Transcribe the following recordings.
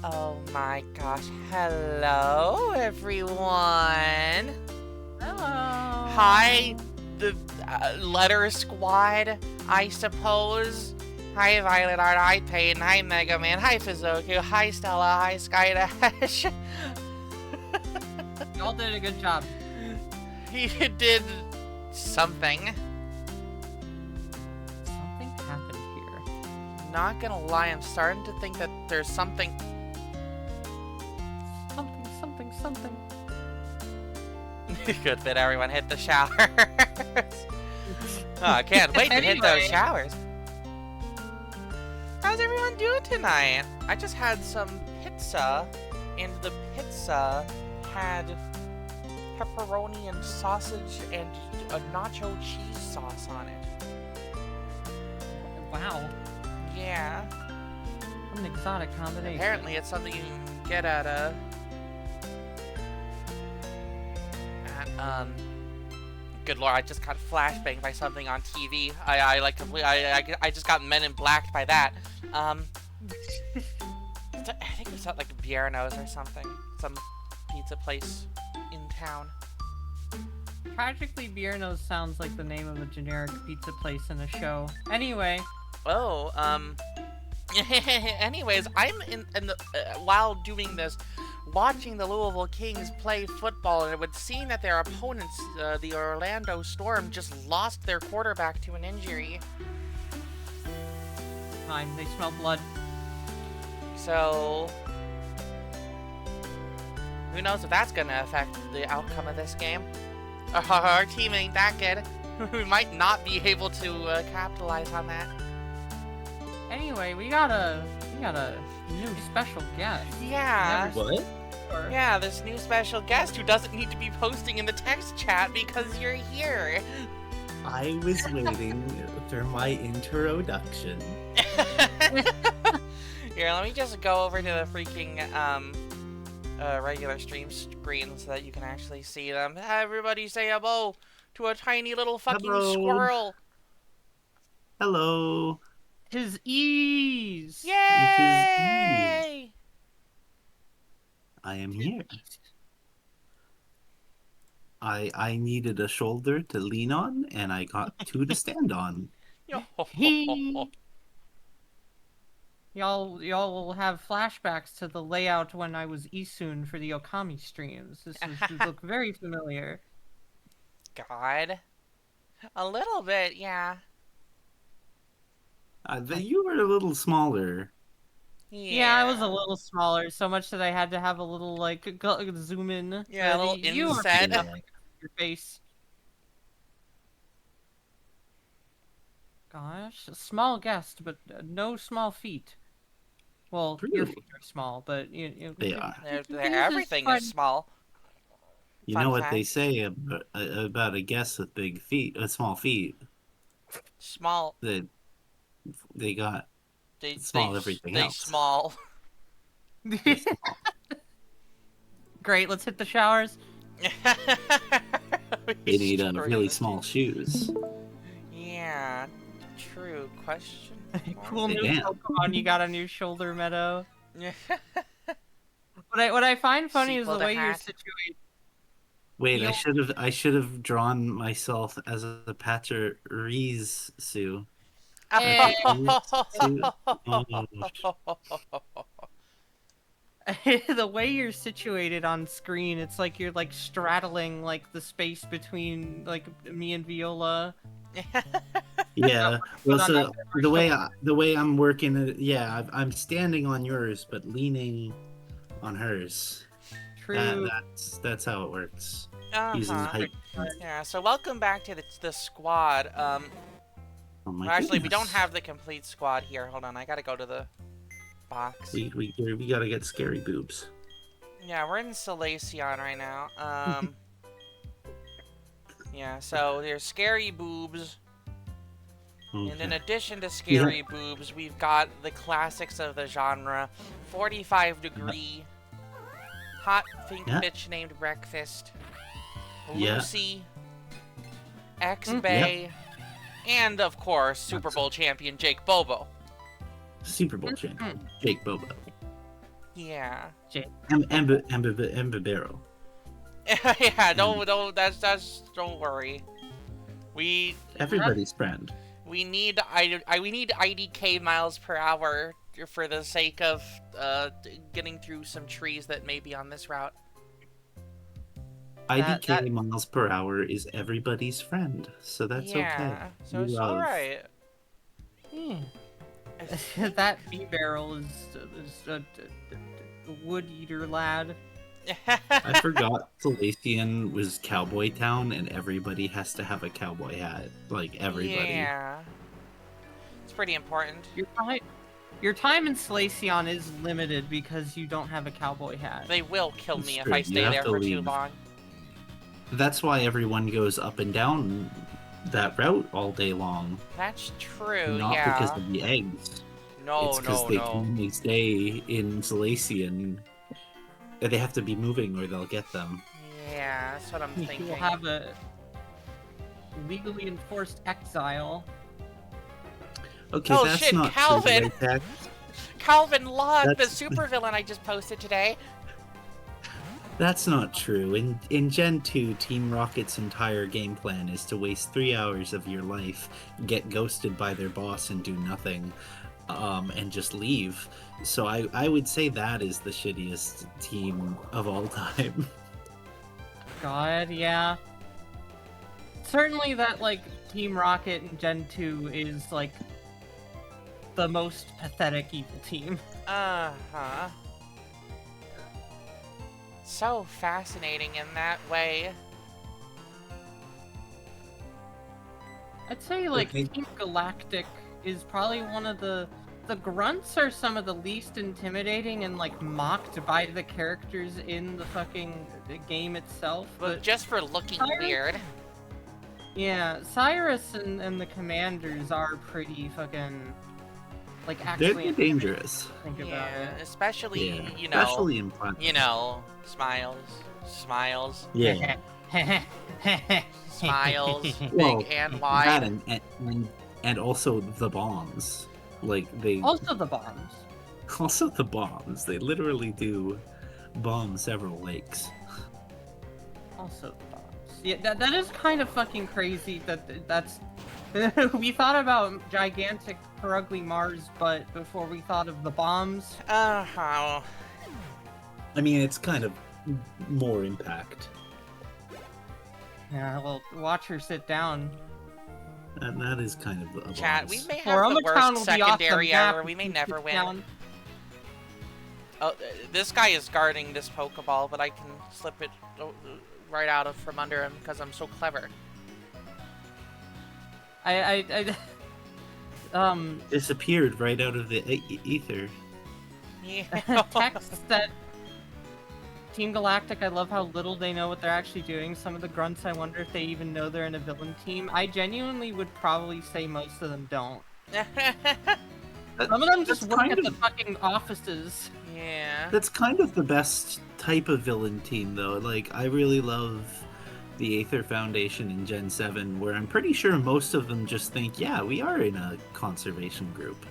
Oh my gosh. Hello, everyone. Hello. Hi, the letter squad, I suppose. Hi, Violet Art. Hi, Peyton. Hi, Mega Man. Hi, Fizoku. Hi, Stella. Hi, Skydash. Y'all did a good job. He did something. Something happened here. Not gonna lie, I'm starting to think that there's something. Something. Good that everyone hit the showers. Oh, I can't wait to hit those showers. How's everyone doing tonight? I just had some pizza, and the pizza had pepperoni and sausage and a nacho cheese sauce on it. Wow. Yeah. What an exotic combination. Apparently it's something you can get at good lord, I just got flashbanged by something on TV. I just got Men in Blacked by that. I think it's at like Bierno's or something. Some pizza place in town. Tragically, Bierno's sounds like the name of a generic pizza place in a show. Anyway. Oh, anyways, I'm in the while doing this, watching the Louisville Kings play football, and it would seem that their opponents, the Orlando Storm, just lost their quarterback to an injury. Fine, they smell blood. So, who knows if that's gonna affect the outcome of this game? Our team ain't that good. We might not be able to capitalize on that. Anyway, we got a new special guest. Yeah. What? Yeah, this new special guest who doesn't need to be posting in the text chat because you're here. I was waiting for my introduction. Here, let me just go over to the freaking regular stream screen so that you can actually see them. Everybody say hello to a tiny little fucking Hello. squirrel. Hello. His ease. Yay! I am here. I needed a shoulder to lean on, and I got two to stand on. Y'all will have flashbacks to the layout when I was Isun for the Okami streams. This look very familiar. God. A little bit, yeah. You were a little smaller. Yeah, I was a little smaller, so much that I had to have a little, like, zoom in. Yeah, a little inset. Your face. Gosh, a small guest, but no small feet. Well, True. your feet are small, but They are. Everything is small. You Fun know what fact. they say about a guest with big feet, small feet. Small. They got They everything they else. small. Great, let's hit the showers. They need really small shoes. Yeah, true. Question. Cool new Damn. Pokemon, you got a new shoulder meadow. What I find funny is the way you're situated. Wait, I should have drawn myself as a Patcher-Reese Sue. Hey. The way you're situated on screen, it's like you're like straddling like the space between like me and Viola. Yeah. Well, so the way I'm working it, yeah, I'm standing on yours but leaning on hers. True. That's how it works. Uh-huh. Using height. Yeah. So welcome back to the squad. Oh my Actually, goodness. we don't have the complete squad here. Hold on, I gotta go to the box. We gotta get scary boobs. Yeah, we're in Salacion right now. Yeah. So there's scary boobs. Okay. And in addition to scary boobs, we've got the classics of the genre, 45 degree, hot pink bitch named Breakfast, Lucy, X-Bay, and of course, Super Bowl champion Jake Bobo. Super Bowl champion Jake Bobo. Yeah. Embabero. Yeah, no, that's, don't worry. Everybody's friend. We need we need IDK miles per hour for the sake of getting through some trees that may be on this route. IDK miles per hour is everybody's friend, so that's okay. Yeah, so it's alright. That bee barrel is a wood eater lad. I forgot Salacian was Cowboy Town, and everybody has to have a cowboy hat. Like, everybody. Yeah. It's pretty important. Your time in Salacion is limited because you don't have a cowboy hat. They will kill me if true. I stay there for too leave. long. That's why everyone goes up and down that route all day long. That's true, Not yeah. because of the eggs. No, it's because they can only stay in Salacian. They have to be moving or they'll get them. Yeah, that's what I'm thinking. You'll have a legally enforced exile. Okay, Oh, that's shit, not Calvin! true, right, Calvin Locke, the That's- supervillain I just posted today. That's not true. In Gen 2, Team Rocket's entire game plan is to waste 3 hours of your life, get ghosted by their boss and do nothing, and just leave. So I would say that is the shittiest team of all time. God, yeah. Certainly that, like, Team Rocket in Gen 2 is, like, the most pathetic evil team. Uh-huh. So fascinating in that way. I'd say, like, Okay. Team Galactic is probably one of the grunts are some of the least intimidating and, like, mocked by the characters in the fucking game itself. But just for looking Cyrus- weird. Yeah, Cyrus and the commanders are pretty fucking, like, They're actually dangerous. think about Yeah, it. especially, Yeah. you know, Especially in Platinum. smiles, Yeah. smiles, Well, big and that wide. and also the bombs. Like, they... Also the bombs. Also the bombs. They literally do bomb several lakes. Also the bombs. Yeah, that is kind of fucking crazy that's... we thought about gigantic Perugly Mars, but before we thought of the bombs. Uh-huh. I mean, it's kind of more impact. Yeah, well, watch her sit down. And that is kind of a Chat, bonus. we may have the Town worst will be off the secondary map ever. if We may you never sit win. down. Oh, this guy is guarding this Pokeball, but I can slip it right out of from under him because I'm so clever. Disappeared right out of the ether. Yeah. Text said, Team Galactic, I love how little they know what they're actually doing. Some of the grunts, I wonder if they even know they're in a villain team. I genuinely would probably say most of them don't. Some of them just That's work kind at of- the fucking offices. Yeah. That's kind of the best type of villain team, though. Like, I really love the Aether Foundation in Gen 7, where I'm pretty sure most of them just think, yeah, we are in a conservation group.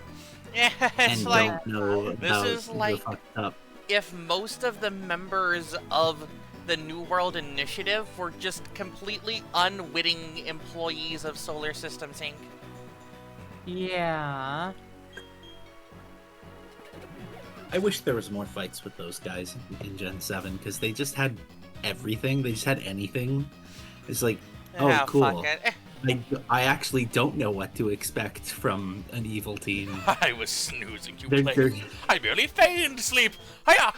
Yeah, it's And like don't know this about is the like- fucked up. if most of the members of the New World Initiative were just completely unwitting employees of Solar Systems Inc. Yeah. I wish there was more fights with those guys in Gen 7, because they just had everything. They just had anything. It's like, oh, Ah, cool. fuck it. I actually don't know what to expect from an evil team. I was snoozing, you They're- player. they're- I barely feigned sleep. Hiya!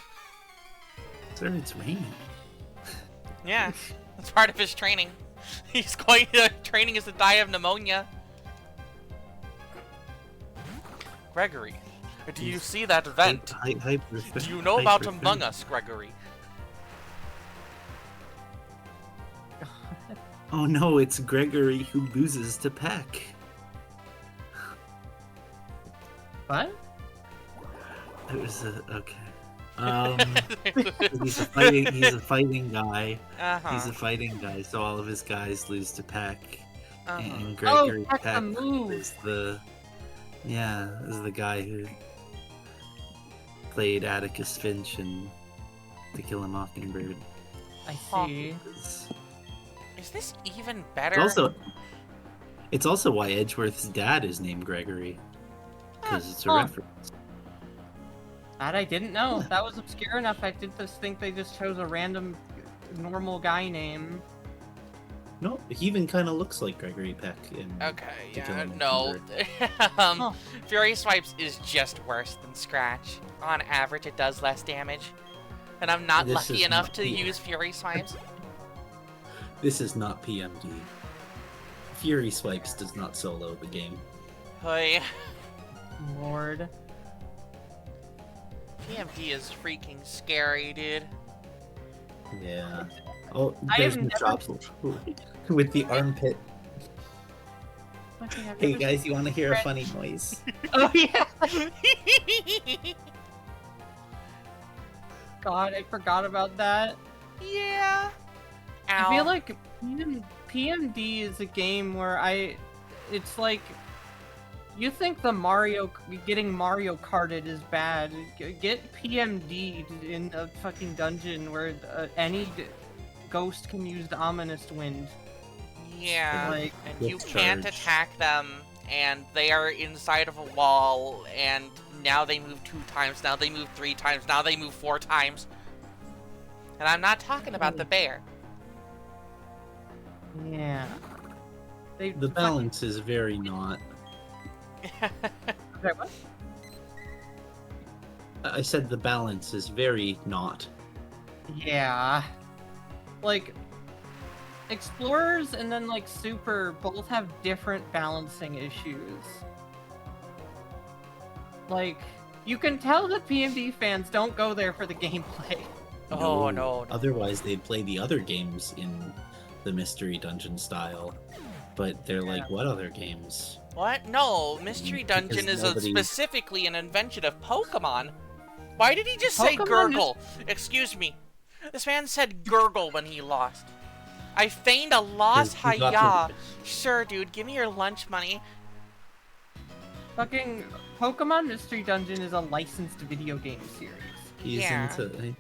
Sir, it's raining. Yeah, that's part of his training. He's going to training is to die of pneumonia. Gregory, do you see that vent? Do you know about Among Us, Gregory? Oh no, it's Gregory who loses to Peck. What? It was okay. He's a fighting guy. Uh-huh. He's a fighting guy, so all of his guys lose to Peck. Uh-huh. And Gregory Peck the Peck move. is the guy who played Atticus Finch in To Kill a Mockingbird. I Huh. see. Is this even It's better? also why Edgeworth's dad is named Gregory, because it's a Huh. reference. That I didn't know. That was obscure enough. I did just think they just chose a random, normal guy name. No, he even kind of looks like Gregory Peck in. Okay, To Kill a yeah, no. Mockingbird. Huh. Fury Swipes is just worse than Scratch. On average, it does less damage. And I'm not This lucky is enough not to the- use Fury Swipes. This is not PMD. Fury Swipes does not solo the game. Hey, Lord. PMD is freaking scary, dude. Yeah. Oh, I there's have the never drop with the armpit. Okay, I've Hey never guys, you want to hear a Red- funny noise? Oh yeah. God, I forgot about that. Yeah. I Ow. feel like PMD is a game where it's like, you think getting Mario Karted is bad. Get PMD'd in a fucking dungeon where any ghost can use the ominous wind. Yeah. Like, And With you can't charge. attack them, and they are inside of a wall, and now they move 2 times, now they move 3 times, now they move 4 times. And I'm not talking about the bear. yeah. The balance is very not. Sorry, what? I said the balance is very not. Yeah. Like, Explorers and then, like, Super both have different balancing issues. Like, you can tell that PMD fans don't go there for the gameplay. Oh, no. Otherwise, they'd play the other games in the Mystery Dungeon style. But they're like, what other games? What? No, Mystery Because Dungeon is nobody- specifically an invention of Pokemon. Why did he just say Pokemon gurgle? Excuse me. This man said gurgle when he lost. I feigned a loss, 'Cause he got hiya. the- Sure, dude, give me your lunch money. Fucking Pokemon Mystery Dungeon is a licensed video game series. He's Yeah. into.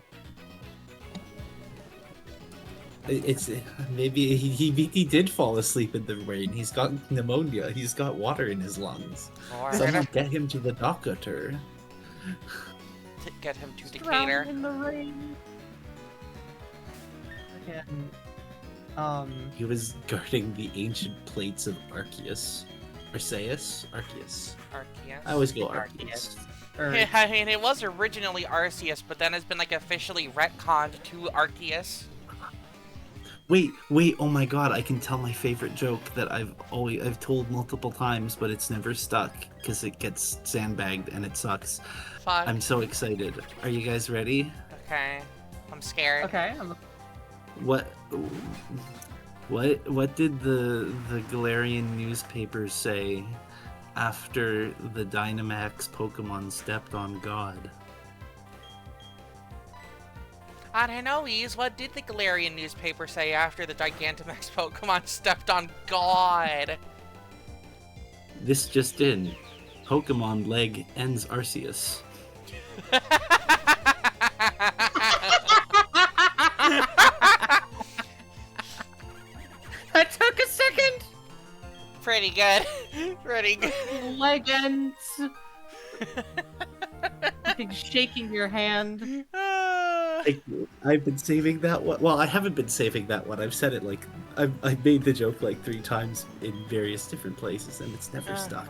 It's maybe he did fall asleep in the rain. He's got pneumonia. He's got water in his lungs. Or Someone get him to the doctor. to get him to Drowning Decatur. in the rain. Again, He was guarding the ancient plates of Arceus. Arceus? Arceus. Arceus. I always go Arceus. Arceus. Or, I mean, it was originally Arceus, but then it's been like officially retconned to Arceus. Wait, oh my god, I can tell my favorite joke that I've told multiple times, but it's never stuck because it gets sandbagged and it sucks. Fun. I'm so excited. Are you guys ready? Okay. I'm scared. okay, What did the Galarian newspapers say after the Dynamax Pokemon stepped on God? I don't know, Ease. What did the Galarian newspaper say after the Gigantamax Pokemon stepped on God? This just in. Pokemon leg ends Arceus. that took a second. Pretty good. Pretty good. Legends. Fucking shaking your hand. I've been saving that one. Well, I haven't been saving that one. I've said it like I've made the joke like 3 times in various different places, and it's never stuck.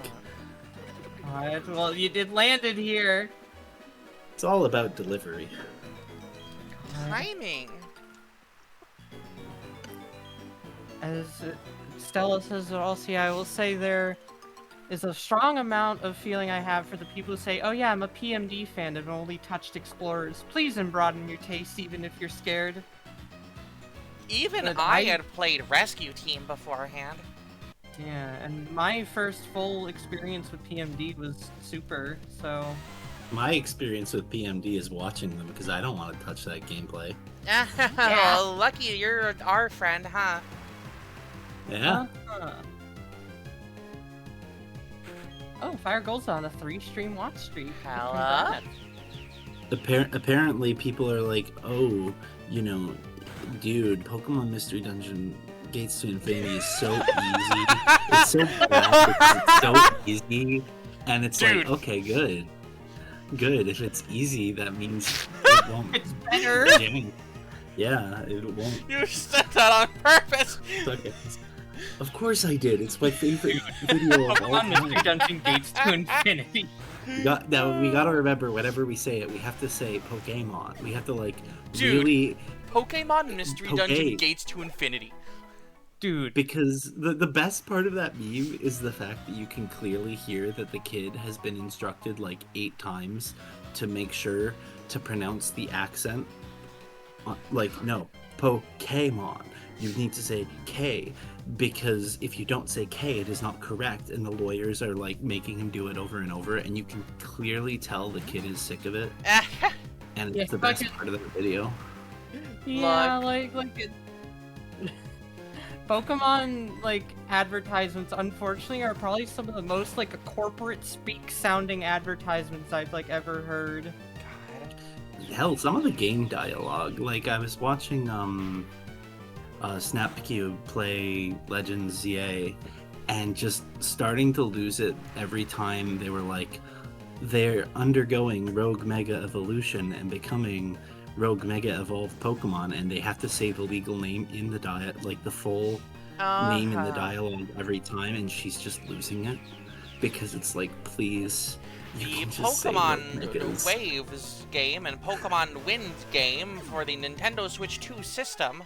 Alright, well, you did land it here. It's all about delivery. Timing. As Stella says, also, I will say there is a strong amount of feeling I have for the people who say, oh yeah, I'm a PMD fan and only touched Explorers. Please broaden your taste even if you're scared. Even But I I- had played Rescue Team beforehand. Yeah, and my first full experience with PMD was Super, so... My experience with PMD is watching them because I don't want to touch that gameplay. Well, lucky you're our friend, huh? Yeah. Uh-huh. Oh, Fire Gold's on a 3-stream watch streak. Hello? Congrats. Apparently, people are like, oh, you know, dude, Pokemon Mystery Dungeon Gates to Infinity is so easy. It's so bad because it's so easy, and it's Dude. like, okay, good. If it's easy, that means it won't. It's better. Yeah, it won't. You said that on purpose. Suck it. Of course I did. It's my favorite video of all Pokemon Mystery time. Dungeon Gates to Infinity. We gotta remember, whenever we say it, we have to say Pokemon. We have to, like, Dude. really... Pokemon Mystery Dungeon Gates to Infinity. Dude. Because the best part of that meme is the fact that you can clearly hear that the kid has been instructed, like, 8 times to make sure to pronounce the accent. Like, no, Pokemon. You need to say K, because if you don't say K, it is not correct, and the lawyers are, like, making him do it over and over, and you can clearly tell the kid is sick of it. And it's the best part of the video. Yeah, like it... Pokemon, like, advertisements, unfortunately, are probably some of the most, like, corporate speak-sounding advertisements I've, like, ever heard. God. Hell, some of the game dialogue, like, I was watching, SnapCube play Legends ZA, and just starting to lose it every time they were like, they're undergoing Rogue Mega Evolution and becoming Rogue Mega Evolved Pokemon, and they have to say the legal name in the like the full name in the dialogue every time, and she's just losing it because it's like, please. The Pokemon Waves game and Pokemon Wind game for the Nintendo Switch 2 system.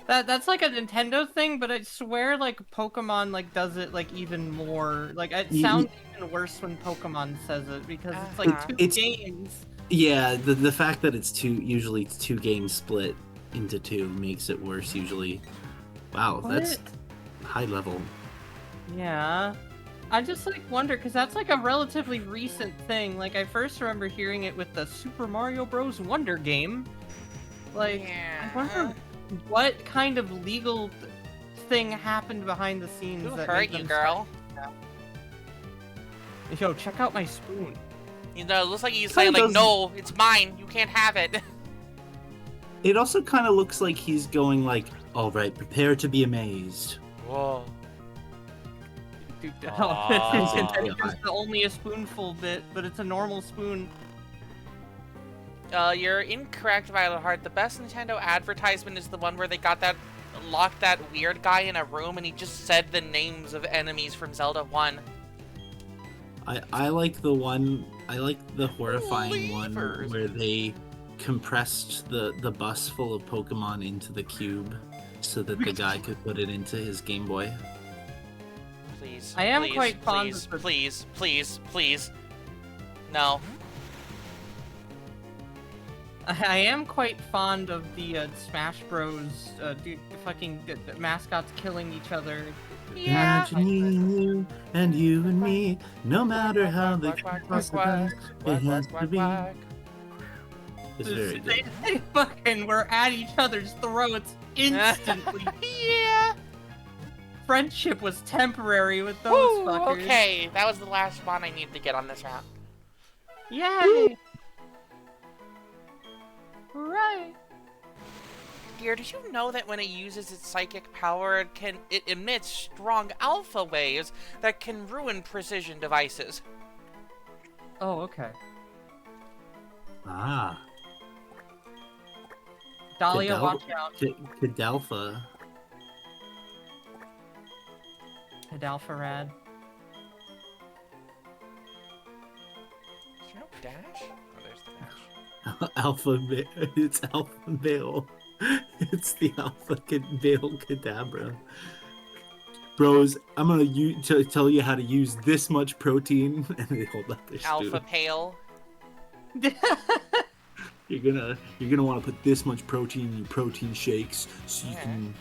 That's like a Nintendo thing, but I swear, like, Pokemon, like, does it, like, even more. Like, it sounds even worse when Pokemon says it, because it's, like, two games. Yeah, the fact that it's usually two games split into 2 makes it worse, usually. Wow, that's high level. Yeah. I just, like, wonder, because that's, like, a relatively recent thing. Like, I first remember hearing it with the Super Mario Bros. Wonder game. Like, I wonder what kind of legal thing happened behind the scenes. Who that hurt you, girl? Yo, check out my spoon. You know, it looks like he's saying, like, no, it's mine. You can't have it. It also kind of looks like he's going like, all right, prepare to be amazed. Whoa. Dude, Oh. it's only a spoonful bit, but it's a normal spoon. You're incorrect, Violet Heart. The best Nintendo advertisement is the one where they locked that weird guy in a room and he just said the names of enemies from Zelda 1. I like the one, I like the horrifying one where they compressed the bus full of Pokemon into the cube so that the guy could put it into his Game Boy. Please. I am please, quite fond please, of the... please. No. I am quite fond of the Smash Bros. Dude, fucking mascots killing each other. Yeah. Imagining you and you and me, no matter how they cross the path, it has to be. It's very good. They fucking were at each other's throats instantly. Yeah. Friendship was temporary with those Woo, fuckers. okay, that was the last spot I needed to get on this round. Yay! Right. Dear, did you know that when it uses its psychic power, it emits strong alpha waves that can ruin precision devices? Oh, okay. Ah. Dahlia, watch out. Kadalfa. Kadalfarad. Is there no dash? Oh, there's the dash. Alpha male. It's alpha male. It's the alpha male Kadabra. Bros, I'm gonna tell you how to use this much protein, and they hold up their Alpha spoon. pale. You're gonna want to put this much protein in your protein shakes, so you can.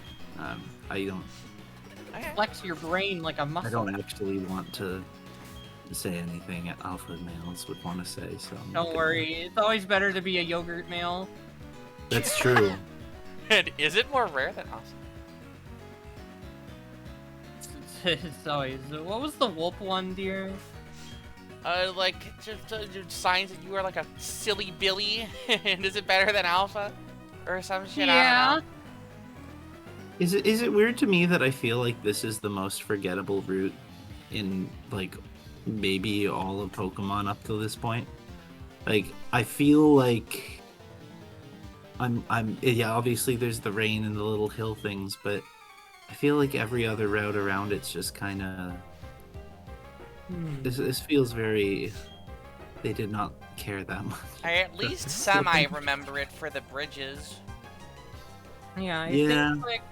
I don't. Flex your brain like a muscle. I don't actually want to say anything alpha males would want to say, so. Don't worry, it's always better to be a yogurt male. That's true. And is it more rare than awesome? It's always. What was the Whoop one, dear? Like, just signs that you are like a silly Billy, and is it better than Alpha? Or some shit, I don't know. Is it weird to me that I feel like this is the most forgettable route in, like, maybe all of Pokemon up to this point? Like, I feel like yeah, obviously there's the rain and the little hill things, but I feel like every other route around it's just kind of... This feels very... They did not care that much. I at least semi-remember it for the bridges. Yeah, I think, like,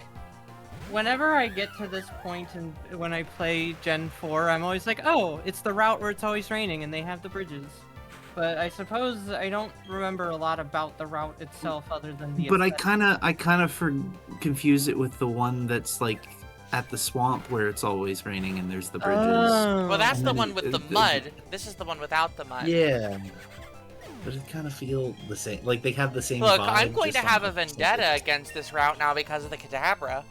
whenever I get to this point and when I play Gen 4, I'm always like, oh, it's the route where it's always raining and they have the bridges. But I suppose I don't remember a lot about the route itself other than the But aesthetic. I kind of confuse it with the one that's, like, at the swamp where it's always raining and there's the bridges. Well, that's And the then one with the mud. This is the one without the mud. Yeah. But it kind of feel the same. Like, they have the same Look, vibe, I'm going to just have on a the vendetta against this route now because of the Kadabra.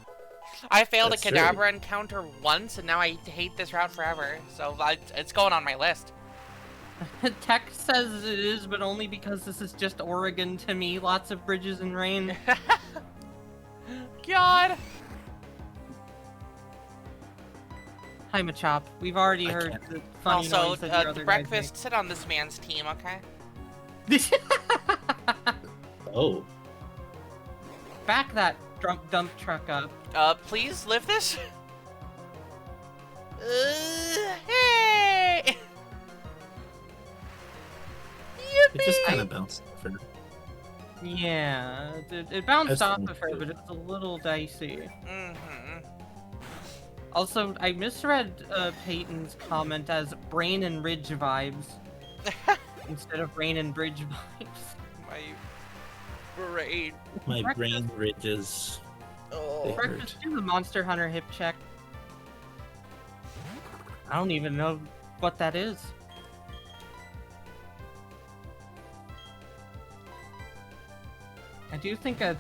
I failed That's a true. Kadabra encounter once, and now I hate this route forever. So it's going on my list. Tech says it is, but only because this is just Oregon to me. Lots of bridges and rain. God! Hi, Machop. We've already heard the funny Also, noise that your other guys Breakfast, sit on this man's team, okay? make. Oh. Back that dump truck up. Please lift this? Hey! It just kind of bounced off her. Yeah, it bounced That's off fine. of her, but it's a little dicey. Mm-hmm. Also, I misread Peyton's comment as brain and ridge vibes instead of brain and bridge vibes. My brain. My Breakfast- brain ridges. Oh. Breakfast, do the Monster Hunter hip check. I don't even know what that is. I do think a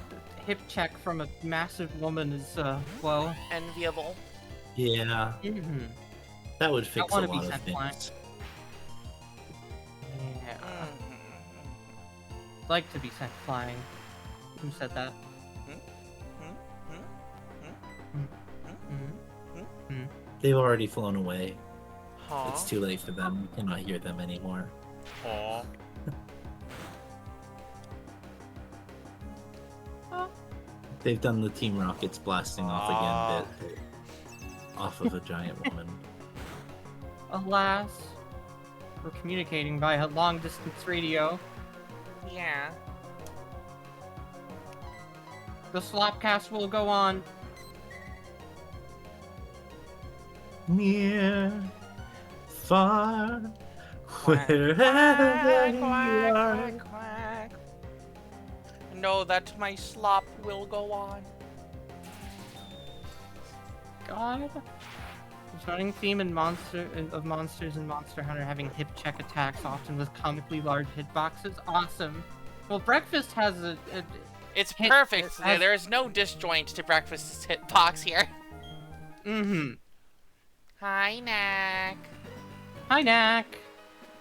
hip check from a massive woman is, well... Enviable. Yeah, Mm-hmm. that would fix a wanna lot be of sent flying. things. Yeah. Mhm. Like to be sent flying. Who said that? They've already flown away. Huh? It's too late for them. You cannot hear them anymore. Huh? They've done the Team Rockets blasting off again bit off of a giant woman. Alas, we're communicating via long distance radio. Yeah. The Slopcast will go on. Near, far, Quack, wherever you quack, are. quack, quack. Know that my slop will go on. God. The running theme in of monsters in Monster Hunter having hip check attacks, often with comically large hitboxes. Awesome. Well, Breakfast has It's Hit- perfect. it has- There is no disjoint to Breakfast's hitbox here. mm-hmm. Hi, Knack. Hi, Knack.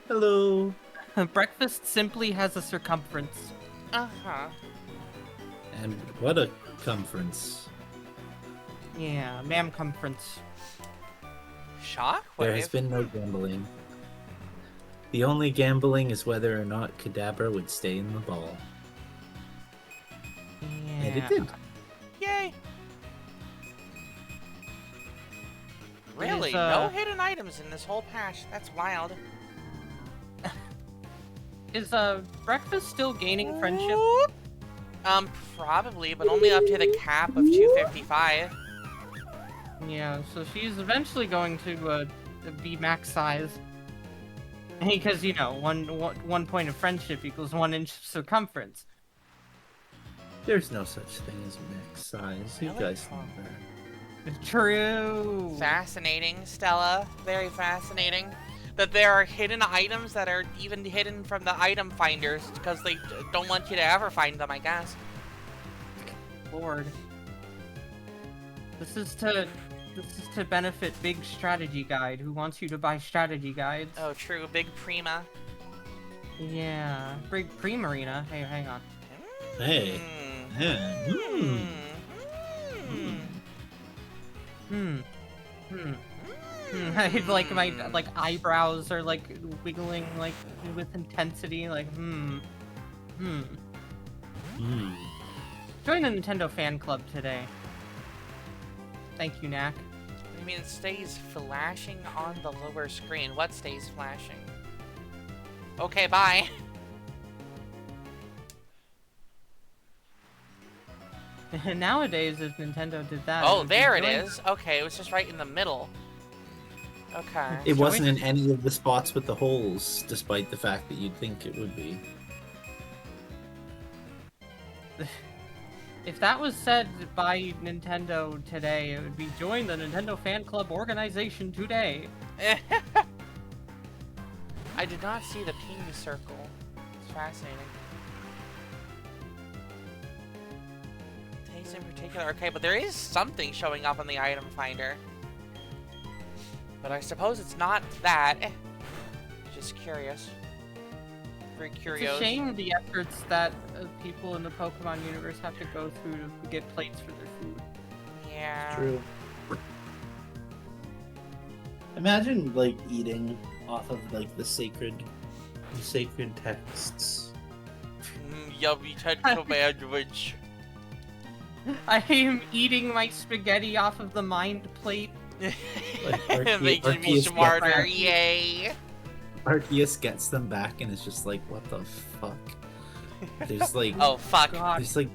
Hello. Breakfast simply has a circumference. Uh-huh. And what a conference. Yeah, ma'am conference. There has Shockwave? been no gambling. The only gambling is whether or not Kadabra would stay in the ball. Yeah. And it did. Yay! Really? is, No hidden items in this whole patch. That's wild. Is Breakfast still gaining friendship? Whoop. Probably, but only up to the cap of 255. Yeah, so she's eventually going to be max size. Because, you know, one point of friendship equals 1 inch of circumference. There's no such thing as max size. You Really? guys know that. True. Fascinating, Stella. Very fascinating. That there are hidden items that are even hidden from the item finders because they don't want you to ever find them, I guess. Lord. This is to This is to benefit Big Strategy Guide, who wants you to buy strategy guides. Oh, true. Big Prima. Yeah. Big Pre-Marina. Hey, hang on. Hey. Yeah. Like my eyebrows are like wiggling like with intensity. Like Join the Nintendo fan club today. Thank you, Knack. I mean, it stays flashing on the lower screen. What stays flashing? Okay, bye. Nowadays, if Nintendo did that... Oh, there it is. Okay, it was just right in the middle. Okay. It wasn't in any of the spots with the holes, despite the fact that you'd think it would be. If that was said by Nintendo today, it would be join the Nintendo fan club organization today. I did not see the ping circle. It's fascinating. Taste in particular. Okay, but there is something showing up on the item finder. But I suppose it's not that. Just curious. Very curious. It's a shame the efforts that people in the Pokemon universe have to go through to get plates for their food. Yeah. True. Imagine like eating off of like the sacred texts. Yummy technical sandwich. I am eating my spaghetti off of the mind plate. Making me smarter, yay! Arceus gets them back and it's just like, what the fuck? There's like, oh fuck! God. There's like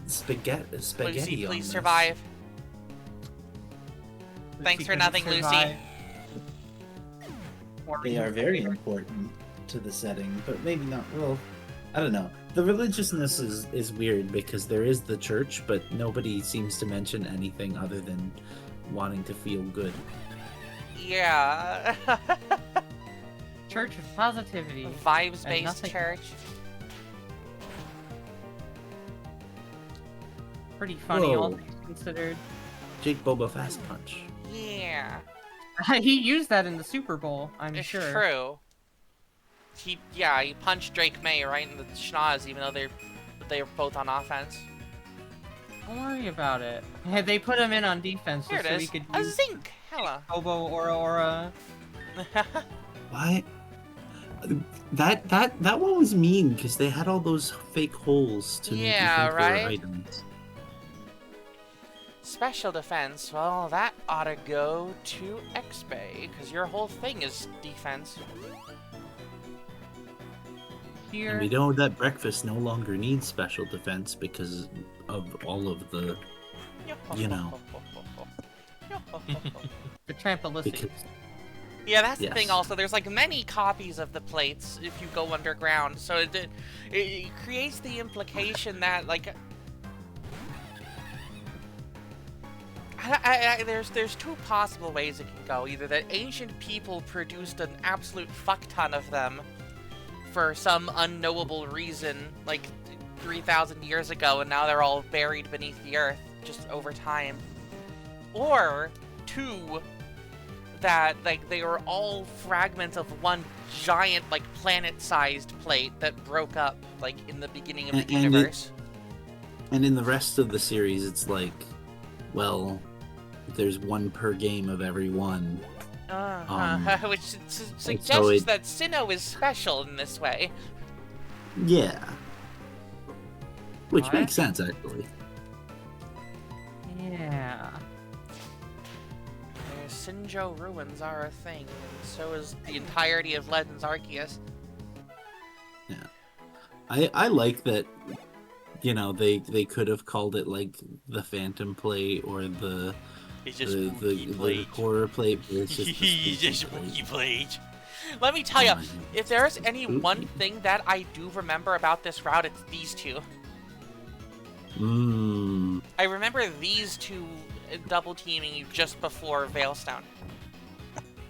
spaghetti Lucy, on please this. survive. Thanks for nothing, Lucy. They are very important to the setting, but maybe not. Well, I don't know. The religiousness is weird because there is the church, but nobody seems to mention anything other than wanting to feel good. Yeah. Church of positivity. Vibes-based church. Pretty funny, all Whoa. things considered. Jake Boba Fast Punch. Yeah. He used that in the Super Bowl, I'm It's sure. true. He punched Drake May right in the schnoz, even though they're both on offense. Don't worry about it. Hey, they put him in on defense Here just it so is. we could A use zinc. Hella. Bobo Aura. What? That one was mean because they had all those fake holes to make you Yeah, think they were right? items. Special defense. Well, that ought to go to X-Bay, because your whole thing is defense. Here. And we know that breakfast no longer needs special defense because of all of the, you know. The Trampolicity. Because, Yeah, that's the Yes. thing also. There's like many copies of the plates if you go underground, so it creates the implication that like there's two possible ways it can go. Either that ancient people produced an absolute fuck ton of them for some unknowable reason, like 3,000 years ago, and now they're all buried beneath the earth just over time. Or two, that like they were all fragments of one giant like planet-sized plate that broke up like in the beginning of the universe. And in the rest of the series, it's like, well, there's one per game of every one. Which suggests so that Sinnoh is special in this way. Yeah. Which What? makes sense, actually. Yeah. Sinjo ruins are a thing, and so is the entirety of Legends Arceus. Yeah. I like that, you know, they could have called it, like, the Phantom Plate or the... It's just the horror plate, but it's just He's the just spooky spooky plate. plate. Let me tell you, Oh, if there's any spooky. one thing that I do remember about this route, it's these two. Mmm. I remember these two double teaming you just before Veilstone.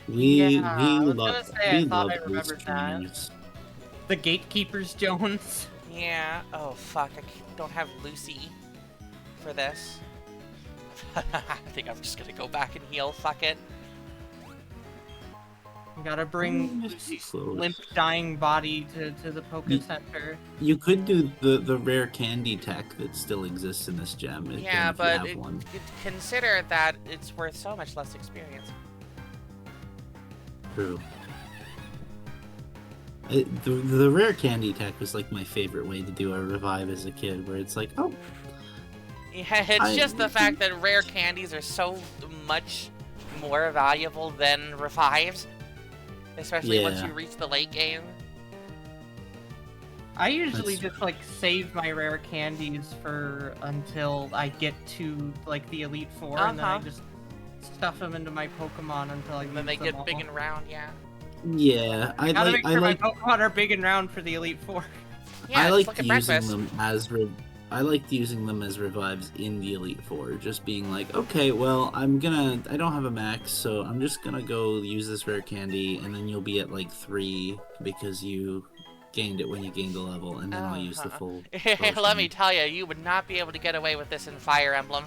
We I was love gonna say, I thought I those remembered that. trainers. The Gatekeepers Jones. Yeah. Oh fuck! I don't have Lucy for this. I think I'm just gonna go back and heal. Fuck it. You gotta bring Lucy's limp, dying body to the Poke Center. You could do the rare candy tech that still exists in this gem. Yeah, if but you have one. consider that it's worth so much less experience. True. The rare candy tech was like my favorite way to do a revive as a kid, where it's like, oh. Yeah, it's just the fact that rare candies are so much more valuable than revives. Especially once you reach the late game. I usually just like save my rare candies for until I get to like the Elite Four, and then I just stuff them into my Pokemon until I. And then they get big and round, yeah. Yeah, I gotta make sure my Pokemon are big and round for the Elite Four. Yeah, I like using them as I liked using them as revives in the Elite Four, just being like, okay, well, I don't have a max, so I'm just gonna go use this rare candy, and then you'll be at like 3 because you gained it when you gained a level, and then I'll use the full. Let me tell you, you would not be able to get away with this in Fire Emblem.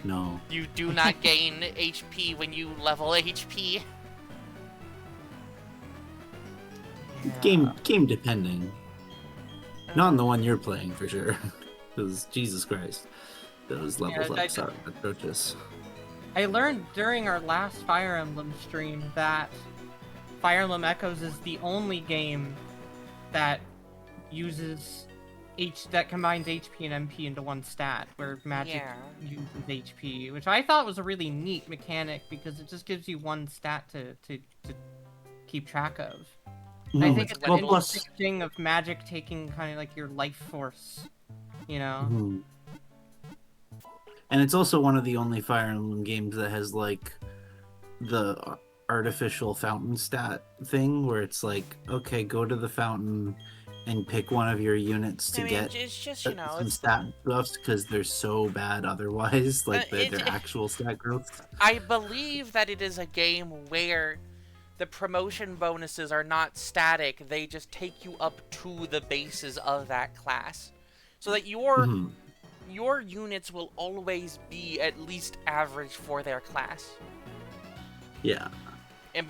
No. You do not gain HP when you level HP. Yeah. Game depending. Not on the one you're playing, for sure. Because, Jesus Christ, those levels ups are atrocious. I learned during our last Fire Emblem stream that Fire Emblem Echoes is the only game that uses that combines HP and MP into one stat, where Magic uses HP, which I thought was a really neat mechanic because it just gives you one stat to keep track of. No, I think it's an interesting thing of Magic taking kind of like your life force, you know? Mm-hmm. And it's also one of the only Fire Emblem games that has, like, the artificial fountain stat thing, where it's like, okay, go to the fountain and pick one of your units to get it's just, you know, some stat buffs, because they're so bad otherwise, like, their actual stat growth. I believe that it is a game where the promotion bonuses are not static, they just take you up to the bases of that class. So that your units will always be at least average for their class. Yeah.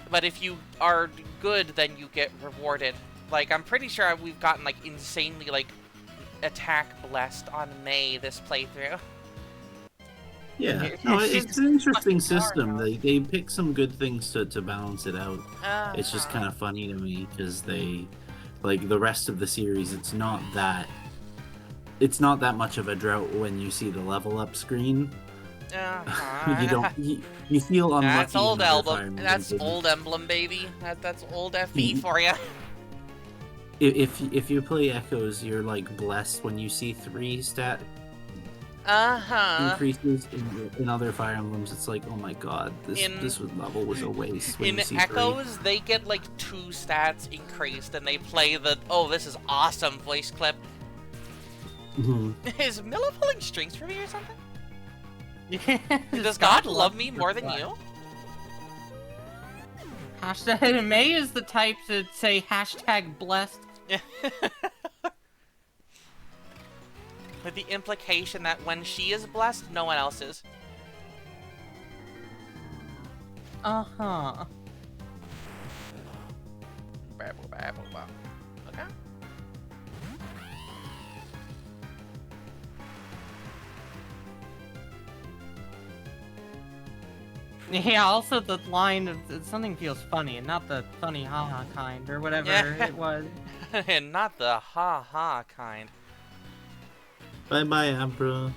But if you are good, then you get rewarded. Like, I'm pretty sure we've gotten, like, insanely, like, attack blessed on May this playthrough. Yeah, no, it's an interesting system. They pick some good things to balance it out. It's just kind of funny to me because they, like, the rest of the series, it's not that much of a drought when you see the level up screen. You feel unlucky. That's old Emblem. That's old Emblem, baby. That's old FE for you. If you play Echoes, you're like blessed when you see 3 stat increases. In other Fire Emblems, it's like, oh my god, this level was a waste. In Echoes, they get like 2 stats increased, and they play the this is awesome voice clip. Is Milla pulling strings for me or something? Does God love me more than you? Hashtag May is the type to say hashtag blessed. With the implication that when she is blessed, no one else is. Uh-huh. Okay. Yeah, also the line of something feels funny, and not the funny haha kind, or whatever it was. And not the ha-ha kind. Bye-bye, Abra.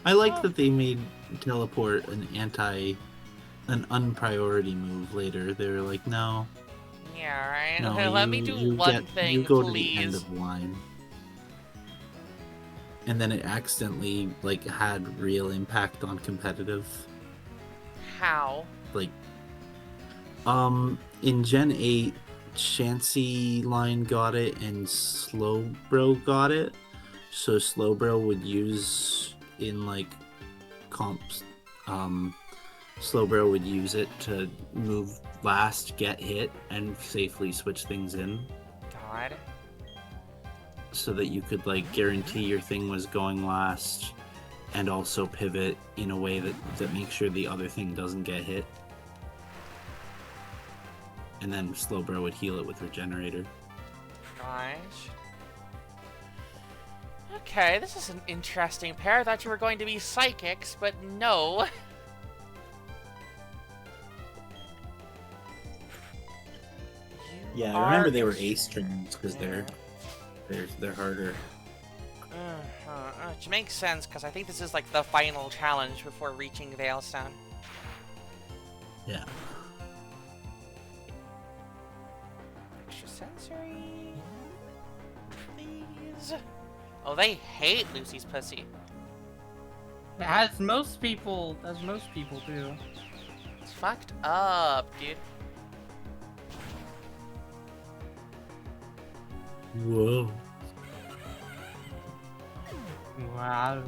I like that they made teleport an unpriority move later. They were like, no. Yeah, right? No, let me do one thing, you go please. To the end of line. And then it accidentally, like, had real impact on competitive. How? Like, in Gen 8, Chansey line got it and Slowbro got it. So Slowbro would use in, like, comps, Slowbro would use it to move last, get hit, and safely switch things in. God. So that you could, like, guarantee your thing was going last, and also pivot in a way that makes sure the other thing doesn't get hit. And then Slowbro would heal it with Regenerator. Nice. Okay, this is an interesting pair. I thought you were going to be psychics, but no. Yeah, I remember they were ace strings because they're harder. Which makes sense, because I think this is like the final challenge before reaching Veilstone. Yeah. Extra sensory, please. Oh, they hate Lucy's pussy. As most people do. It's fucked up, dude. Whoa. Wow.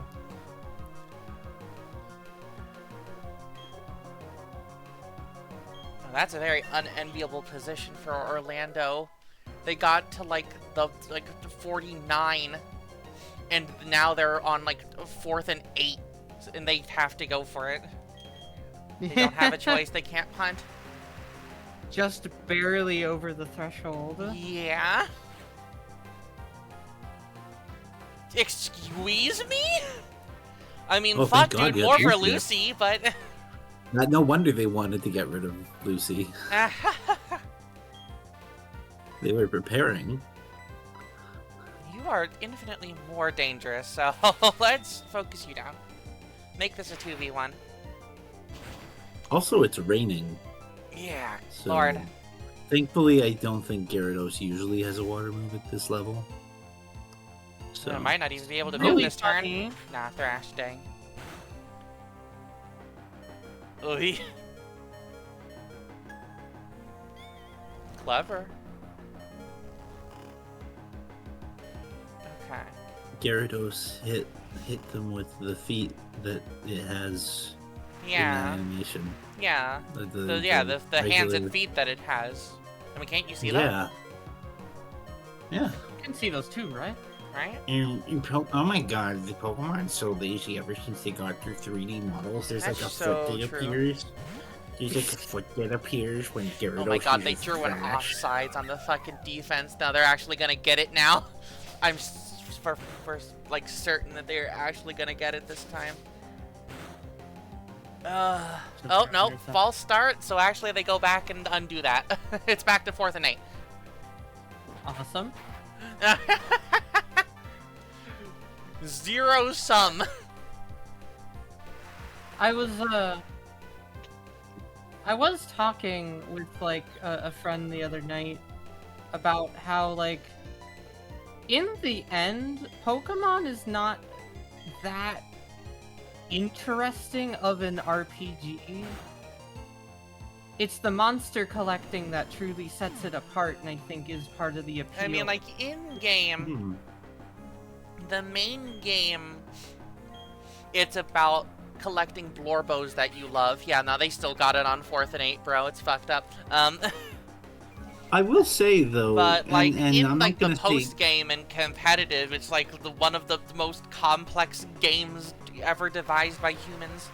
That's a very unenviable position for Orlando. They got to like the 49, and now they're on like 4th and 8, and they have to go for it. They don't have a choice. They can't punt. Just barely over the threshold. Yeah. Excuse me? I mean, Oh, fuck, thank God, dude, yeah, more for thank you. Lucy, but... No wonder they wanted to get rid of Lucy. They were preparing. You are infinitely more dangerous, so let's focus you down. Make this a 2v1. Also, it's raining. Yeah, So, Lord. Thankfully, I don't think Gyarados usually has a water move at this level. So I might not even be able to Really move this turn. funny. Nah, Thrash, dang. Oy. Clever. Okay. Gyarados hit them with the feet that it has in Yeah. that animation. Yeah. The hands and feet that it has. I mean, can't you see that? Yeah. You can see those too, right? Right? Oh my god, the Pokemon's so lazy ever since they got their 3D models. There's That's like a so foot that true. appears. There's like a foot that appears when Gyarados Oh my god, they uses drew an Thrash. offsides on the fucking defense. Now they're actually gonna get it now. I'm for like certain that they're actually gonna get it this time. Oh no, false start. So actually they go back and undo that. It's back to 4th and 8. Awesome. 0 sum. I was talking with like a friend the other night about how like in the end Pokemon is not that interesting of an RPG. It's the monster collecting that truly sets it apart, and I think is part of the appeal. I mean, like in game, Hmm. the main game, it's about collecting Blorbos that you love. Yeah, now they still got it on 4th and 8, bro. It's fucked up. I will say though, But like and in I'm like not the gonna say post game and competitive, it's like one of the most complex games ever devised by humans.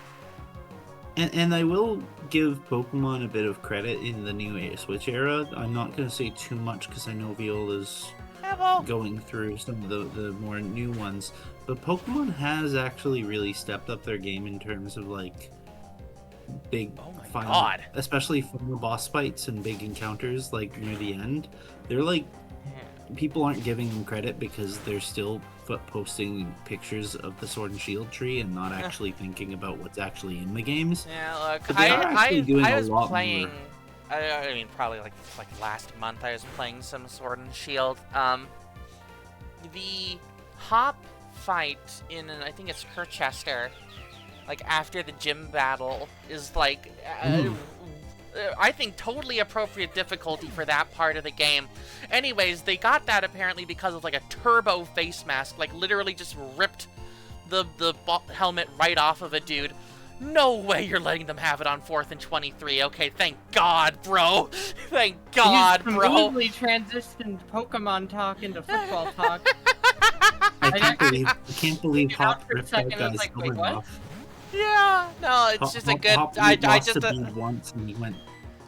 And I will give Pokemon a bit of credit in the new Switch era. I'm not going to say too much because I know Viola's Yeah, well, going through some of the more new ones. But Pokemon has actually really stepped up their game in terms of like big oh my final, god. especially final boss fights and big encounters like near the end. They're like, people aren't giving them credit because they're still posting pictures of the Sword and Shield tree and not actually thinking about what's actually in the games. Yeah, look, But they are actually doing I a was lot playing. more. I mean, probably like last month, I was playing some Sword and Shield. The hop fight in, I think it's Kirchester, like after the gym battle, is like, I think totally appropriate difficulty for that part of the game. Anyways, they got that apparently because of like a turbo face mask, like literally just ripped the helmet right off of a dude. No way you're letting them have it on 4th and 23. Okay, thank God, bro. Thank God, You bro. smoothly transitioned Pokemon talk into football talk. I I can't believe figured out Hop for a ripped second, that I was guy's like, wait, helmet what? off. Yeah, no, it's just a good. Hop I lost just. a bead once and he went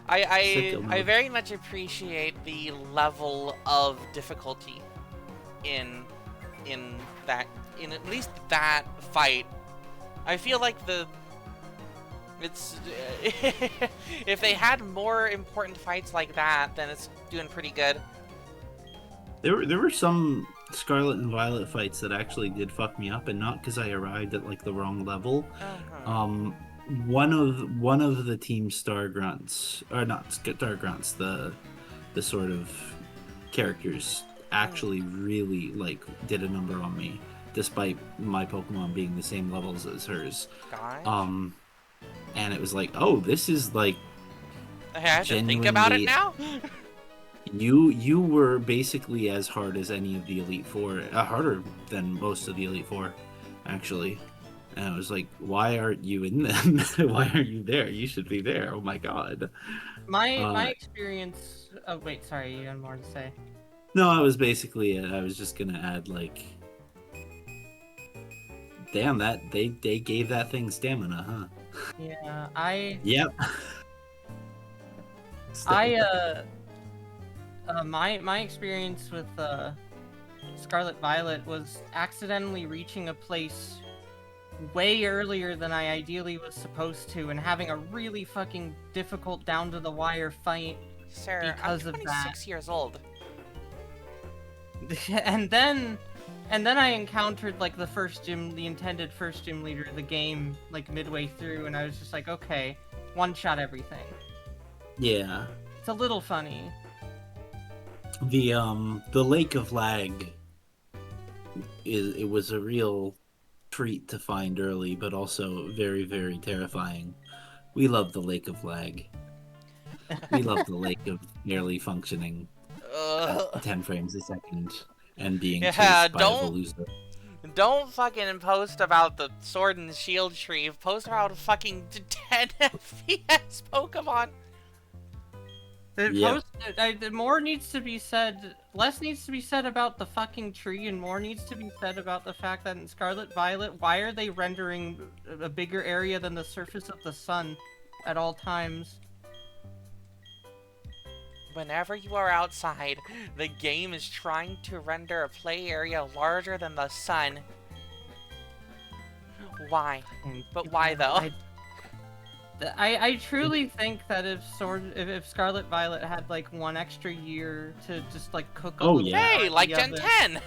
I sicko I mode. very much appreciate the level of difficulty in that in at least that fight. I feel like it's if they had more important fights like that, then it's doing pretty good. There were some Scarlet and Violet fights that actually did fuck me up, and not because I arrived at like the wrong level. Uh-huh. One of the team Star Grunts, or not Star Grunts, the sort of characters actually really like did a number on me, despite my Pokemon being the same levels as hers. Gosh. And it was like, oh, this is like I have to think about it genuinely now. you were basically as hard as any of the Elite Four, harder than most of the Elite Four, actually. And I was like, why aren't you in them? Why aren't you there? You should be there. Oh my god. My experience. Oh wait, sorry, you had more to say. No, I was basically it. I was just gonna add like, damn, that they gave that thing stamina, huh? Yeah, Yep. my experience with Scarlet Violet was accidentally reaching a place way earlier than I ideally was supposed to, and having a really fucking difficult down to the wire fight Sir, because I'm of 26 that. years old. and then I encountered like the intended first gym leader of the game like midway through, and I was just like, okay, one shot everything. Yeah. It's a little funny. The Lake of Lag it was a real treat to find early, but also very, very terrifying. We love the Lake of Lag. We love the lake of barely functioning 10 frames a second and being chased by a Veluza. Don't fucking post about the Sword and Shield tree. Post about fucking 10 FPS Pokemon. More needs to be said. Less needs to be said about the fucking tree, and more needs to be said about the fact that in Scarlet Violet, why are they rendering a bigger area than the surface of the sun at all times? Whenever you are outside, the game is trying to render a play area larger than the sun. Why? But why though? I truly think that if Scarlet Violet had like one extra year to just like cook a little Hey, like Gen 10!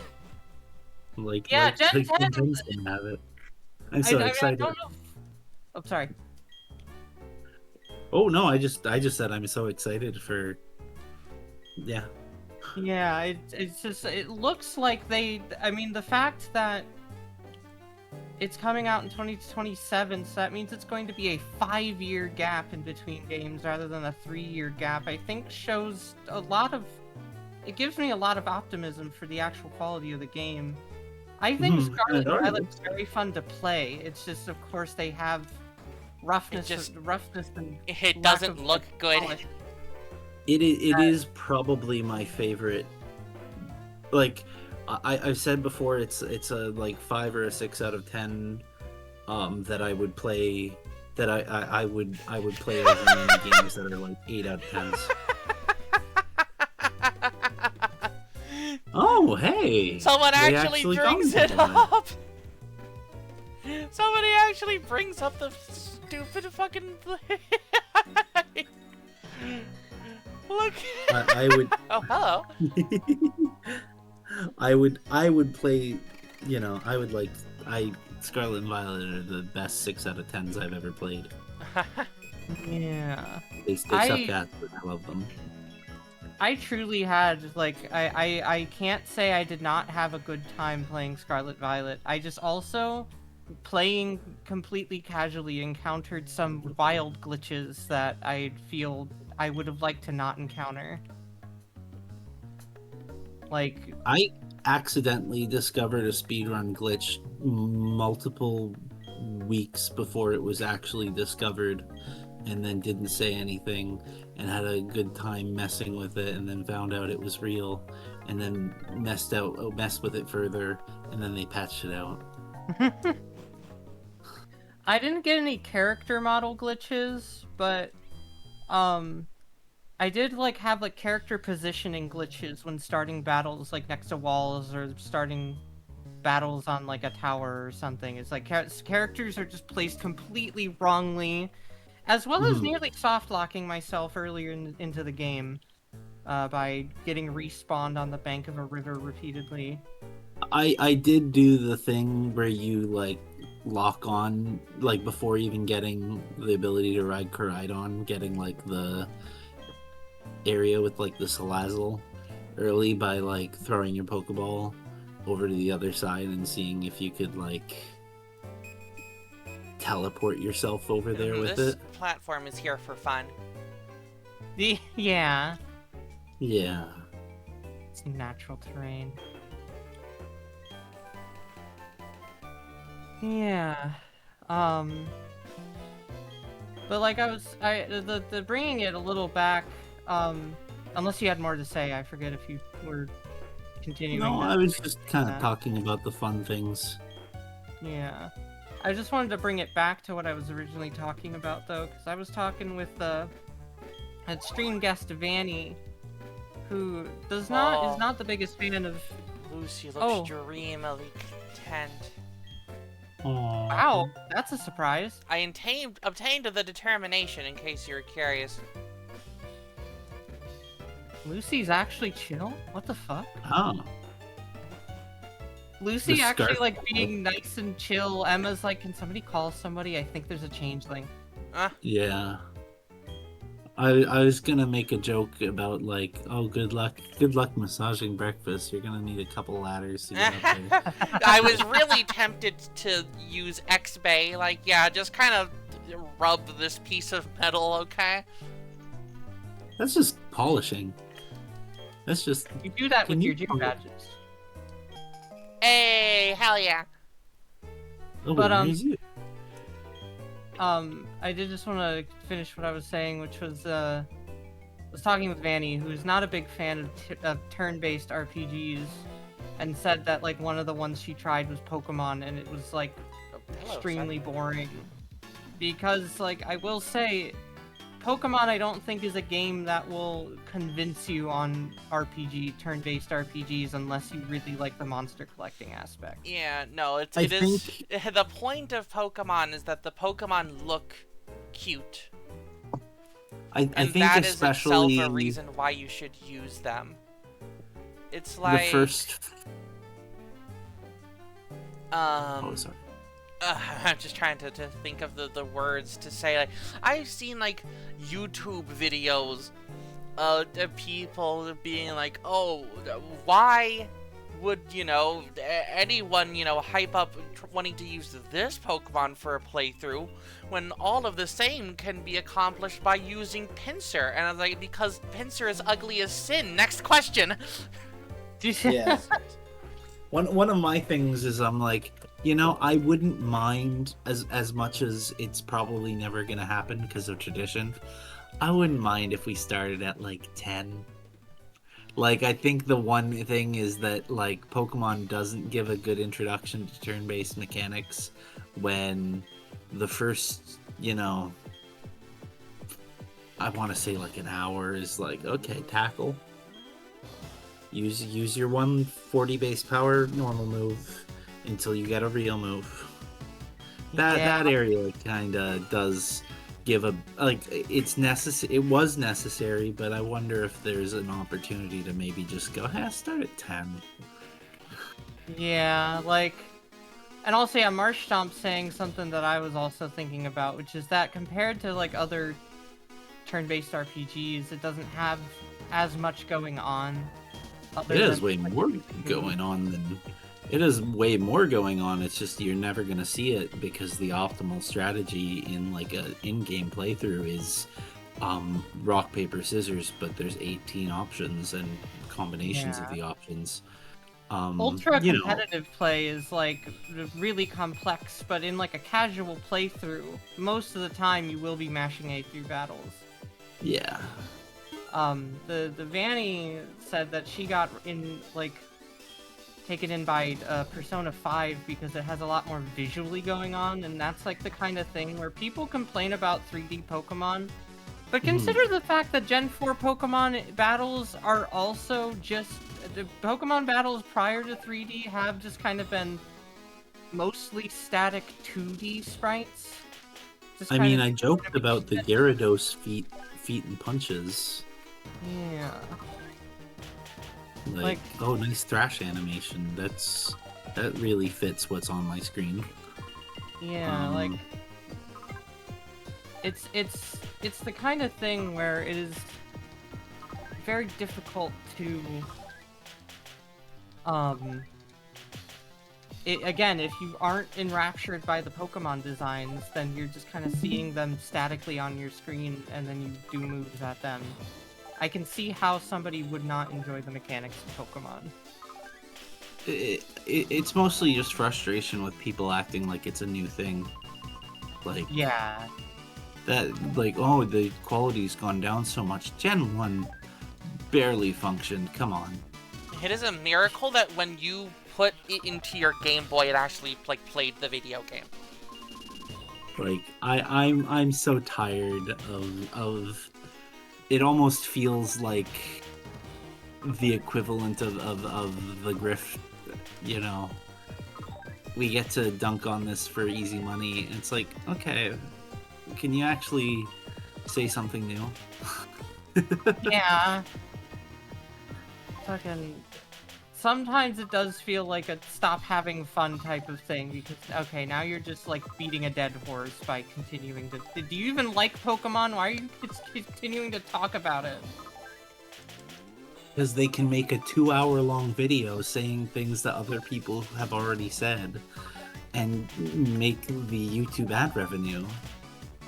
Like, yeah, like, Gen 10! Gen's gonna have it. I'm so excited. I don't know. Oh, sorry. Oh no, I just said I'm so excited for. Yeah. Yeah, it's just, it looks like the fact that it's coming out in 2027, so that means it's going to be a 5-year gap in between games rather than a 3-year gap, I think shows it gives me a lot of optimism for the actual quality of the game. I think Scarlet Violet's very fun to play, it's just, of course, they have roughness and it doesn't look good. Polish. It is probably my favorite. Like, I've said before, it's a like 5 or a 6 out of 10 that I would play. That I would play over many games that are like 8 out of 10s. Oh hey! Someone actually brings it up. Somebody actually brings up the stupid fucking. Look. I would. Oh, hello. I would play. You know, I would like. Scarlet and Violet are the best 6 out of 10s I've ever played. Yeah. They suck ass, but I love them. I truly had, like, I can't say I did not have a good time playing Scarlet Violet. I just also, playing completely casually, encountered some wild glitches that I feel I would have liked to not encounter. Like, I accidentally discovered a speedrun glitch multiple weeks before it was actually discovered and then didn't say anything and had a good time messing with it, and then found out it was real, and then messed with it further, and then they patched it out. I didn't get any character model glitches, but I did like have like character positioning glitches when starting battles like next to walls or starting battles on like a tower or something. It's like characters are just placed completely wrongly, as well as nearly soft locking myself earlier into the game by getting respawned on the bank of a river repeatedly. I did do the thing where you like lock on, like before even getting the ability to ride Koraidon, getting like the area with like the Salazzle early by like throwing your Pokeball over to the other side and seeing if you could like teleport yourself over there with this it. platform is here for fun. Yeah. Yeah. It's natural terrain. Yeah. But like the bringing it a little back, unless you had more to say, I forget if you were continuing. No, I was just kind of talking about the fun things. Yeah. I just wanted to bring it back to what I was originally talking about, though, because I was talking with a stream guest, Vanny, who is not the biggest fan of... Lucy looks dreamily content. Aww. Wow, that's a surprise. I obtained the determination, in case you're curious. Lucy's actually chill? What the fuck? Oh. Lucy actually, like, being nice and chill. Emma's like, can somebody call somebody? I think there's a changeling. Yeah. I was gonna make a joke about, like, oh, good luck massaging breakfast. You're gonna need a couple ladders to get up there. I was really tempted to use X-Bay, like, yeah, just kind of rub this piece of metal, okay? That's just polishing. That's just... You do that with your gym badges. Hey, hell yeah. Oh, but, I did just want to finish what I was saying, which was talking with Vanny, who's not a big fan of turn-based RPGs, and said that, like, one of the ones she tried was Pokemon, and it was, like, extremely boring. Because, like, I will say, Pokemon I don't think is a game that will convince you on turn-based RPGs unless you really like the monster collecting aspect. Yeah, no, it is. The point of Pokemon is that the Pokemon look cute. I think that especially is itself a reason why you should use them. It's like... The first... Oh, sorry. I'm just trying to think of the words to say. Like, I've seen, like, YouTube videos of people being like, oh, why would, anyone, hype up wanting to use this Pokemon for a playthrough when all of the same can be accomplished by using Pinsir? And I was like, because Pinsir is ugly as sin. Next question. Yeah. One of my things is I'm like, I wouldn't mind as much as it's probably never going to happen because of tradition. I wouldn't mind if we started at like 10. Like, I think the one thing is that, like, Pokemon doesn't give a good introduction to turn-based mechanics when the first, I want to say like an hour is like, okay, tackle. Use your 140 base power normal move until you get a real move. That area kind of does give it's necessary. It was necessary, but I wonder if there's an opportunity to maybe just go, start at 10. Yeah, like, and also, yeah, Marshtomp saying something that I was also thinking about, which is that compared to like other turn-based RPGs, it doesn't have as much going on. It has way more going on than... It is way more going on. It's just you're never going to see it because the optimal strategy in like a in-game playthrough is rock, paper, scissors, but there's 18 options and combinations of the options. Ultra you know, competitive play is like really complex, but in like a casual playthrough, most of the time you will be mashing A through battles. yeah. The Vanny said that she got in like taken in by Persona 5 because it has a lot more visually going on, and that's like the kind of thing where people complain about 3D Pokemon. But consider the fact that Gen 4 Pokemon battles are also just... The Pokemon battles prior to 3D have just kind of been mostly static 2D sprites. Just I kind mean, of I joked about the Gyarados feet and punches. Yeah. Like, oh, nice thrash animation. That really fits what's on my screen. Yeah, like... It's the kind of thing where it is very difficult to... Again, if you aren't enraptured by the Pokemon designs, then you're just kind of seeing them statically on your screen, and then you do moves at them. I can see how somebody would not enjoy the mechanics of Pokemon. It's mostly just frustration with people acting like it's a new thing. Like, yeah, that, like, oh, the quality's gone down so much. Gen 1 barely functioned. Come on. It is a miracle that when you put it into your Game Boy, it actually like played the video game. Like, I'm so tired of it. Almost feels like the equivalent of the Griff, you know. We get to dunk on this for easy money. It's like, okay, can you actually say something new? yeah. Fucking... Sometimes it does feel like a stop having fun type of thing, because, okay, now you're just, like, beating a dead horse by continuing to... Do you even like Pokemon? Why are you continuing to talk about it? Because they can make a 2-hour-long video saying things that other people have already said, and make the YouTube ad revenue.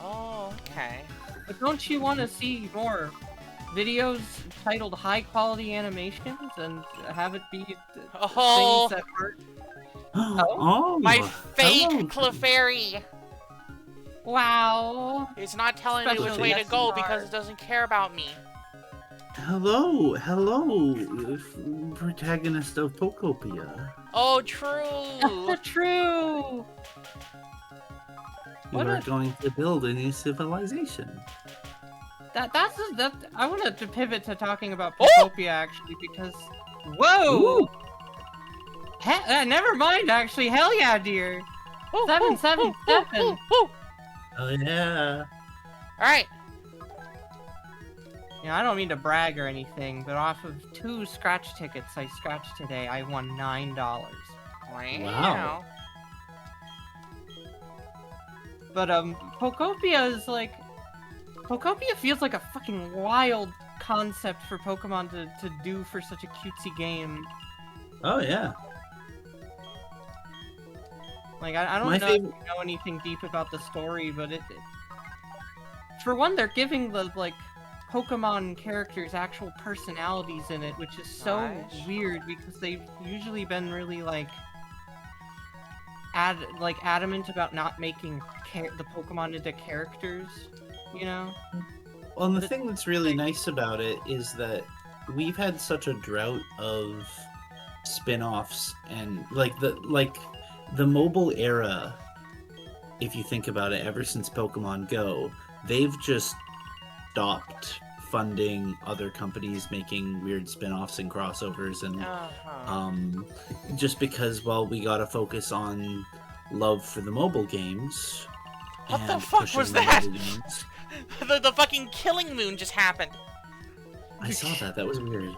Oh, okay. But don't you want to see more videos titled high quality animations and have it be things that hurt? Oh, my fake hello. Clefairy! Wow! It's not telling me which way to go because it doesn't care about me. Hello, protagonist of Pokopia. Oh, true! True! You are going to build a new civilization. I wanted to pivot to talking about Pokopia, actually, because... Whoa! Never mind, actually. Hell yeah, dear. 777. Oh, yeah. Alright. You know, I don't mean to brag or anything, but off of 2 scratch tickets I scratched today, I won $9. Wow. But, Pokopia is like... Pokopia feels like a fucking wild concept for Pokemon to do for such a cutesy game. Oh, yeah. Like, I don't know if you know anything deep about the story, but for one, they're giving the, like, Pokemon characters actual personalities in it, which is so weird, because they've usually been really, like, adamant about not making the Pokemon into characters, you know? Well, and the thing that's really nice about it is that we've had such a drought of spin-offs, and the mobile era, if you think about it, ever since Pokemon Go, they've just stopped funding other companies making weird spin-offs and crossovers, and just because, well, we gotta focus on love for the mobile games. What the fuck was that? The fucking Killing Moon just happened. I saw that. That was weird.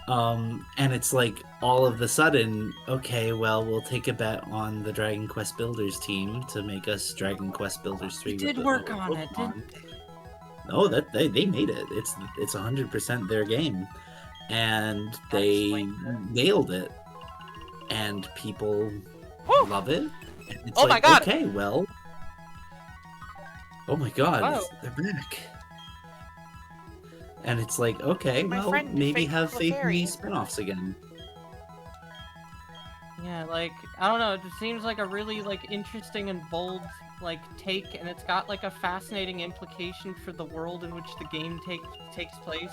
And it's like, all of a sudden, okay, well, we'll take a bet on the Dragon Quest Builders team to make us Dragon Quest Builders 3. They did work on it, didn't they? No, they made it. It's 100% their game, and they nailed it, and people love it. And it's my god! Okay, well, oh my god, wow. They're back. And it's like, okay, My well, friend, maybe fake have faith in Clefairy. these spin-offs again. Yeah, like, I don't know, it seems like a really, like, interesting and bold, like, take, and it's got, like, a fascinating implication for the world in which the game takes place.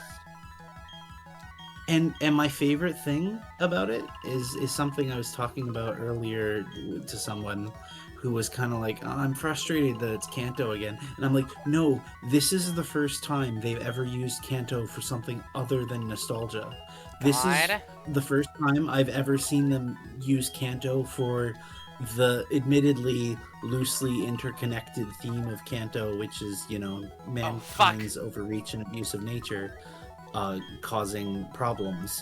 And my favorite thing about it is something I was talking about earlier to someone who was kind of like, oh, I'm frustrated that it's Kanto again. And I'm like, no, this is the first time they've ever used Kanto for something other than nostalgia. This is God. the first time I've ever seen them use Kanto for the admittedly loosely interconnected theme of Kanto, which is, you know, mankind's overreach and abuse of nature. Causing problems.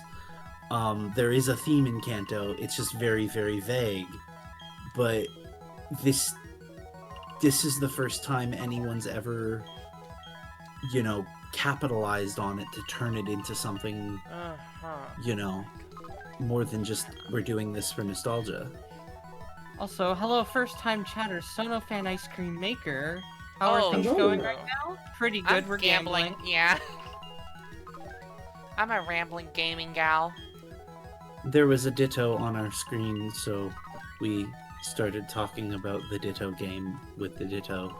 There is a theme in Kanto. It's just very, very vague. But this is the first time anyone's ever, you know, capitalized on it to turn it into something, you know, more than just we're doing this for nostalgia. Also, hello, first-time chatter, Sonofan Ice Cream Maker. How are things going right now? Pretty good. We're gambling. Yeah. I'm a rambling gaming gal. There was a Ditto on our screen, so we started talking about the Ditto game with the Ditto.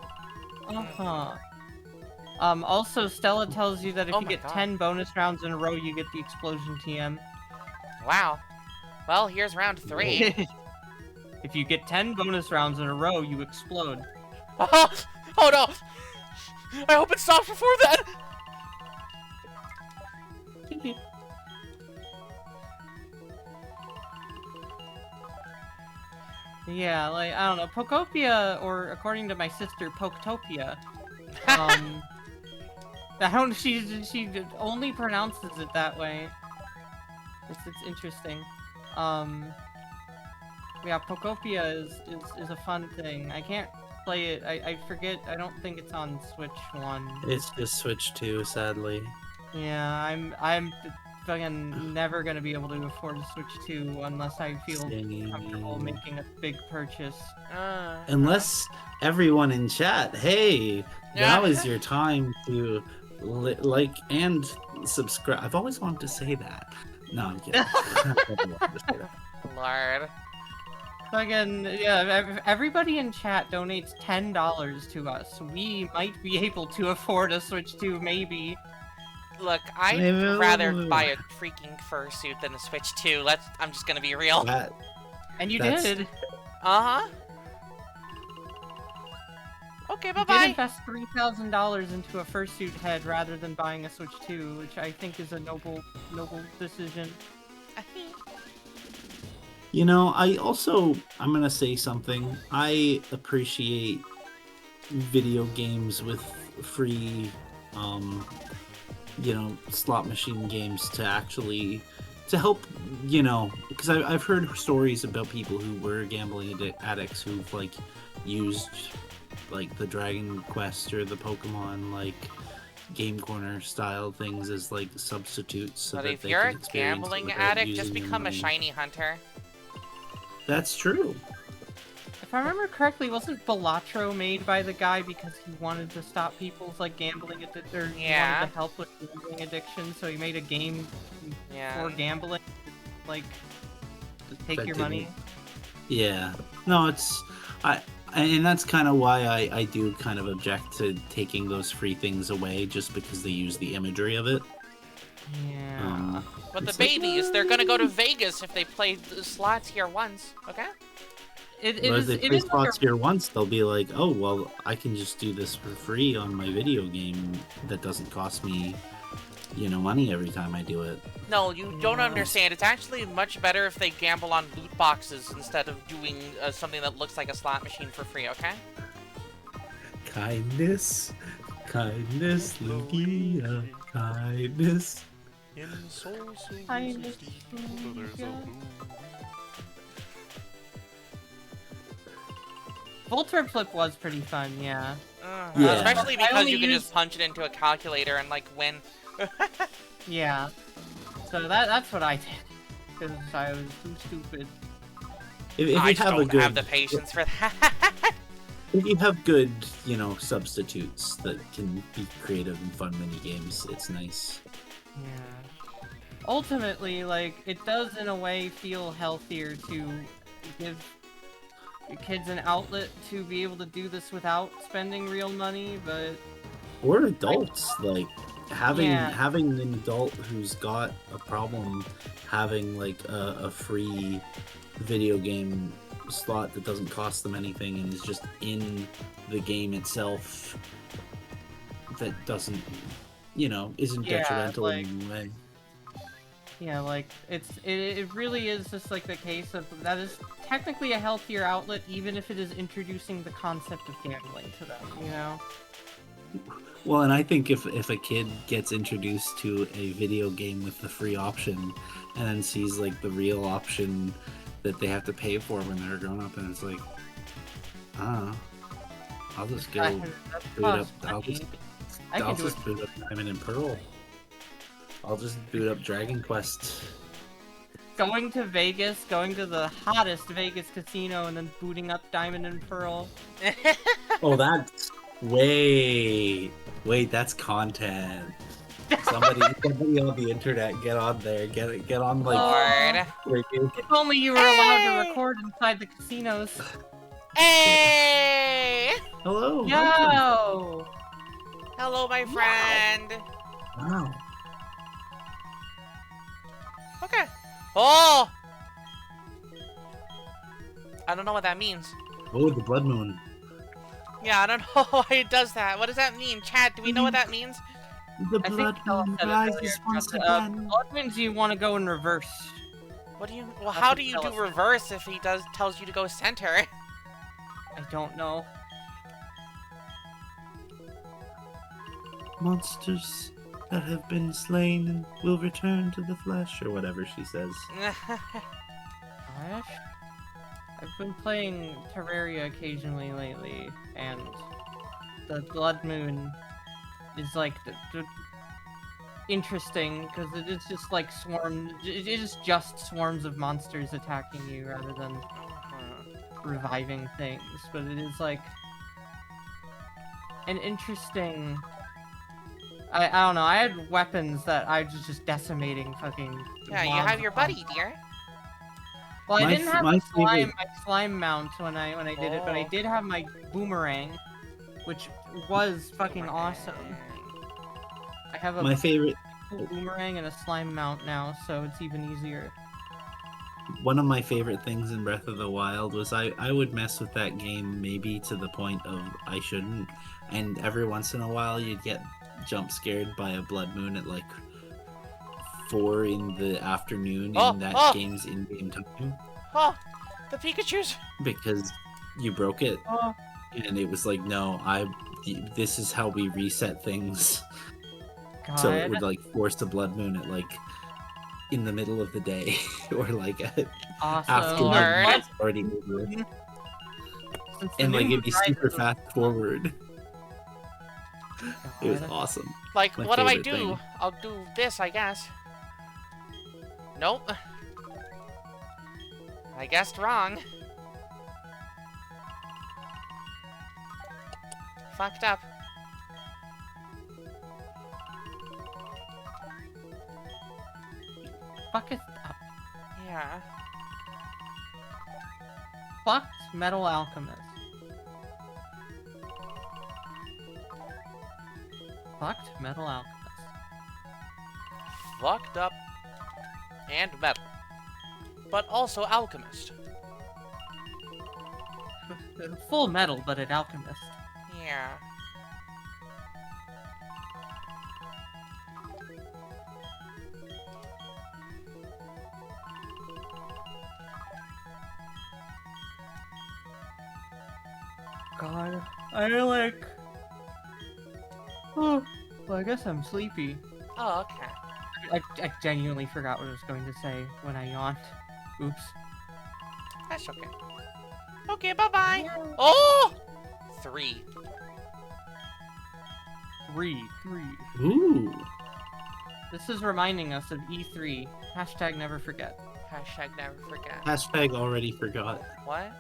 Also, Stella tells you that if you get God. 10 bonus rounds in a row, you get the explosion TM. Wow. Well, here's round 3. If you get 10 bonus rounds in a row, you explode. Oh no! I hope it stops before that! Yeah, like, I don't know, Pokopia, or according to my sister, Poketopia, she only pronounces it that way. It's interesting. Yeah, Pokopia is a fun thing. I can't play it, I forget, I don't think it's on Switch 1. It's just Switch 2, sadly. Yeah, I'm fucking never gonna be able to afford a Switch 2 unless I feel comfortable making a big purchase. Unless everyone in chat, hey, now is your time to like and subscribe. I've always wanted to say that. No, I'm kidding. Lord. Again, yeah, everybody in chat donates $10 to us. We might be able to afford a Switch 2, maybe. Look, I'd rather buy a freaking fursuit than a Switch 2. I'm just gonna be real. And you did. Uh-huh. Okay, bye-bye. You did invest $3,000 into a fursuit head rather than buying a Switch 2, which I think is a noble decision. You know, I'm gonna say something. I appreciate video games with free, you know, slot machine games to help, you know, because I've heard stories about people who were gambling addicts who've, like, used, like, the Dragon Quest or the Pokemon, like, Game Corner style things as, like, substitutes. So but that if you're a gambling addict, just using become a shiny hunter. That's true. If I remember correctly, wasn't Balatro made by the guy because he wanted to stop people's, like, gambling addiction, or he wanted to help with gambling addiction, so he made a game for gambling, like, to take your money? Yeah. No, and that's kind of why I do kind of object to taking those free things away, just because they use the imagery of it. Yeah. But the babies, they're gonna go to Vegas if they play the slots here once, okay? If they play slots here once, they'll be like, oh, well, I can just do this for free on my video game that doesn't cost me, you know, money every time I do it. No, you don't understand. It's actually much better if they gamble on loot boxes instead of doing something that looks like a slot machine for free, okay? Kindness, Lugia, kindness. Kindness, Voltorb Flip was pretty fun, yeah. Especially because you can just punch it into a calculator and, like, win. Yeah. So that's what I did. Because I was too stupid. I just don't have the patience for that. If you have good, you know, substitutes that can be creative and fun mini games, it's nice. Yeah. ultimately, like, it does in a way feel healthier to give kids an outlet to be able to do this without spending real money, but Or adults, like having Yeah. having an adult who's got a problem having like a free video game slot that doesn't cost them anything and is just in the game itself, that doesn't, isn't Yeah, detrimental like- in any way. yeah, like, it really is just like the case of that is technically a healthier outlet, even if it is introducing the concept of gambling to them, you know? Well, and I think if a kid gets introduced to a video game with the free option and then sees like the real option that they have to pay for when they're grown up, and it's like, I'll just go That's boot up. cost I'll money. just, I I'll can do it. just boot up Diamond and Pearl. I'll just boot up Dragon Quest. Going to Vegas, going to the hottest Vegas casino, and then booting up Diamond and Pearl. Oh, that's wait, that's content. Somebody on the internet, get on there, get on like. Lord. If only you were allowed to record inside the casinos. Hey! Hello. Yo! Hello, my friend. Wow. Okay. Oh! I don't know what that means. Oh, the blood moon. Yeah, I don't know why it does that. What does that mean? Chat, do we know what that means? The I think blood Stella moon said it rises earlier, once but, again. blood means you want to go in reverse. What do you... Well, That's how what do you Stella do said. reverse if he tells you to go center? I don't know. Monsters that have been slain will return to the flesh, or whatever she says. Gosh. I've been playing Terraria occasionally lately, and the Blood Moon is like interesting because it is just like it is just swarms of monsters attacking you rather than reviving things, but it is like an interesting. I don't know. I had weapons that I was just decimating fucking. Yeah, you mobs have your on. buddy, dear. Well, I My didn't f- have my my favorite- slime mount when I did it, but I Oh. did have my boomerang, which was fucking awesome. I have a My favorite, cool boomerang and a slime mount now, so it's even easier. one of my favorite things in Breath of the Wild was I would mess with that game maybe to the point of I shouldn't, and every once in a while you'd get jump scared by a blood moon at like 4 in the afternoon Oh, in that oh. game's in-game time Oh, the Pikachus. because you broke it, Oh, and it was like, no, this is how we reset things. God. So it would like force a blood moon at like in the middle of the day or like awesome. after Lord. it's already over. Since the And like new it'd be Horizon super was- fast forward. It was God. awesome. Like, My what do I favorite do? thing. I'll do this, I guess. Nope. I guessed wrong. Fucked up. Fuck it up. Yeah. Fucked Metal Alchemist. Fucked Metal Alchemist. Fucked up. And metal. But also alchemist. Full metal, but an alchemist. Yeah. God, I like. Oh, well, I guess I'm sleepy. Oh, okay. I genuinely forgot what I was going to say when I yawned. Oops. That's okay. Okay, bye-bye. Oh! 3. Three. Ooh. This is reminding us of E3. Hashtag never forget. Hashtag never forget. Hashtag already forgot. What?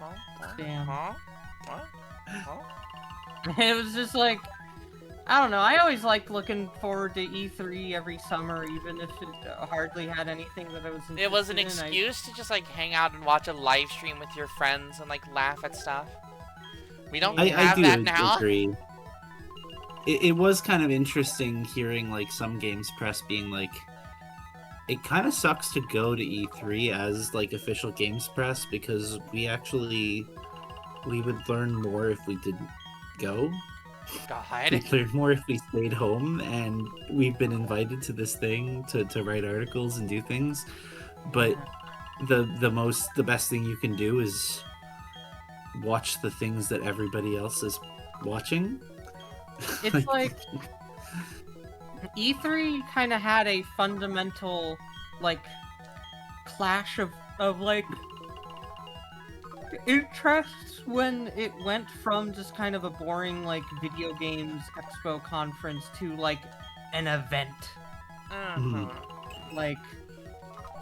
Huh? What? Damn. Huh? What? Huh? It was just like, I don't know. I always liked looking forward to E3 every summer, even if it hardly had anything that I was interested in. It was an excuse to just like hang out and watch a live stream with your friends and like laugh at stuff. We don't have that now. Agree. It was kind of interesting hearing like some games press being like, it kind of sucks to go to E3 as like official games press because we would learn more if we didn't go. God. We'd learn more if we stayed home, and we've been invited to this thing to write articles and do things. But the best thing you can do is watch the things that everybody else is watching. It's like E3 kind of had a fundamental like clash of like interests when it went from just kind of a boring like video games expo conference to like an event. Like,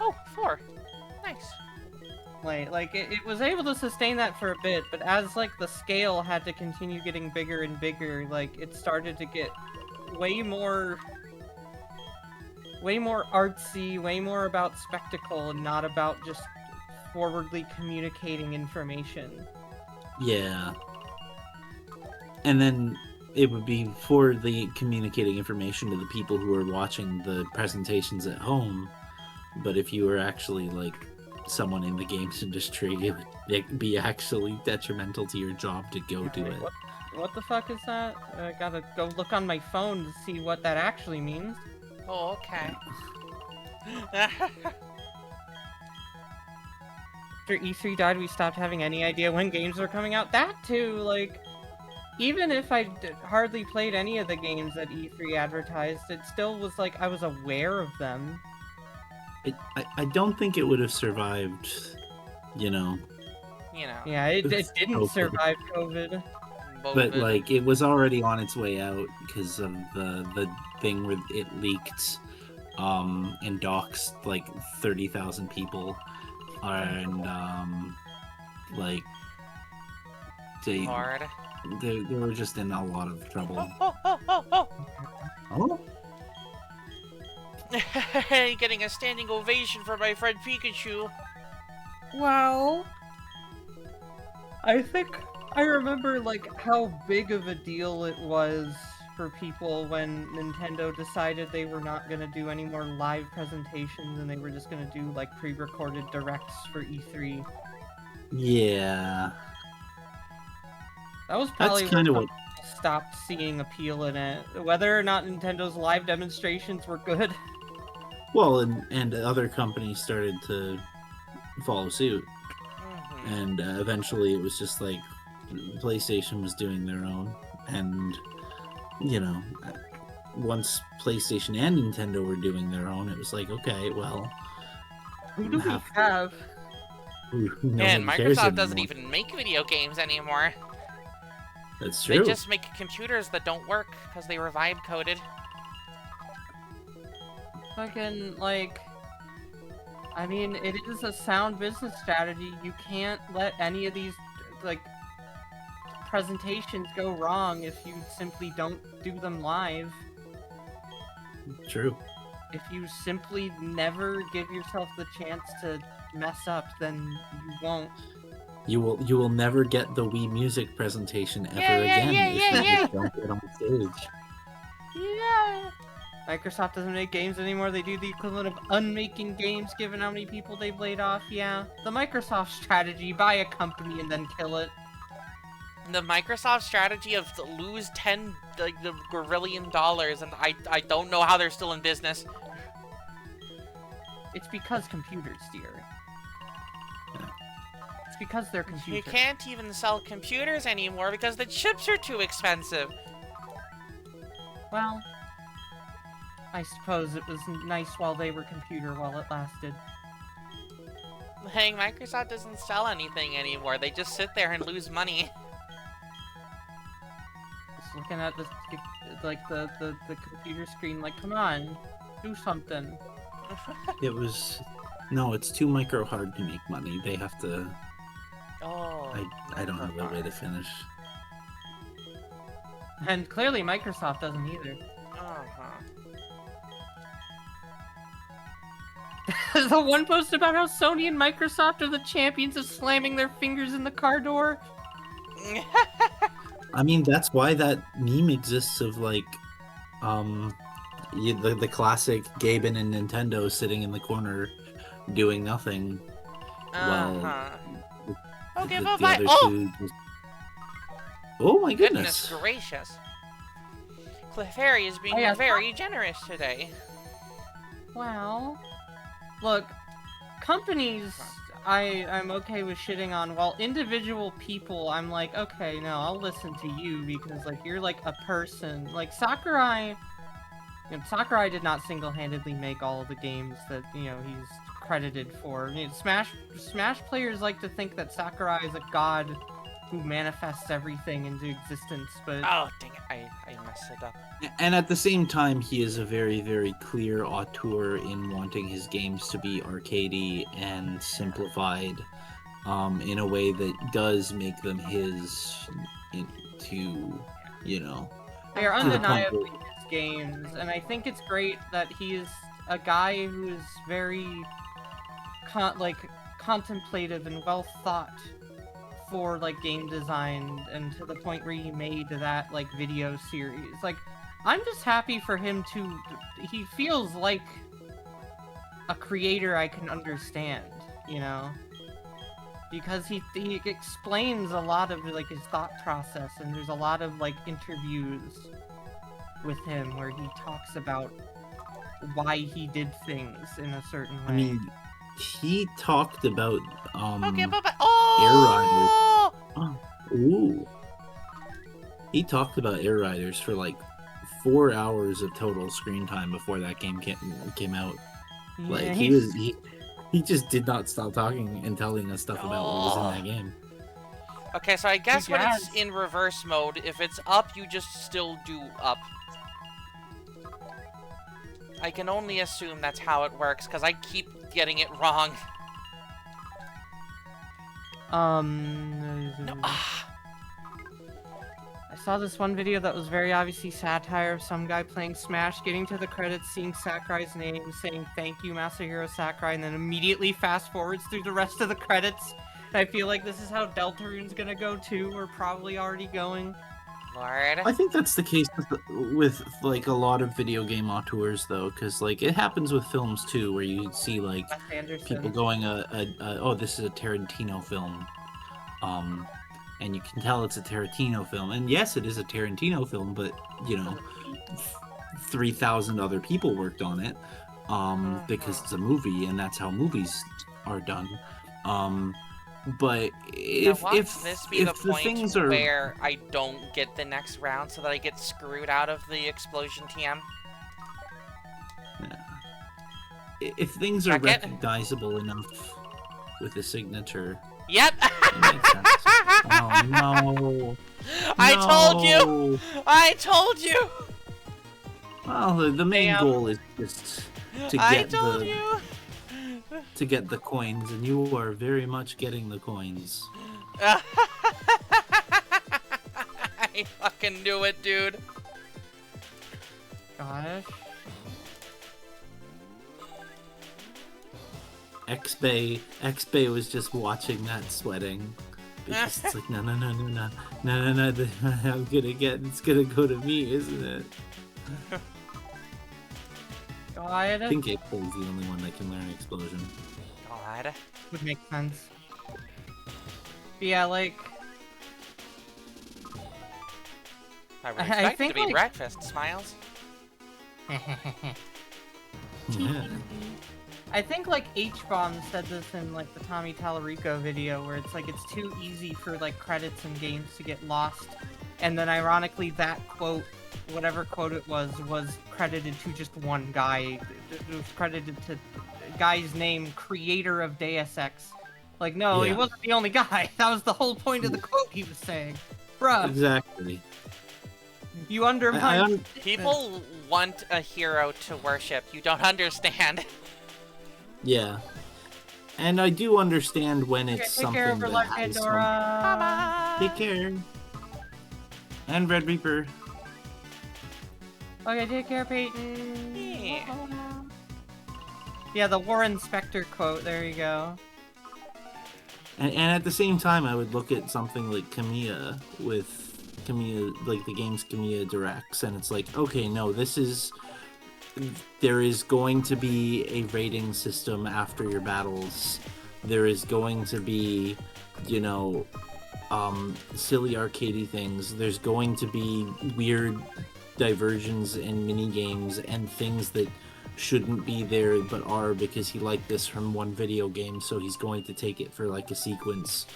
oh, 4. Nice. Like it was able to sustain that for a bit, but as like the scale had to continue getting bigger and bigger, like it started to get way more artsy, way more about spectacle and not about just forwardly communicating information. Yeah. And then it would be forwardly communicating information to the people who are watching the presentations at home, but if you were actually like someone in the games industry, it would be actually detrimental to your job to go to it. What the fuck is that? I gotta go look on my phone to see what that actually means. Oh, okay. After E3 died, we stopped having any idea when games were coming out. That too, like, even if I hardly played any of the games that E3 advertised, it still was like I was aware of them. I don't think it would have survived, you know. Yeah, it didn't survive COVID. But like it was already on its way out because of the thing where it leaked and doxed like 30,000 people, and like they were just in a lot of trouble. Oh. Getting a standing ovation for my friend Pikachu. Wow. I think I remember like how big of a deal it was for people when Nintendo decided they were not going to do any more live presentations and they were just going to do like pre-recorded directs for E3. Yeah. That was probably kind of what stopped seeing appeal in it. Whether or not Nintendo's live demonstrations were good. Well, and other companies started to follow suit. And eventually it was just like PlayStation was doing their own. And, you know, once PlayStation and Nintendo were doing their own, it was like, okay, well... Who do we have? And Microsoft doesn't even make video games anymore. That's true. They just make computers that don't work because they were vibe coded. Fucking, like... I mean, it is a sound business strategy. You can't let any of these, like, presentations go wrong if you simply don't do them live. True. If you simply never give yourself the chance to mess up, then you won't. You will never get the Wii Music presentation ever again if you don't get on stage. Yeah. Microsoft doesn't make games anymore. They do the equivalent of unmaking games given how many people they've laid off. Yeah. The Microsoft strategy, buy a company and then kill it. The Microsoft strategy of lose $10 grillion, and I don't know how they're still in business. It's because computers, dear. It's because they're computers. You can't even sell computers anymore because the chips are too expensive. Well... I suppose it was nice while they were computer while it lasted. Hey, Microsoft doesn't sell anything anymore. They just sit there and lose money. Just looking at this, like the computer screen, like, come on, do something. It's too micro hard to make money. They have to. Oh. I don't have a way to finish. And clearly Microsoft doesn't either. Uh-huh. There's the one post about how Sony and Microsoft are the champions of slamming their fingers in the car door. I mean, that's why that meme exists of like, the classic Gaben and Nintendo sitting in the corner doing nothing. Uh-huh. Well, Okay, the bye-bye. other Oh! two just... Oh my Goodness goodness! gracious. Clefairy is being Oh, yeah, very generous today. Well, look, companies I'm okay with shitting on, while individual people I'm like, okay, no, I'll listen to you because like you're like a person. Like Sakurai, Sakurai did not single-handedly make all of the games that, he's credited for. Smash players like to think that Sakurai is a god who manifests everything into existence, but... Oh, dang it. I messed it up. And at the same time, he is a very, very clear auteur in wanting his games to be arcadey and simplified, in a way that does make them his, They are to the point undeniably his games, and I think it's great that he is a guy who is very, contemplative and well thought for, game design, and to the point where he made that, video series. I'm just happy for him to... He feels like a creator I can understand, Because he explains a lot of, his thought process, and there's a lot of, interviews with him where he talks about why he did things in a certain way. I mean, he talked about, Okay, bye-bye. Oh! Air Riders. Oh, ooh. He talked about Air Riders for, 4 hours of total screen time before that game came out. Yeah, He just did not stop talking and telling us stuff about what was in that game. Okay, so I guess when it's in reverse mode, if it's up, you just still do up. I can only assume that's how it works, because I keep getting it wrong. No, I saw this one video that was very obviously satire of some guy playing Smash, getting to the credits, seeing Sakurai's name, saying thank you Masahiro Sakurai, and then immediately fast forwards through the rest of the credits. And I feel like this is how Deltarune's gonna go too, or probably already going. Lord. I think that's the case with a lot of video game auteurs, though, because it happens with films too, where you see people going, oh, this is a Tarantino film, and you can tell it's a Tarantino film, and yes, it is a Tarantino film, but 3,000 other people worked on it, because it's a movie, and that's how movies are done. But if this be the point things are where I don't get the next round so that I get screwed out of the explosion TM? If things are recognizable enough with a signature... Yep! It makes sense. Oh, no. I told you! I told you! Well, the main goal is just to get the coins, and you are very much getting the coins. I fucking knew it, dude. Gosh. X-Bay was just watching that sweating. Because it's like, no, it's gonna go to me, isn't it? God. I think X-Bay is the only one that can learn explosion. God. Would make sense. But yeah, I would expect it to be breakfast, Smiles. Yeah. I think H-Bomb said this in the Tommy Tallarico video, where it's it's too easy for credits and games to get lost, and then ironically that quote, whatever quote it was credited to just one guy. It was credited to a guy's name, creator of Deus Ex. No, he wasn't the only guy. That was the whole point of the quote he was saying. Bruh. Exactly. You undermine... People want a hero to worship. You don't understand. Yeah. And I do understand when it's Take something care of that Life has Pandora. Bye-bye. Take care. And Red Reaper. Okay, take care, Peyton. Yeah. Yeah, the War Inspector quote. There you go. And at the same time, I would look at something like Kamiya like the game's Kamiya Directs, and it's like, okay, no, there is going to be a rating system after your battles. There is going to be, silly arcadey things. There's going to be weird diversions and mini games and things that shouldn't be there but are because he liked this from one video game, so he's going to take it for like a sequence.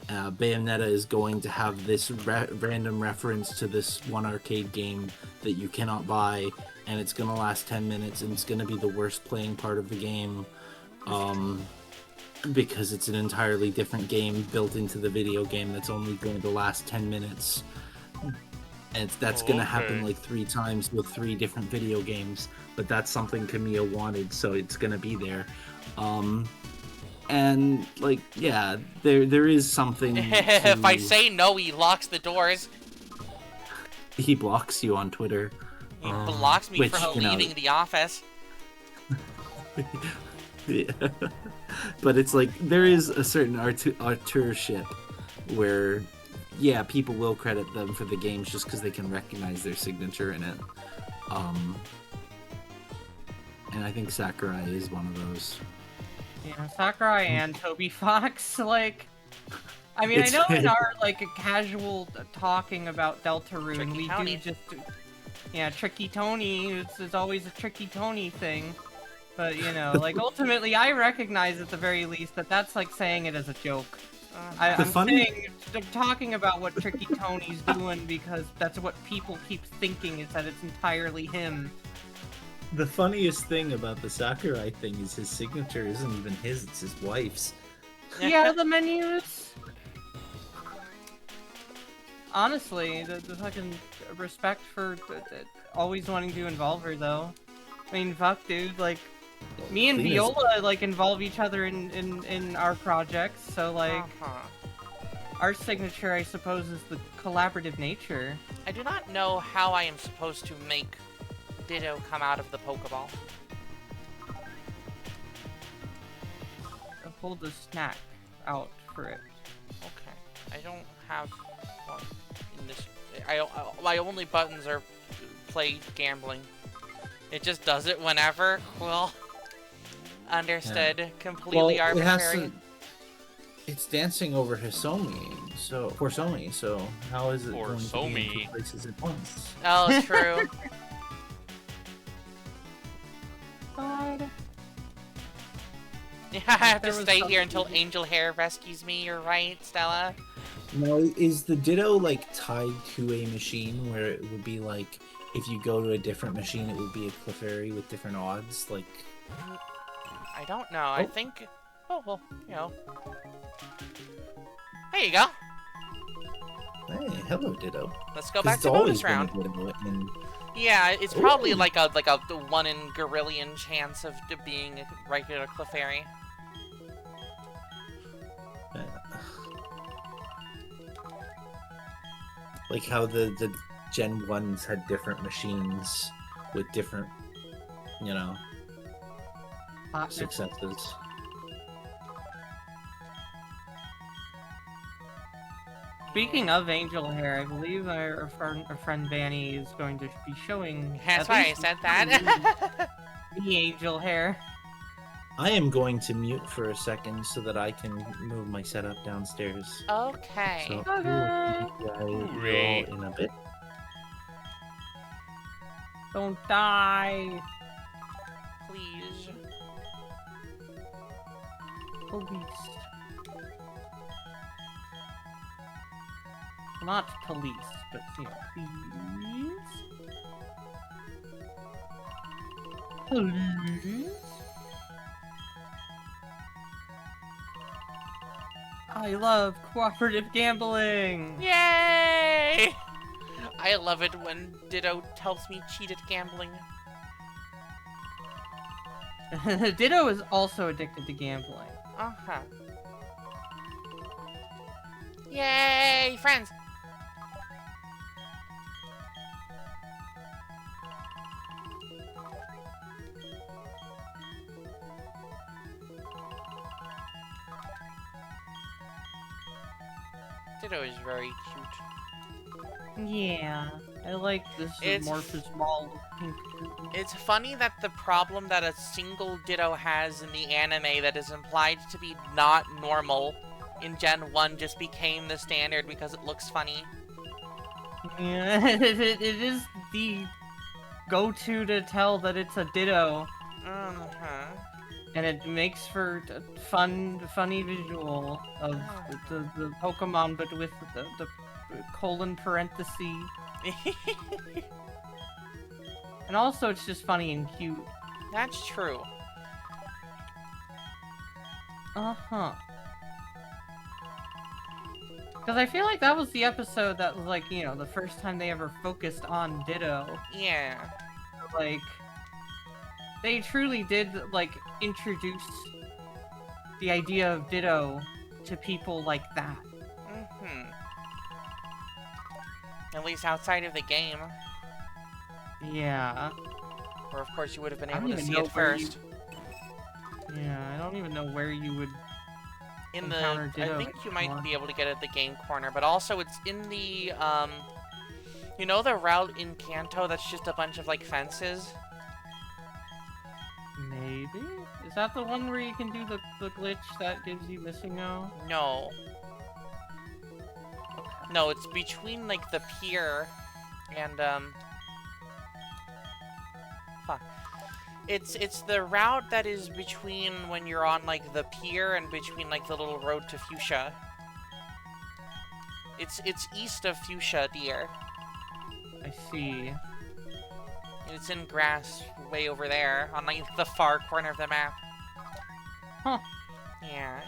Bayonetta is going to have this random reference to this one arcade game that you cannot buy, and it's going to last 10 minutes, and it's going to be the worst playing part of the game, because it's an entirely different game built into the video game that's only going to last 10 minutes. And that's going to happen like 3 times with 3 different video games, but that's something Kamiya wanted, so it's going to be there. And like, yeah, there is something. If I say no, he locks the doors. He blocks you on Twitter. He blocks me from leaving the office. Yeah. But it's like, there is a certain authorship where, yeah, people will credit them for the games just because they can recognize their signature in it. And I think Sakurai is one of those. Yeah, Sakurai and Toby Fox, like... I mean, I know in our, like, casual talking about Deltarune, we Tony. do just... Yeah, Tricky Tony, it's always a Tricky Tony thing. But, like, ultimately, I recognize at the very least that that's like saying it as a joke. I'm saying, talking about what Tricky Tony's doing because that's what people keep thinking, is that it's entirely him. The funniest thing about the Sakurai thing is his signature isn't even his, it's his wife's. Yeah, the menus. Honestly, the fucking respect for always wanting to involve her, though. I mean, fuck, dude, like, me and Viola, like, involve each other in our projects, so, like, our signature, I suppose, is the collaborative nature. I do not know how I am supposed to make Ditto come out of the Pokeball. I'll pull the snack out for it. Okay, I don't have one in this. My only buttons are play gambling. It just does it whenever. Well, understood. Yeah. Completely arbitrary. It's dancing over Hisomi, so how is it going to be in 2 places at once? Oh, true. God. Yeah, I have to stay here until Angel Hair rescues me. You're right, Stella. Now, is the Ditto like tied to a machine where it would be like, if you go to a different machine, it would be a Clefairy with different odds? Like, I don't know. I think. Oh well, There you go. Hey, hello, Ditto. Let's go back to bonus round. Yeah, it's probably like a 1 in Gorillion chance of being a regular Clefairy. Like how the Gen 1s had different machines with different, successes. Speaking of Angel Hair, I believe our friend Vanny is going to be showing... That's why I said that. The Angel Hair. I am going to mute for a second so that I can move my setup downstairs. Okay. So in a bit. Don't die. Please. Police. Not police, but please. Police. I love cooperative gambling! Yay! I love it when Ditto tells me cheat at gambling. Ditto is also addicted to gambling. Uh-huh. Yay, friends! Ditto is very cute. Yeah, I like this amorphous ball of pink. It's funny that the problem that a single Ditto has in the anime that is implied to be not normal in Gen 1 just became the standard because it looks funny. Yeah, it is the go-to to tell that it's a Ditto. And it makes for a funny visual of the Pokemon, but with the colon parenthesis. And also, it's just funny and cute. That's true. Uh-huh. Because I feel like that was the episode that was, like, you know, the first time they ever focused on Ditto. Yeah. Like, they truly did, like, introduce the idea of Ditto to people like that. At least outside of the game. Yeah. Or, of course, you would have been able to see it first. Yeah, I don't even know where you would In the... encounter Ditto I think you might anymore. be able to get it at the game corner, but also it's in the, you know the route in Kanto that's just a bunch of, like, fences? Maybe? Is that the one where you can do the glitch that gives you missing no? No. No, it's between, like, the pier and, fuck. It's the route that is between when you're on, like, the pier and between, like, the little road to Fuchsia. It's east of Fuchsia, dear. I see. It's in grass way over there, on, like, the far corner of the map. Huh. Yeah.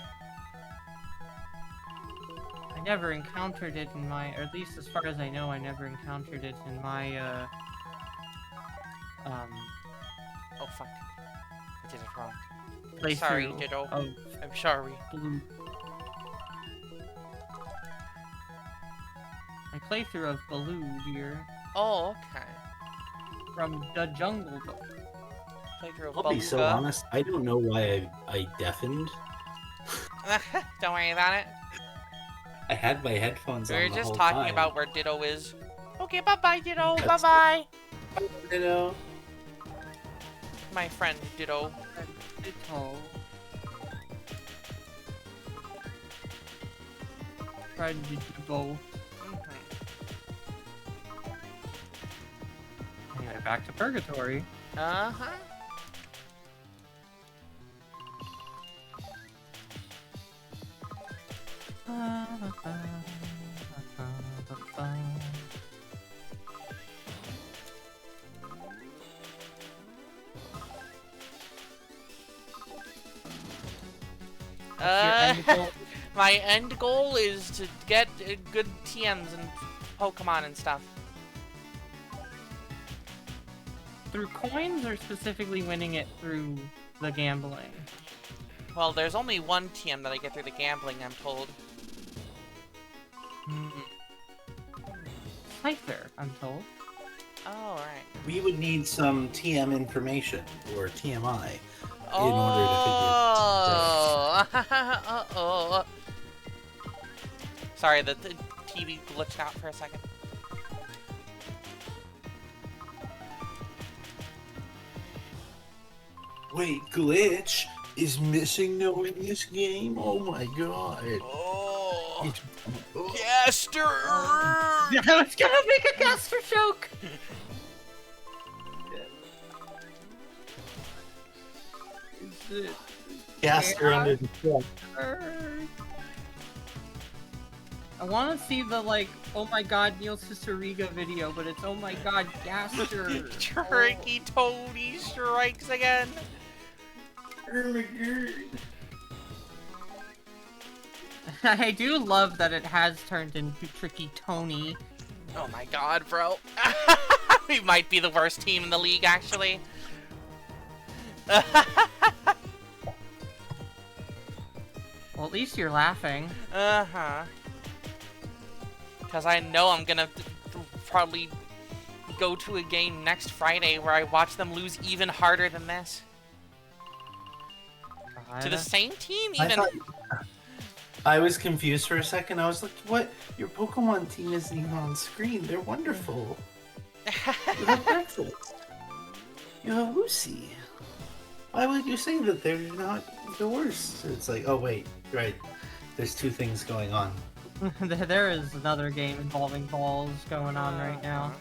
I never encountered it in my, or at least as far as I know, I never encountered it in my, Oh, fuck. I did it wrong. playthrough Sorry, Ditto. of I'm sorry. Blue. My playthrough of Baloo, dear. Oh, okay. From the Jungle Book. Playthrough of I'll be so Beluga. honest, I don't know why I deafened. Don't worry about it. I had my headphones We on were the just whole talking time. about where Ditto is. Okay, bye-bye, Ditto. That's- Bye-bye. You know, My friend Ditto. Ditto. Friend Ditto. Anyway, back to Purgatory. Uh-huh. My end goal is to get good TMs and Pokemon and stuff. Through coins or specifically winning it through the gambling? Well, there's only one TM that I get through the gambling, I'm told. Scyther, I'm told. Oh, right. we would need some TM information, or TMI, in Oh. Uh-oh. Sorry, the TV glitched out for a second. Wait, glitch is missing no in this game? Oh my god. Oh. It's- oh. Gaster! I was gonna make a Gaster joke! Is it Gaster under the truck. I want to see the, like, oh my god, Neil Cicerega video, but it's oh my god, Gaster. Tricky Toady strikes again. Oh my god. I do love that it has turned into Tricky Tony. Oh my god, bro. We might be the worst team in the league, actually. Well, at least you're laughing. Uh-huh. Because I know I'm gonna probably go to a game next Friday where I watch them lose even harder than this. To the same team, I even. thought, I was confused for a second. I was like, what? Your Pokemon team isn't even on screen. They're wonderful. You have breakfast. You have Lucy. Why would you say that they're not the worst? It's like, oh wait, right. There's two things going on. There is another game involving balls going on right now.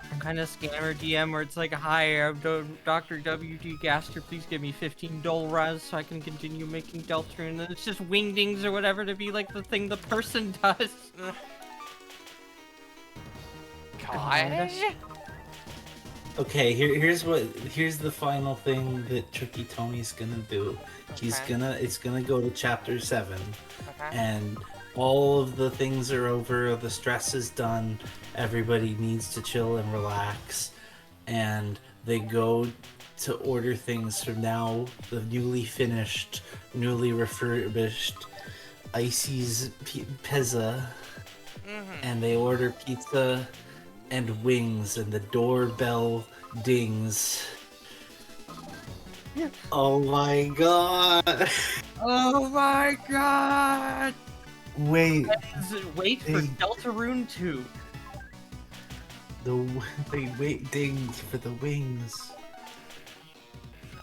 Some kind of scammer DM where it's like, hi, I'm Dr. WD Gaster, please give me 15 Dole Res so I can continue making Deltarune. And then it's just Wingdings or whatever to be like the thing the person does. Gosh. Okay, here's the final thing that Tricky Tony's gonna do. Okay. It's gonna go to chapter 7, Okay. and all of the things are over, the stress is done, everybody needs to chill and relax, and they go to order things from now the newly finished, newly refurbished Icy's Pizza, and they order pizza and wings, and the doorbell dings. Oh my god! Oh my god! Wait, Wait for Deltarune 2. they wait dings for the wings.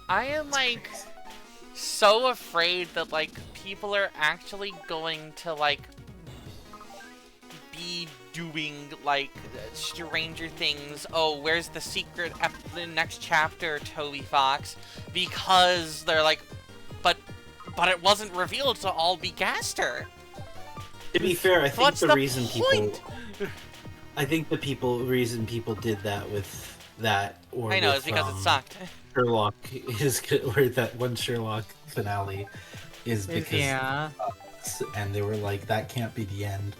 I am like so afraid that like people are actually going to like be doing like Stranger Things. Oh, where's the secret the next chapter, Toby Fox? Because they're like, but it wasn't revealed to all be Gaster. To be fair, I think What's the the reason point? reason people did that with that, or I know, with, it's because it sucked. Sherlock or that one Sherlock finale is because and they were like, that can't be the end.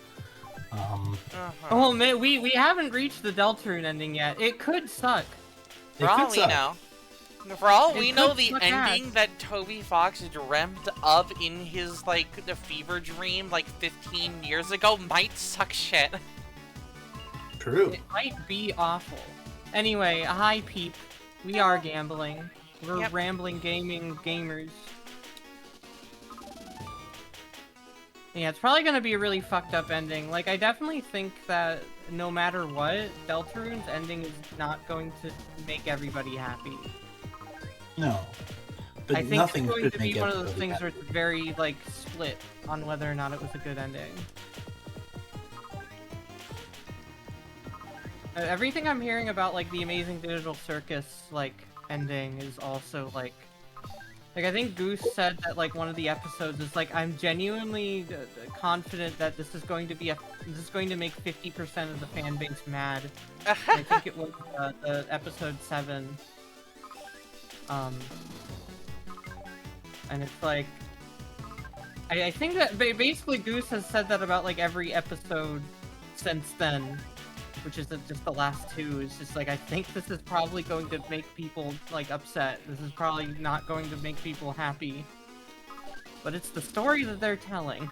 Oh man, we haven't reached the Deltarune ending yet. It could suck. For all we know. For all we know, the ending that Toby Fox dreamt of in his, like, the fever dream, like, 15 years ago might suck shit. True. It might be awful. Anyway, hi peep. We are gambling. We're rambling gaming gamers. Yeah, it's probably gonna be a really fucked up ending. Like, I definitely think that no matter what, Deltarune's ending is not going to make everybody happy. No. But I think nothing it's going could to be make one of those everybody things happy. where it's very, like, split on whether or not it was a good ending. Everything I'm hearing about, like, the Amazing Digital Circus, like, ending is also, like, I think Goose said that, like, one of the episodes is, like, I'm genuinely confident that this is going to make 50% of the fan base mad. I think it was the episode 7. And it's like, I think that basically Goose has said that about, like, every episode since then, which is just the last 2. It's just like, I think this is probably going to make people, like, upset. This is probably not going to make people happy. But it's the story that they're telling.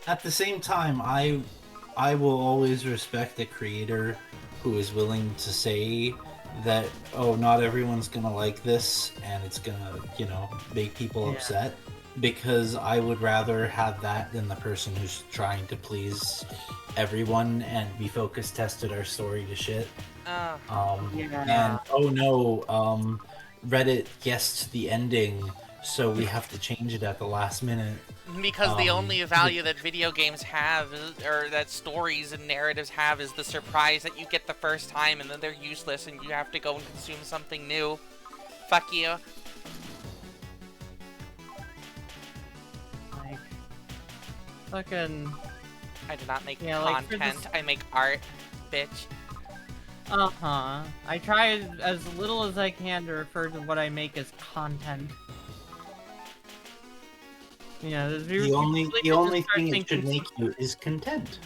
At the same time, I will always respect a creator who is willing to say that, oh, not everyone's gonna like this, and it's gonna, you know, make people upset. Because I would rather have that than the person who's trying to please everyone and we focus tested our story to shit. And oh no, Reddit guessed the ending, so we have to change it at the last minute. Because the only value that video games have, or that stories and narratives have, is the surprise that you get the first time, and then they're useless, and you have to go and consume something new. Fuck you. Like, fucking... I do not make like, content, I make art, bitch. Uh-huh. I try as little as I can to refer to what I make as content. Yeah, the only thing it should make you is content.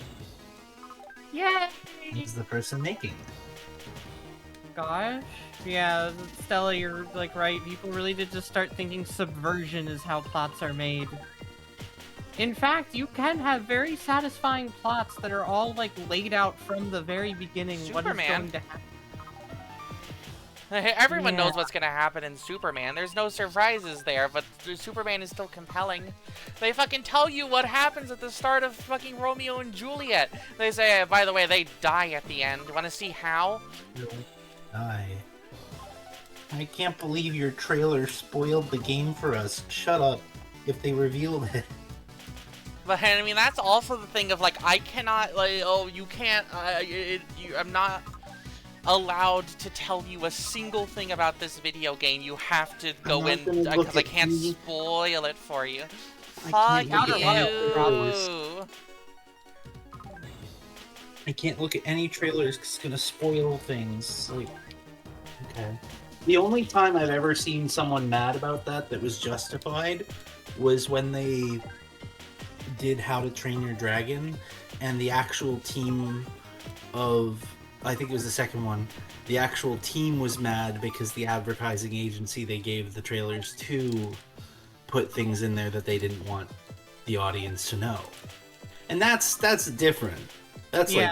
Yay! Is the person making. Gosh. Yeah, Stella, you're, like, right. People really did just start thinking subversion is how plots are made. In fact, you can have very satisfying plots that are all, like, laid out from the very beginning. Superman. What is going to happen. Everyone Yeah. knows what's gonna happen in Superman. There's no surprises there, but Superman is still compelling. They fucking tell you what happens at the start of fucking Romeo and Juliet. They say, by the way, they die at the end. Want to see how? I can't believe your trailer spoiled the game for us. Shut up. If they revealed it. But I mean, that's also the thing of like, I cannot, like, oh, you can't, I'm not allowed to tell you a single thing about this video game. You have to go in, because I can't spoil it for you. Fuck you! I can't look at any trailers because it's gonna spoil things. Like, okay. The only time I've ever seen someone mad about that was justified was when they did How to Train Your Dragon, and the actual team of, I think it was the second one, the actual team was mad because the advertising agency they gave the trailers to put things in there that they didn't want the audience to know. And that's different. That's way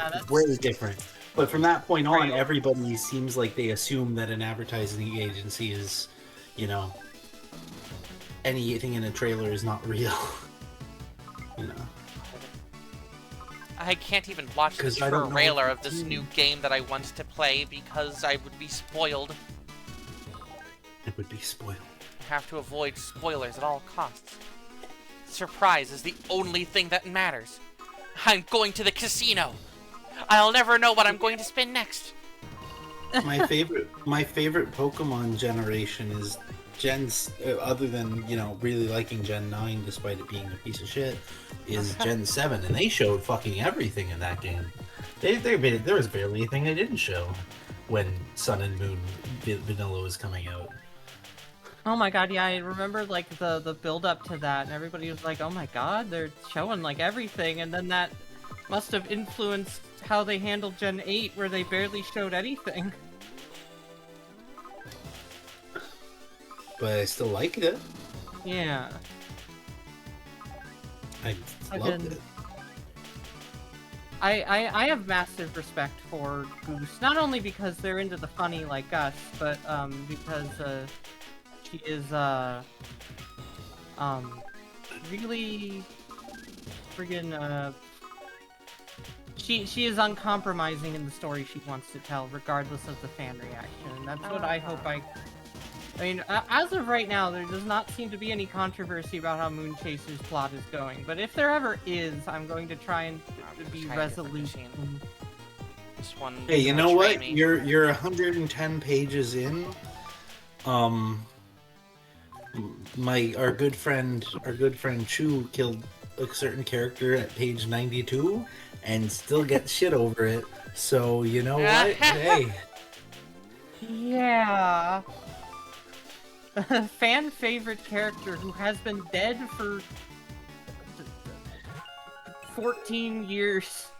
different. But from that point on, everybody seems like they assume that an advertising agency is, you know, anything in a trailer is not real. You know. I can't even watch the trailer of this new game that I want to play because I would be spoiled. It would be spoiled. I have to avoid spoilers at all costs. Surprise is the only thing that matters. I'm going to the casino. I'll never know what I'm going to spin next. My favorite Pokemon generation is Gen's, other than, you know, really liking Gen 9 despite it being a piece of shit, is Gen 7, and they showed fucking everything in that game. There was barely anything they didn't show when Sun and Moon Vanilla was coming out. Oh my god, yeah, I remember like the build up to that, and everybody was like, oh my god, they're showing like everything, and then that must have influenced how they handled Gen 8, where they barely showed anything. But I still liked it. Yeah. I loved it. I have massive respect for Goose, not only because they're into the funny like us, but because she is really friggin' she is uncompromising in the story she wants to tell, regardless of the fan reaction. And that's what I hope I mean, as of right now, there does not seem to be any controversy about how Moon Chaser's plot is going. But if there ever is, I'm going to try and be resolute. This one. Hey, you know what? You're 110 pages in. Our good friend Chu killed a certain character at page 92, and still gets shit over it. So you know what? Hey. Yeah. Fan favorite character who has been dead for 14 years.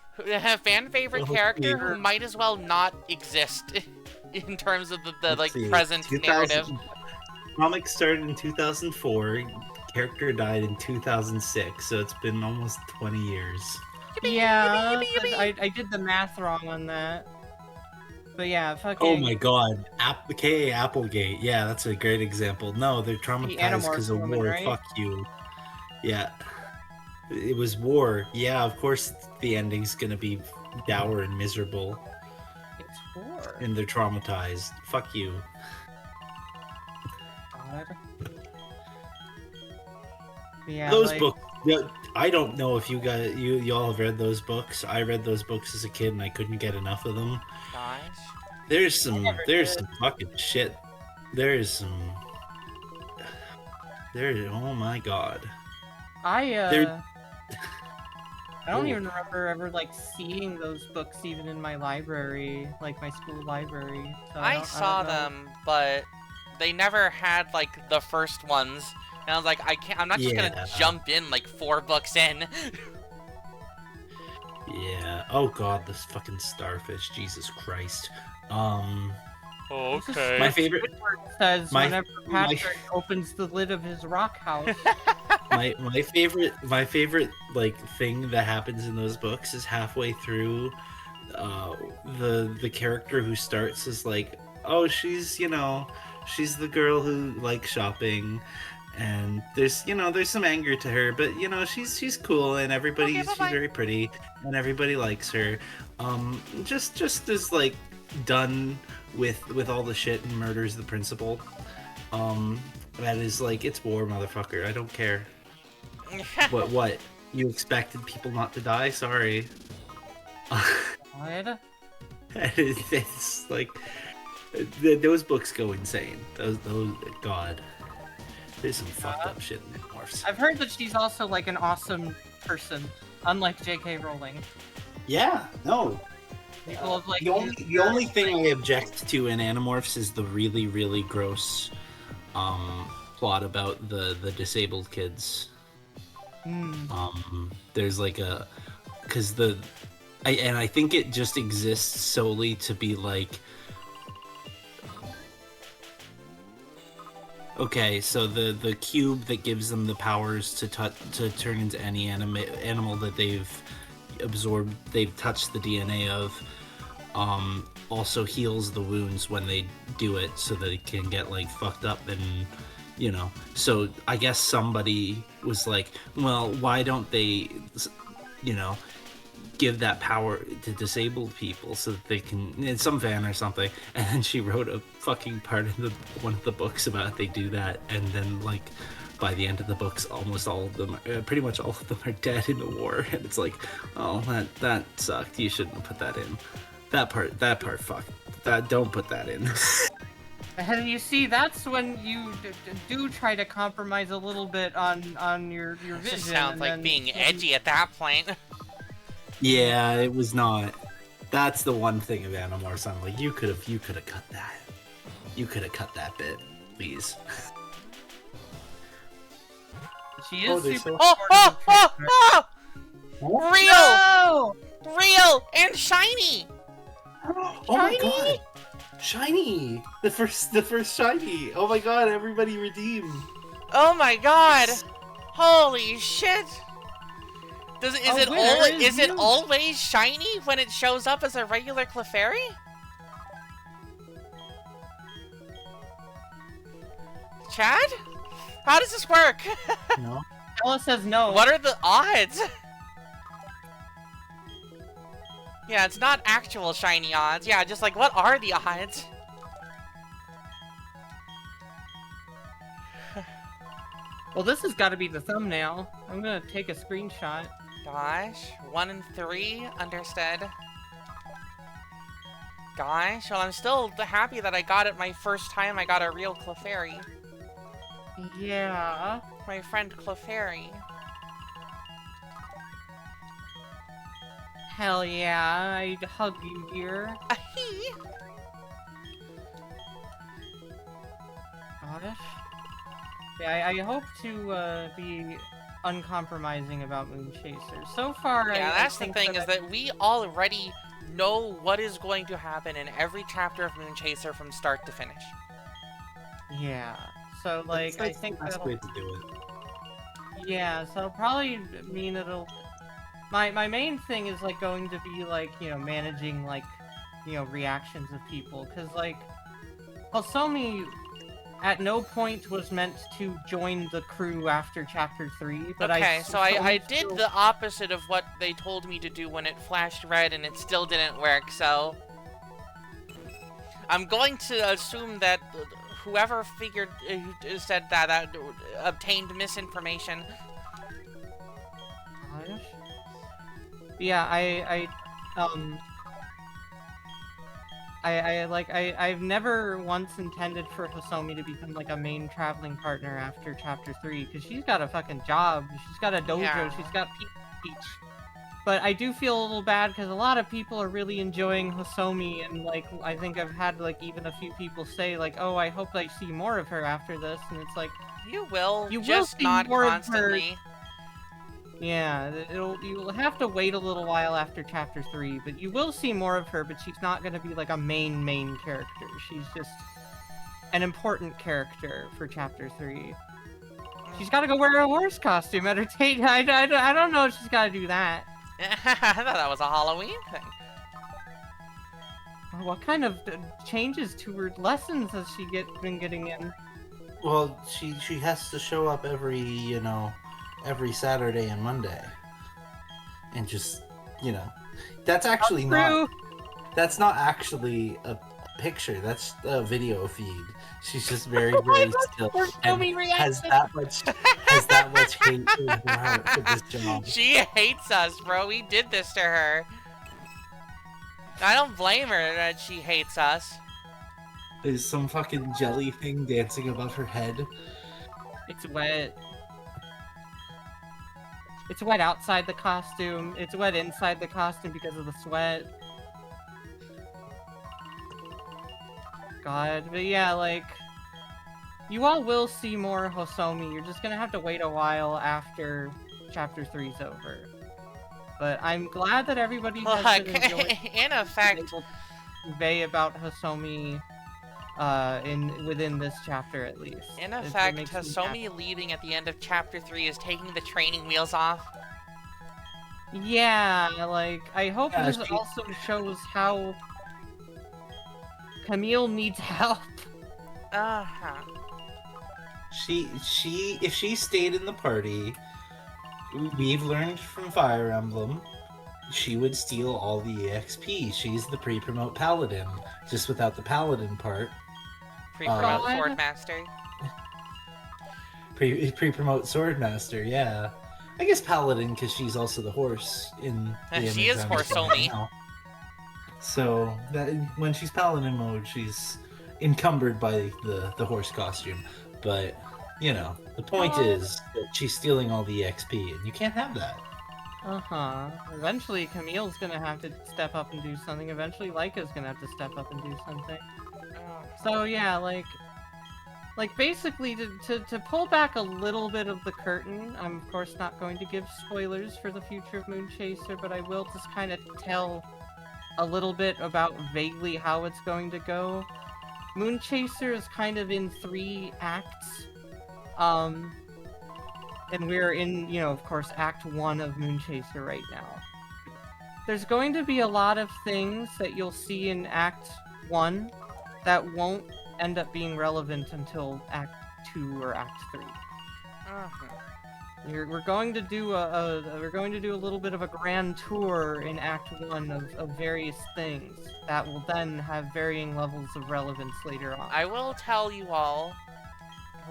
Fan favorite character who might as well not exist in terms of the like present narrative. Comic started in 2004. Character died in 2006, so it's been almost 20 years. Yeah, I did the math wrong on that. But yeah, fucking... Oh my god. K.A. Applegate. Yeah, that's a great example. No, they're traumatized because of war. Right? Fuck you. Yeah. It was war. Yeah, of course the ending's gonna be dour and miserable. It's war. And they're traumatized. Fuck you. God. Yeah, those books... I don't know if y'all have read those books. I read those books as a kid and I couldn't get enough of them. Nice. There's some fucking shit. Oh my god. I don't even remember ever like seeing those books even in my library, like my school library. So I saw them, but they never had like the first ones. And I was like, I'm not just gonna jump in like 4 books in. Yeah. Oh god, this fucking starfish. Jesus Christ. Okay. My favorite says whenever Patrick opens the lid of his rock house. my favorite like thing that happens in those books is halfway through, the character who starts as like oh, she's, she's the girl who likes shopping, and there's some anger to her, but she's cool, and Okay, she's bye-bye. very pretty, and everybody likes her. Just as like done with all the shit and murders the principal. That is like, it's war, motherfucker. I don't care. What? You expected people not to die? Sorry. What? It's like those books go insane. Those God, there's some fucked up shit in Animorphs. I've heard that she's also like an awesome person, unlike J.K. Rowling. Yeah, no. People have, like, The only thing I object to in Animorphs is the really, really gross plot about the disabled kids. There's like because I think it just exists solely to be like, okay, so the cube that gives them the powers to turn into any animal that they've touched the DNA of, also heals the wounds when they do it, so that it can get like fucked up, and so I guess somebody was like, well, why don't they give that power to disabled people so that they can, in some fan or something, and then she wrote a fucking part in one of the books about they do that, and then like by the end of the books, almost all of them, pretty much all of them, are dead in the war, and it's like, oh, that sucked. You shouldn't have put that in. That part, fuck. Don't put that in. And you see, that's when you do try to compromise a little bit on your vision. It just sounds like being edgy at that point. Yeah, it was not. That's the one thing of Animorphs. I'm like, you could have cut that. You could have cut that bit, please. She is super. Oh! No! Real and shiny. Oh my god! Shiny! The first shiny! Oh my god, everybody redeemed! Oh my god! Holy shit! Is it always shiny when it shows up as a regular Clefairy? Chad? How does this work? No. Ella says no. What are the odds? Yeah, it's not actual shiny odds. Yeah, just like, what are the odds? Well, this has got to be the thumbnail. I'm gonna take a screenshot. Gosh, 1 and 3, understood. Gosh, well, I'm still happy that I got it my first time I got a real Clefairy. Yeah. My friend Clefairy. Hell yeah, I'd hug you here. Gosh. Yeah, I hope to be uncompromising about Moonchaser. So far, yeah, I that's the think thing, is that we already know what is going to happen in every chapter of Moonchaser from start to finish. Yeah, so like, I think that's that'll... the way to do it. Yeah, so it'll probably mean it'll... My main thing is, like, going to be, like, managing, like, reactions of people, because, like, Hosomi at no point was meant to join the crew after Chapter 3, but okay, so I did the opposite of what they told me to do when it flashed red, and it still didn't work, so... I'm going to assume that whoever said that obtained misinformation. Gosh. Yeah, I've never once intended for Hosomi to become like a main traveling partner after Chapter 3, because she's got a fucking job, she's got a dojo, Yeah. she's got people to teach. But I do feel a little bad because a lot of people are really enjoying Hosomi, and like I think I've had like even a few people say like, oh, I hope I see more of her after this, and it's like, You will, You will just see not more of her. constantly. yeah, you'll have to wait a little while after Chapter 3, but you will see more of her, but she's not going to be like a main character. She's just an important character for Chapter 3. She's got to go wear a horse costume at her date. I don't know if she's got to do that. I thought that was a Halloween thing. What kind of changes to her lessons has she been getting in? Well, she has to show up every Saturday and Monday, and just that's actually not. That's not actually a picture. That's a video feed. She's just very, very still, and has that much hate in her heart for this job. She hates us, bro. We did this to her. I don't blame her that she hates us. There's some fucking jelly thing dancing above her head. It's wet. It's wet outside the costume. It's wet inside the costume because of the sweat. God, but yeah, like, you all will see more Hosomi. You're just gonna have to wait a while after Chapter 3's over. But I'm glad that everybody has been enjoying in effect, able to convey about Hosomi within this chapter at least. In effect, Hosomi leaving at the end of Chapter 3 is taking the training wheels off. Yeah, like, I hope this also shows how Camille needs help. Uh-huh. If she stayed in the party, we've learned from Fire Emblem, she would steal all the EXP. She's the pre-promote paladin, just without the paladin part. Pre-promote swordmaster. Pre-promote swordmaster, yeah. I guess paladin because she's also the horse in the she is Horsomi. So that when she's paladin mode, she's encumbered by the horse costume. But the point is that she's stealing all the EXP, and you can't have that. Eventually, Camille's gonna have to step up and do something. Eventually, Laika's gonna have to step up and do something. So yeah, like basically to pull back a little bit of the curtain, I'm of course not going to give spoilers for the future of Moonchaser, but I will just kind of tell a little bit about vaguely how it's going to go. Moonchaser is kind of in 3 acts. And we're in, of course, Act 1 of Moonchaser right now. There's going to be a lot of things that you'll see in Act 1 that won't end up being relevant until Act 2 or Act 3. We're going to do a little bit of a grand tour in Act 1 of various things that will then have varying levels of relevance later on. I will tell you all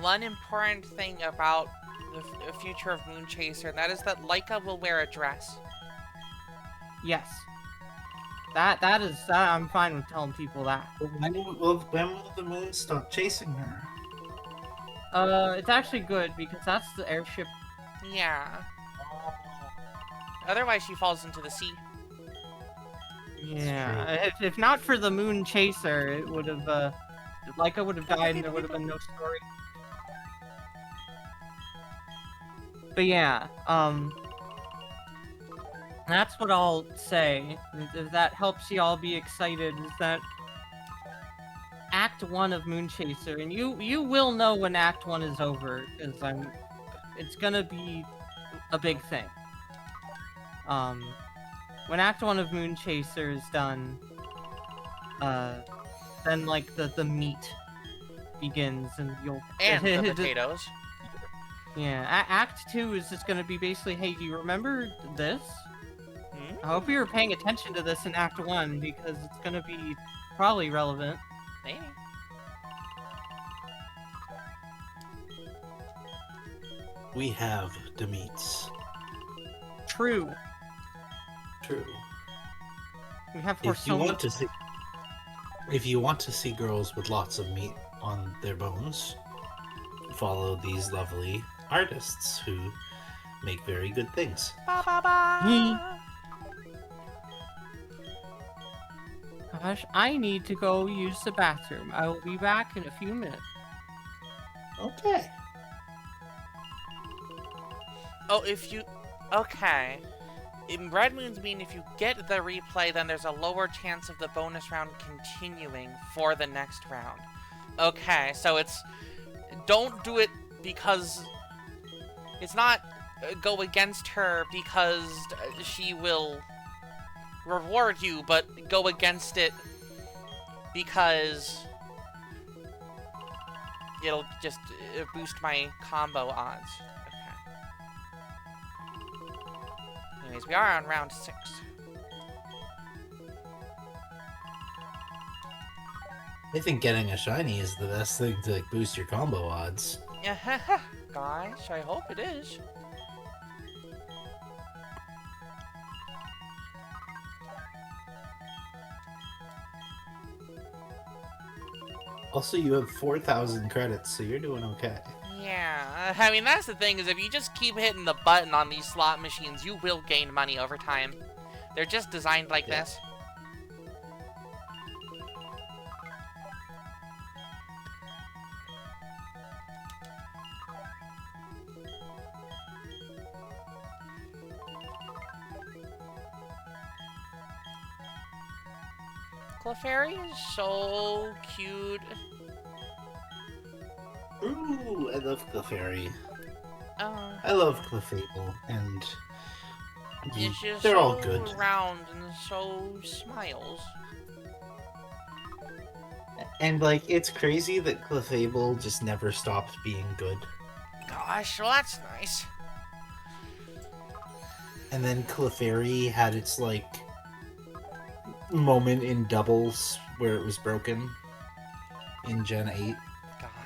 one important thing about the future of Moonchaser, and that is that Laika will wear a dress. Yes. That is I'm fine with telling people that. When will the moon stop chasing her? It's actually good because that's the airship. Yeah. Otherwise, she falls into the sea. Yeah. If not for the Moon Chaser, it would have Laika would have died and there would have been no story. But yeah, that's what I'll say. If that helps you all be excited, is that Act 1 of Moonchaser, and you will know when Act 1 is over, because it's gonna be a big thing. When Act 1 of Moonchaser is done, then like the meat begins, and you'll the potatoes. Yeah, Act 2 is just gonna be basically, hey, do you remember this? I hope you were paying attention to this in Act 1, because it's gonna be probably relevant. Maybe. We have the meats. True. We have If you want to see girls with lots of meat on their bones, follow these lovely artists who make very good things. Ba, ba, ba. Gosh, I need to go use the bathroom. I will be back in a few minutes. Okay. Oh, okay. In Red Moon's mean if you get the replay, then there's a lower chance of the bonus round continuing for the next round. Okay, so don't do it because it's not go against her because she will reward you, but go against it because it'll just boost my combo odds. Okay. Anyways, we are on round 6. I think getting a shiny is the best thing to like, boost your combo odds. Yeah, gosh, I hope it is. Also, you have 4,000 credits, so you're doing okay. Yeah, I mean, that's the thing, is if you just keep hitting the button on these slot machines, you will gain money over time. They're just designed like this. Clefairy is so cute. Ooh, I love Clefairy. Oh, I love Clefable, and it's just they're so all good. round and so smiles. And like, it's crazy that Clefable just never stopped being good. Gosh, well that's nice. And then Clefairy had its like moment in doubles where it was broken in Gen 8.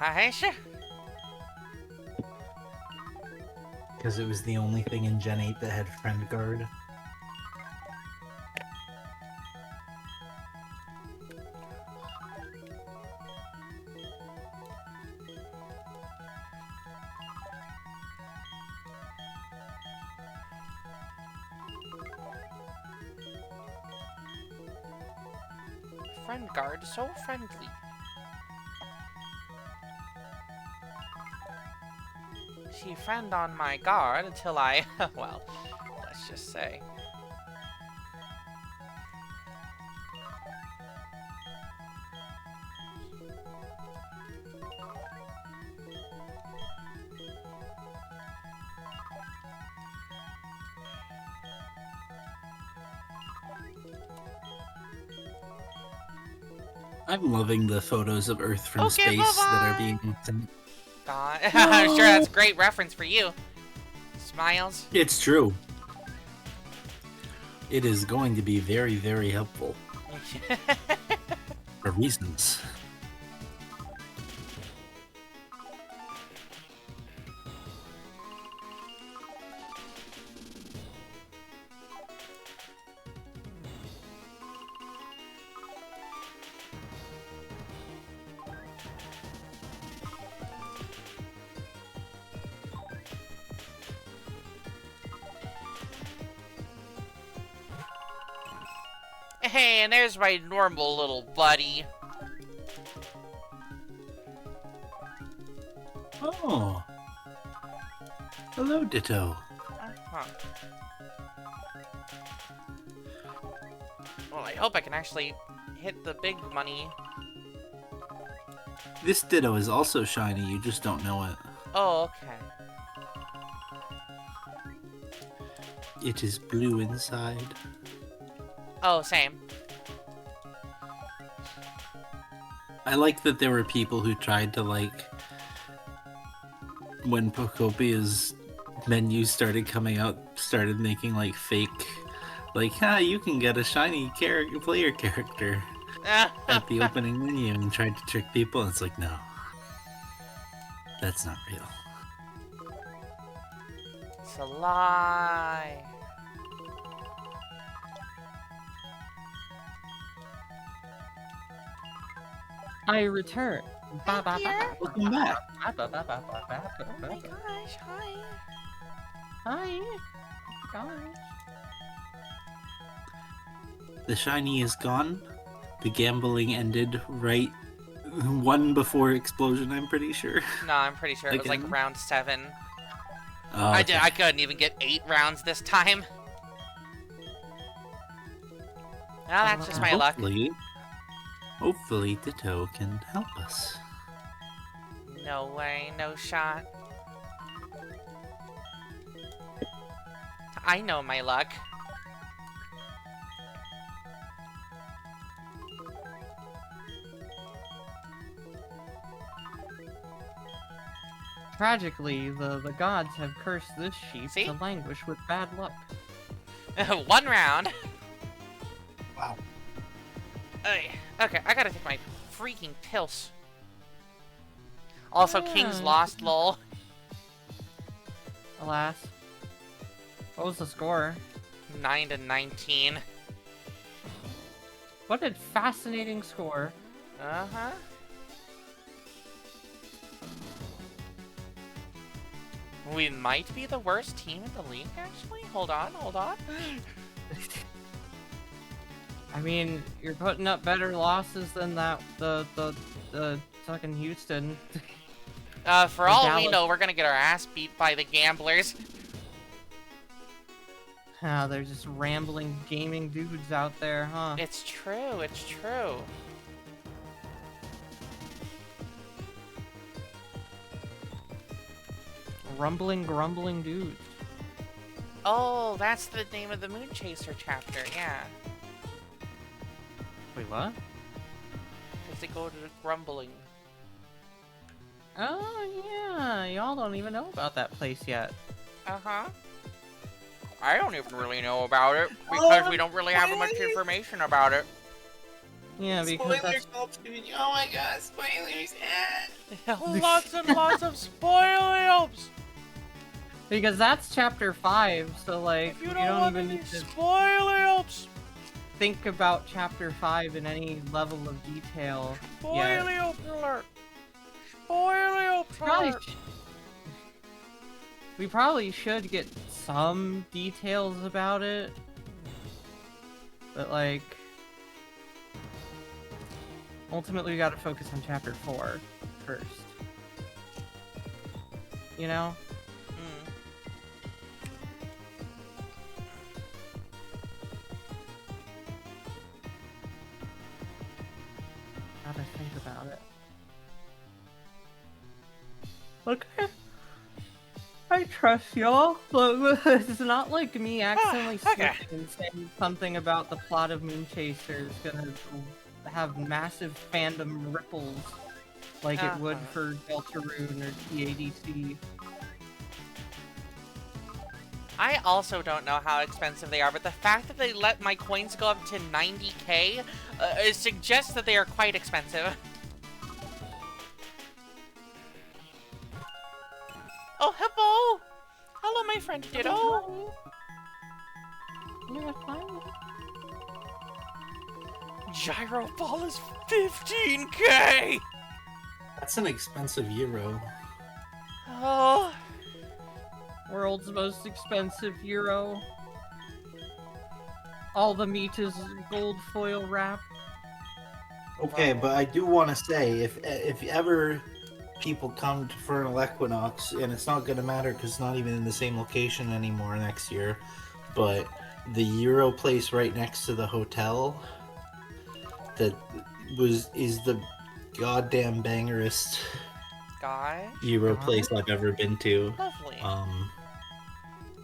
Gosh. Because it was the only thing in Gen 8 that had Friend Guard. Friend guard, so friendly. She friend on my guard until I, well, let's just say. I'm loving the photos of Earth from Okay, space that are bye-bye. being sent. God, I'm sure that's a great reference for you. Smiles. It's true. It is going to be very, very helpful for reasons. Hey, and there's my normal little buddy. Oh. Hello, Ditto. Huh. Well, I hope I can actually hit the big money. This Ditto is also shiny, you just don't know it. Oh, okay. It is blue inside. Oh, same. I like that there were people who tried to, like, when Pocopia's menu started coming out, started making, like, fake, like, you can get a shiny player character at the opening menu, and tried to trick people, and it's like, no. That's not real. It's a lie. I return. Ba ba ba. Welcome back. Ba ba ba ba ba. Oh my gosh, hi. Hi. Guys. The shiny is gone. The gambling ended right one before explosion, I'm pretty sure. No, I'm pretty sure it was like Again? round 7. Oh, okay. I couldn't even get 8 rounds this time. Well, that's just my luck. Hopefully Ditto can help us. No way, no shot. I know my luck. Tragically, the gods have cursed this sheep See? to languish with bad luck. 1 round. Wow. Okay, I gotta take my freaking pills. Also, King's Yeah. lost, lol. Alas. What was the score? 9-19. What a fascinating score. Uh-huh. We might be the worst team in the league, actually. Hold on. I mean, you're putting up better losses than the fucking Houston. For all we Dallas. know, we're gonna get our ass beat by the gamblers. Ah, they're just rambling gaming dudes out there, huh? It's true. Rumbling, grumbling dudes. Oh, that's the name of the Moon Chaser chapter, yeah. Wait, what? Because they go to the grumbling. Oh, yeah. Y'all don't even know about that place yet. Uh-huh. I don't even really know about it, because we don't really have much information about it. Yeah, because that's... Oh my god, spoilers! Lots and lots of spoilers! Because that's chapter 5, so like, If you you don't don't want even any need to spoilers! think about chapter 5 in any level of detail yet. Spoiler alert! Spoiler Probably alert! we probably should get some details about it, but like, ultimately we gotta focus on chapter 4 first. You know? Gotta think about it. Okay. I trust y'all. Look, it's not like me accidentally Okay. switching and saying something about the plot of Moon Chaser is gonna have massive fandom ripples like it would for Deltarune or TADC. I also don't know how expensive they are, but the fact that they let my coins go up to 90k suggests that they are quite expensive. Oh, Hippo! Hello, my friend Ditto! Yeah, fine. Gyro Ball is 15k! That's an expensive euro. Oh, World's most expensive euro. All the meat is gold foil wrap. Okay, but I do want to say, if ever people come to Vernal Equinox, and it's not going to matter because it's not even in the same location anymore next year, but the Euro place right next to the hotel that is the goddamn bangerest guy. Euro place I've ever been to. Lovely.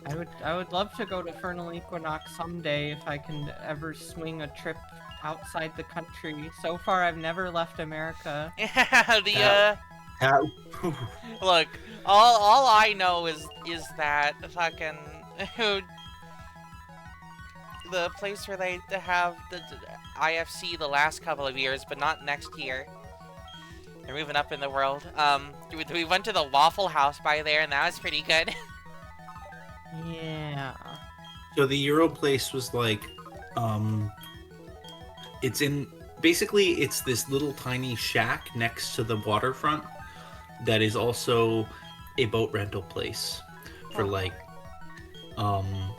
I would love to go to Vernal Equinox someday if I can ever swing a trip outside the country. So far, I've never left America. Yeah, look, all I know is that fucking the place where they have the IFC the last couple of years, but not next year. They're moving up in the world. We went to the Waffle House by there, and that was pretty good. Yeah. So the Euro place was like, it's in, basically it's this little tiny shack next to the waterfront that is also a boat rental place for like, and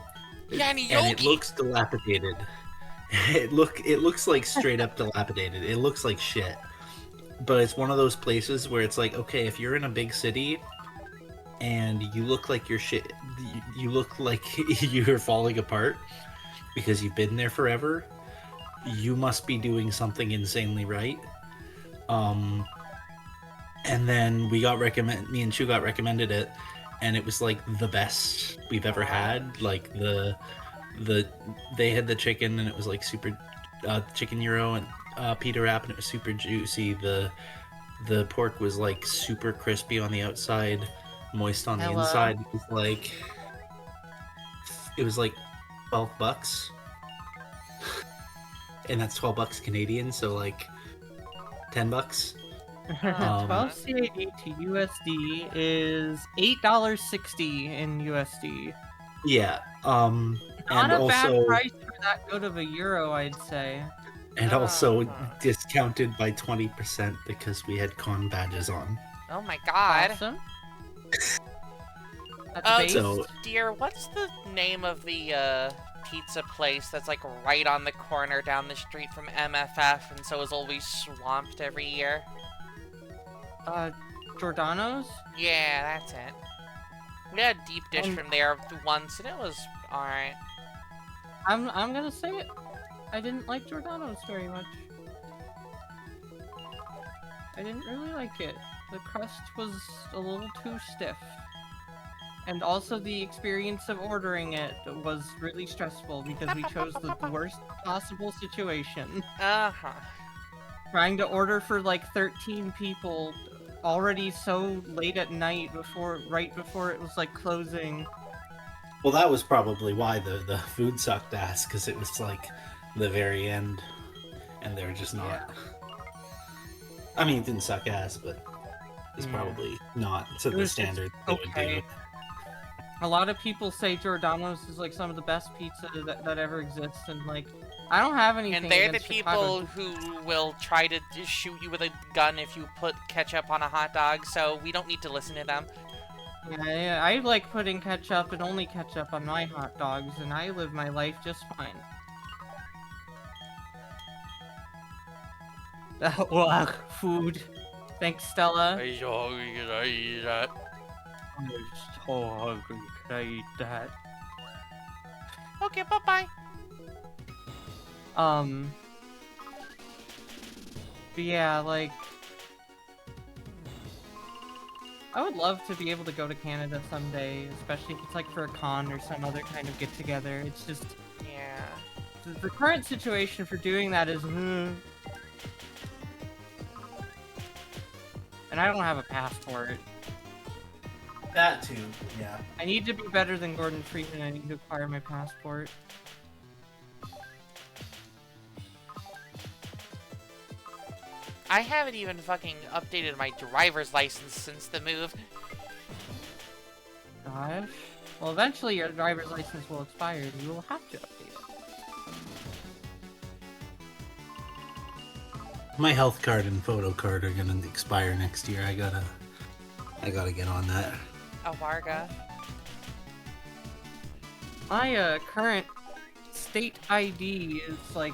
it looks dilapidated. It looks like straight up dilapidated. It looks like shit. But it's one of those places where it's like, okay, if you're in a big city and you look like you're shit, you look like you're falling apart because you've been there forever, you must be doing something insanely right. And then me and Chu got recommended it, and it was like the best we've ever had. Like they had the chicken, and it was like super chicken gyro and pita wrap, and it was super juicy. The pork was like super crispy on the outside. moist on the Hello. inside. It was like $12, and that's $12 Canadian, so like $10. 12 CAD to USD is $8.60 in USD. Yeah. Not And a bad also price for that good of a euro, I'd say. and also Uh-huh. discounted by 20% because we had con badges on. Oh my god. Awesome. That's based. So Dear, what's the name of the pizza place that's like right on the corner down the street from MFF and so is always swamped every year? Giordano's? Yeah, that's it. We had a deep dish from there once and it was alright. I'm gonna say it. I didn't like Giordano's very much. I didn't really like it. The crust was a little too stiff. And also the experience of ordering it was really stressful because we chose the worst possible situation. Uh-huh. Trying to order for like 13 people already so late at night right before it was like closing. well, that was probably why the food sucked ass, because it was like the very end, and they were just not. Yeah. I mean, it didn't suck ass, but it's Yeah. probably not to It the was just standard they would okay. do. A lot of people say Giordano's is like some of the best pizza that ever exists, and like I don't have anything. And they're the against Chicago. people who will try to shoot you with a gun if you put ketchup on a hot dog, so we don't need to listen to them. Yeah, I like putting ketchup and only ketchup on my hot dogs, and I live my life just fine. Ugh, food. Thanks, Stella. I'm so hungry, can I eat that? I'm so hungry. Can I eat that? Okay, bye-bye. But yeah, like, I would love to be able to go to Canada someday, especially if it's like for a con or some other kind of get-together. It's just, Yeah. the current situation for doing that is, and I don't have a passport. That too, yeah. I need to be better than Gordon Freeman. I need to acquire my passport. I haven't even fucking updated my driver's license since the move. Gosh. Well, eventually your driver's license will expire and you will have to update it. My health card and photo card are gonna expire next year. I gotta get on that. Oh, Varga. My current state ID is like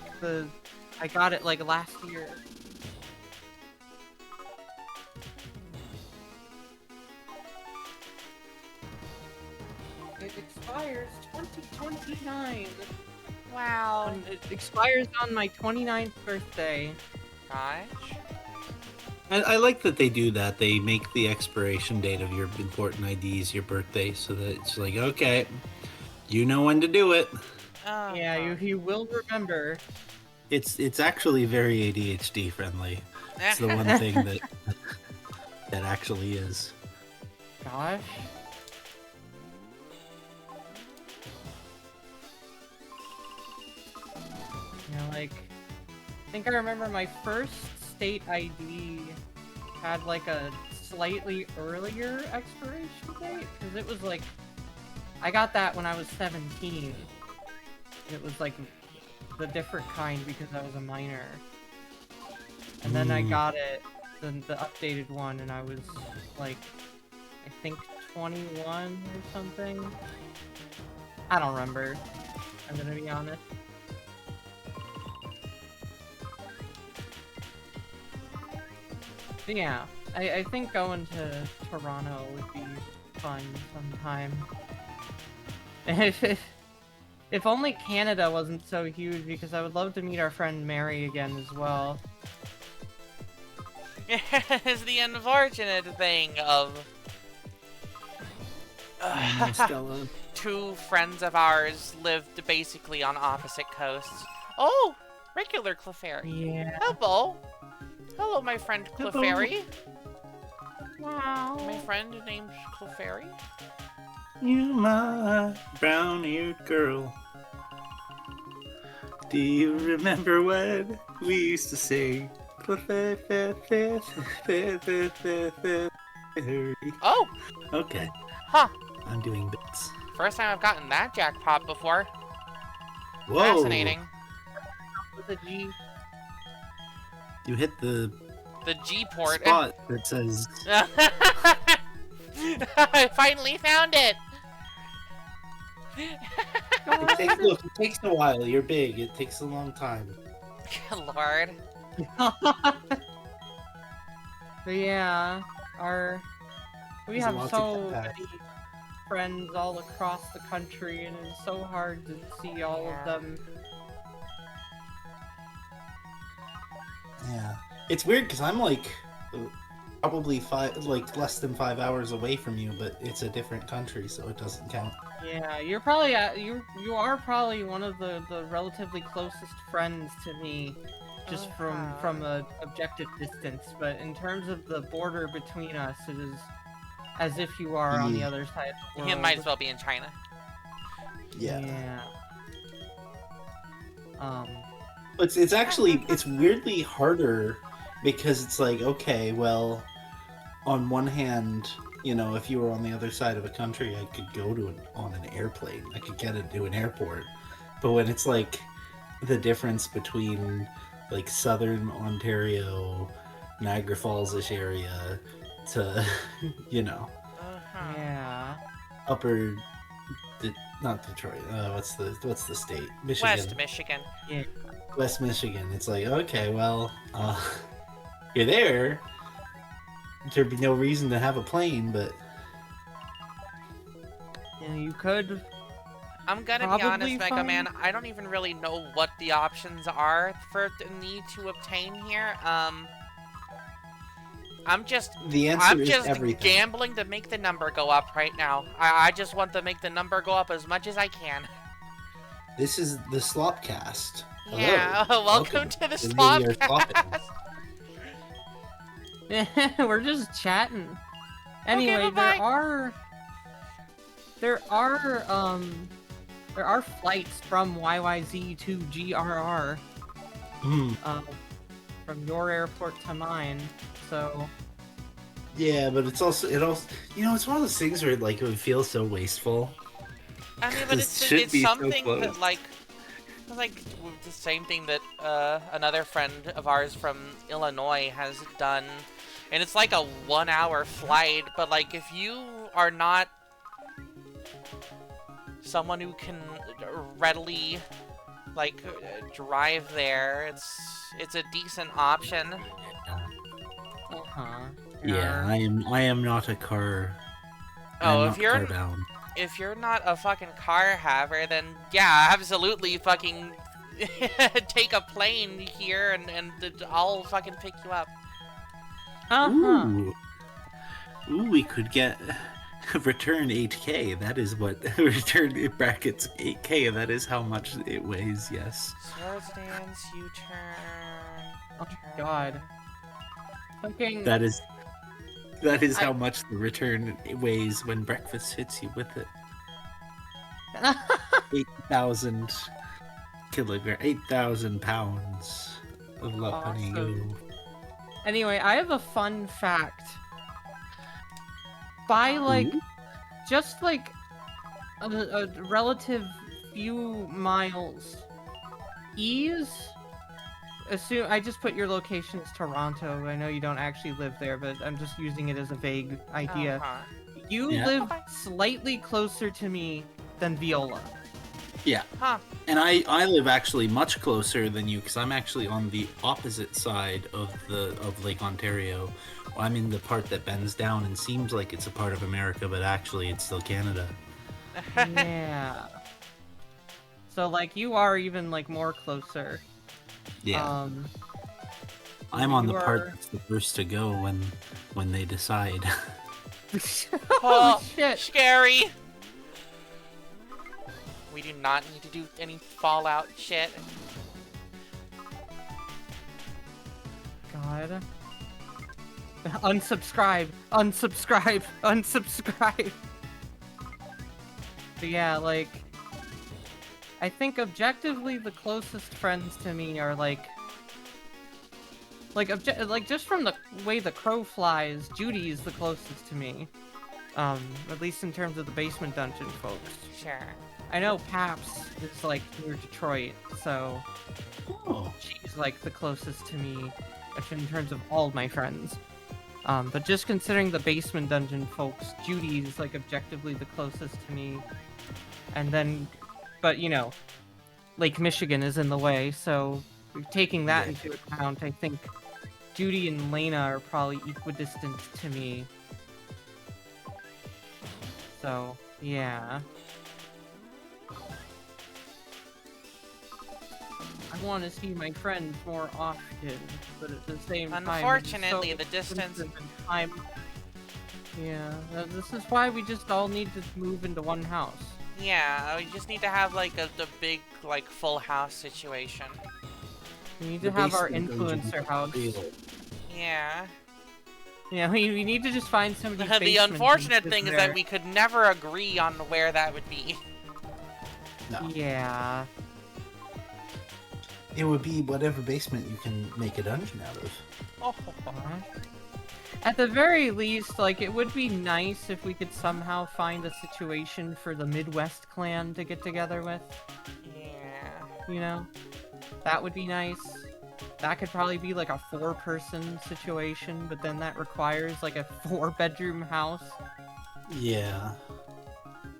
I got it like last year. It expires 2029. Wow. And it expires on my 29th birthday. Gosh. I like that they do that. They make the expiration date of your important IDs your birthday, so that it's like, okay, you know when to do it. Yeah, you will remember. It's actually very ADHD friendly. It's the one thing that actually is. Gosh. You know, like, I think I remember my first state ID had like a slightly earlier expiration date, because it was like, I got that when I was 17. It was like the different kind because I was a minor. And then I got it, the updated one, and I was like, I think 21 or something. I don't remember. I'm gonna be honest. But yeah, I think going to Toronto would be fun sometime. If only Canada wasn't so huge, because I would love to meet our friend Mary again as well. It's the unfortunate thing of Stella. two friends of ours lived basically on opposite coasts. Oh, regular Clefairy. Yeah. Hello. Hello, my friend Hello. Clefairy. Wow. My friend named Clefairy. You my brown-eared girl. Do you remember when we used to sing? Oh! Okay, Huh. I'm doing bits. First time I've gotten that jackpot before. Whoa! Fascinating. With a G. You hit the The G port. spot that says... I finally found it! Look, it takes a while. You're big. It takes a long time. Lord. But yeah, we There's have lots of so cat many friends all across the country, and it's so hard to see all of them. Yeah, it's weird because I'm like probably less than 5 hours away from you, but it's a different country, so it doesn't count. Yeah, you're probably you are probably one of the relatively closest friends to me, just from a objective distance. But in terms of the border between us, it is as if you are on the other side of the world. He might as well be in China. Yeah. It's actually it's weirdly harder because it's like, okay, well, on one hand, you know, if you were on the other side of a country, I could go on an airplane. I could get it to an airport. But when it's like the difference between like southern Ontario, Niagara Falls-ish area to, you know, yeah, upper, not Detroit. What's the state? Michigan. West Michigan. Yeah. West Michigan. It's like, okay, well, you're there. There'd be no reason to have a plane, but yeah, you could. I'm gonna be honest, Mega Man, I don't even really know what the options are for the need to obtain here. I'm just gambling to make the number go up right now. I just want to make the number go up as much as I can. This is the Slopcast. Hello. Yeah, welcome to the Slopcast. We're just chatting. Anyway, okay, there are flights from YYZ to GRR. From your airport to mine. So yeah, but it also you know, it's one of those things where like it would feel so wasteful. I mean, but it's something that like the same thing that another friend of ours from Illinois has done, and it's like a 1-hour flight. But like, if you are not someone who can readily like drive there, it's a decent option. Yeah, I am not a car. Oh, if you're not a fucking car haver, then yeah, absolutely fucking take a plane here and I'll fucking pick you up. Ooh, we could get return 8K. That is what return brackets 8K. That is how much it weighs. Yes. Swords dance, U-turn. Oh God. Fucking. That is how much the return weighs when breakfast hits you with it. 8,000 kilograms, 8,000 pounds of Lapani. Awesome. Anyway, I have a fun fact. By like, just like a relative few miles, assume I just put your location as Toronto. I know you don't actually live there, but I'm just using it as a vague idea. You live slightly closer to me than Viola. Yeah. And I live actually much closer than you because I'm actually on the opposite side of Lake Ontario. I'm in the part that bends down and seems like it's a part of America, but actually it's still Canada. Yeah. So like you are even like more closer. Yeah. I'm on the part that's the first to go when they decide. Oh, shit. Scary. We do not need to do any Fallout shit. God. Unsubscribe, unsubscribe, unsubscribe. But yeah, like, I think objectively the closest friends to me are like just from the way the crow flies, Judy is the closest to me. At least in terms of the basement dungeon folks. Sure. I know Paps is like near Detroit, so she's like the closest to me in terms of all my friends. But just considering the basement dungeon folks, Judy's like objectively the closest to me. And then, but you know, Lake Michigan is in the way, so taking that into account, I think Judy and Lena are probably equidistant to me. So, yeah. I want to see my friends more often, but at the same time... Unfortunately, the distance... Yeah, this is why we just all need to move into one house. Yeah, we just need to have, like, the big, like, full house situation. We need to have our influencer house. Yeah. Yeah, we need to just find somebody. The unfortunate thing is that we could never agree on where that would be. No. Yeah. It would be whatever basement you can make a dungeon out of. Oh. At the very least, like, it would be nice if we could somehow find a situation for the Midwest clan to get together with. Yeah. You know? That would be nice. That could probably be like a 4-person situation, but then that requires like a 4-bedroom house. Yeah.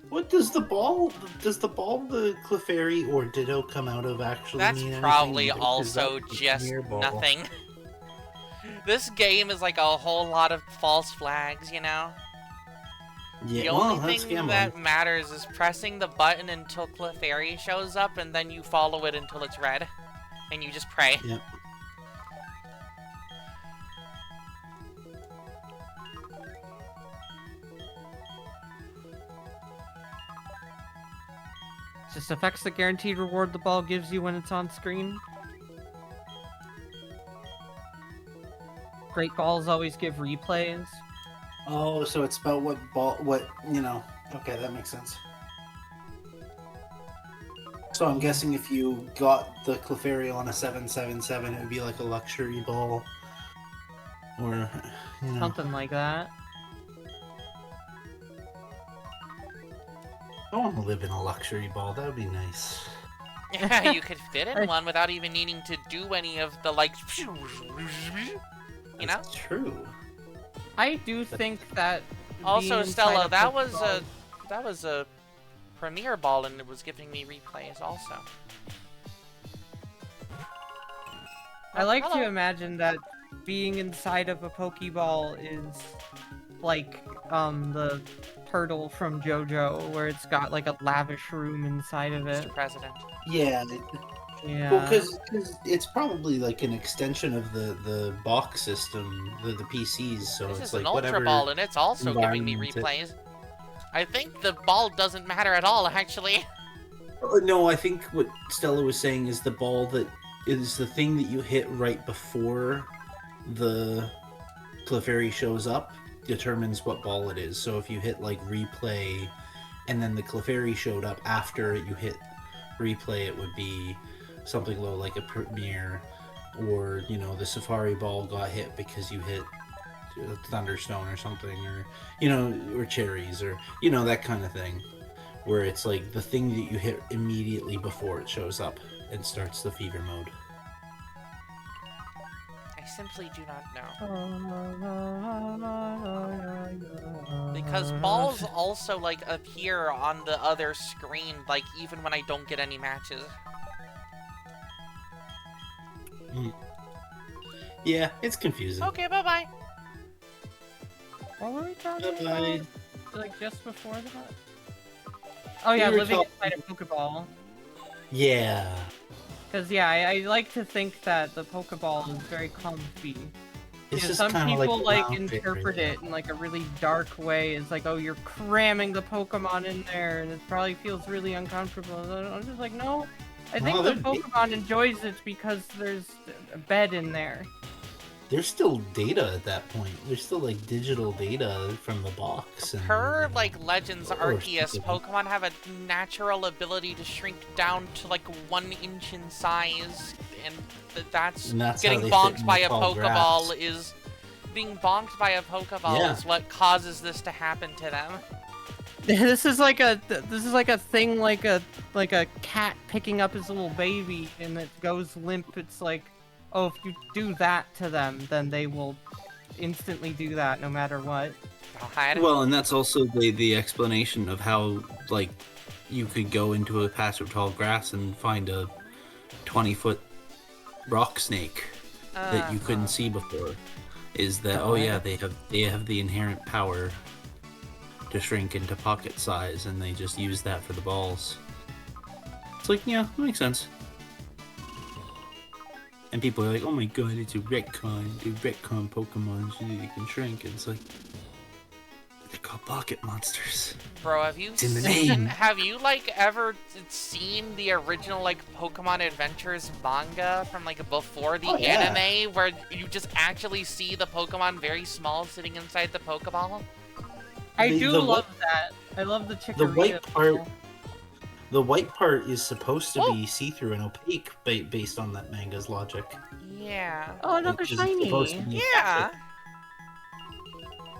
What does the ball the Clefairy or Ditto come out of actually That's mean probably anything? also just nothing. This game is like a whole lot of false flags, you know? Yeah, the only thing that matters is pressing the button until Clefairy shows up, and then you follow it until it's red. And you just pray. Yep. Just affects the guaranteed reward the ball gives you when it's on screen. Great balls always give replays. Oh, so it's about okay, that makes sense. So I'm guessing if you got the Clefairy on a 777, it would be like a luxury ball. Or, something like that. I want to live in a luxury ball, that would be nice. Yeah, you could fit in one without even needing to do any of the, like... You know? That's true. I do think that... Also, Stella, that was a Premier Ball, and it was giving me replays also. I like to imagine that being inside of a Pokeball is like the turtle from JoJo, where it's got like a lavish room inside of it. Mr. President. Yeah. Yeah. Well, because it's probably like an extension of the box system, the PCs. So this it's is like an whatever. Ultra Ball, and it's also giving me replays. I think the ball doesn't matter at all, actually. No, I think what Stella was saying is the ball that is the thing that you hit right before the Clefairy shows up determines what ball it is. So if you hit like replay and then the Clefairy showed up after you hit replay, it would be something low like a Premier, or the Safari Ball got hit because you hit Thunderstone or something, or or cherries, or that kind of thing, where it's like the thing that you hit immediately before it shows up and starts the fever mode. I simply do not know. Because balls also like appear on the other screen, like even when I don't get any matches. Yeah, it's confusing. Okay, bye-bye. What were we talking Bye-bye. about? Like just before that? Oh yeah, living inside a Pokeball. Yeah. Because yeah, I like to think that the Pokeball is very comfy. It's just some people like interpret it in like a really dark way. It's like, oh, you're cramming the Pokemon in there, and it probably feels really uncomfortable. I'm just like, no. I think the Pokemon enjoys it because there's a bed in there. there's still data at that point. There's still like digital data from the box. And, Per like Legends or Arceus, something. Pokemon have a natural ability to shrink down to like 1 inch in size, and that's And that's getting how they fit bonked in by the a tall Pokeball grass. is being bonked by a Pokeball Yeah. is what causes this to happen to them. This is like a thing like a cat picking up his little baby and it goes limp. It's like, oh, if you do that to them, then they will instantly do that no matter what. God. Well, and that's also the explanation of how like you could go into a patch of tall grass and find a 20-foot rock snake that you couldn't see before. Is that oh yeah, they have the inherent power to shrink into pocket size, and they just use that for the balls. It's like, yeah, that makes sense. And people are like, oh my god, it's a retcon. They retcon Pokemon so that they can shrink. And it's like, they're called pocket monsters. Bro, have you It's in the name. have you like ever seen the original like Pokemon Adventures manga from like before the anime, where you just actually see the Pokemon very small sitting inside the Pokeball? I The- do the love white- that. I love the Chikorita. The white part, people. the white part is supposed to be see-through and opaque, based on that manga's logic. Yeah. Oh, another Which is supposed to shiny. be Yeah.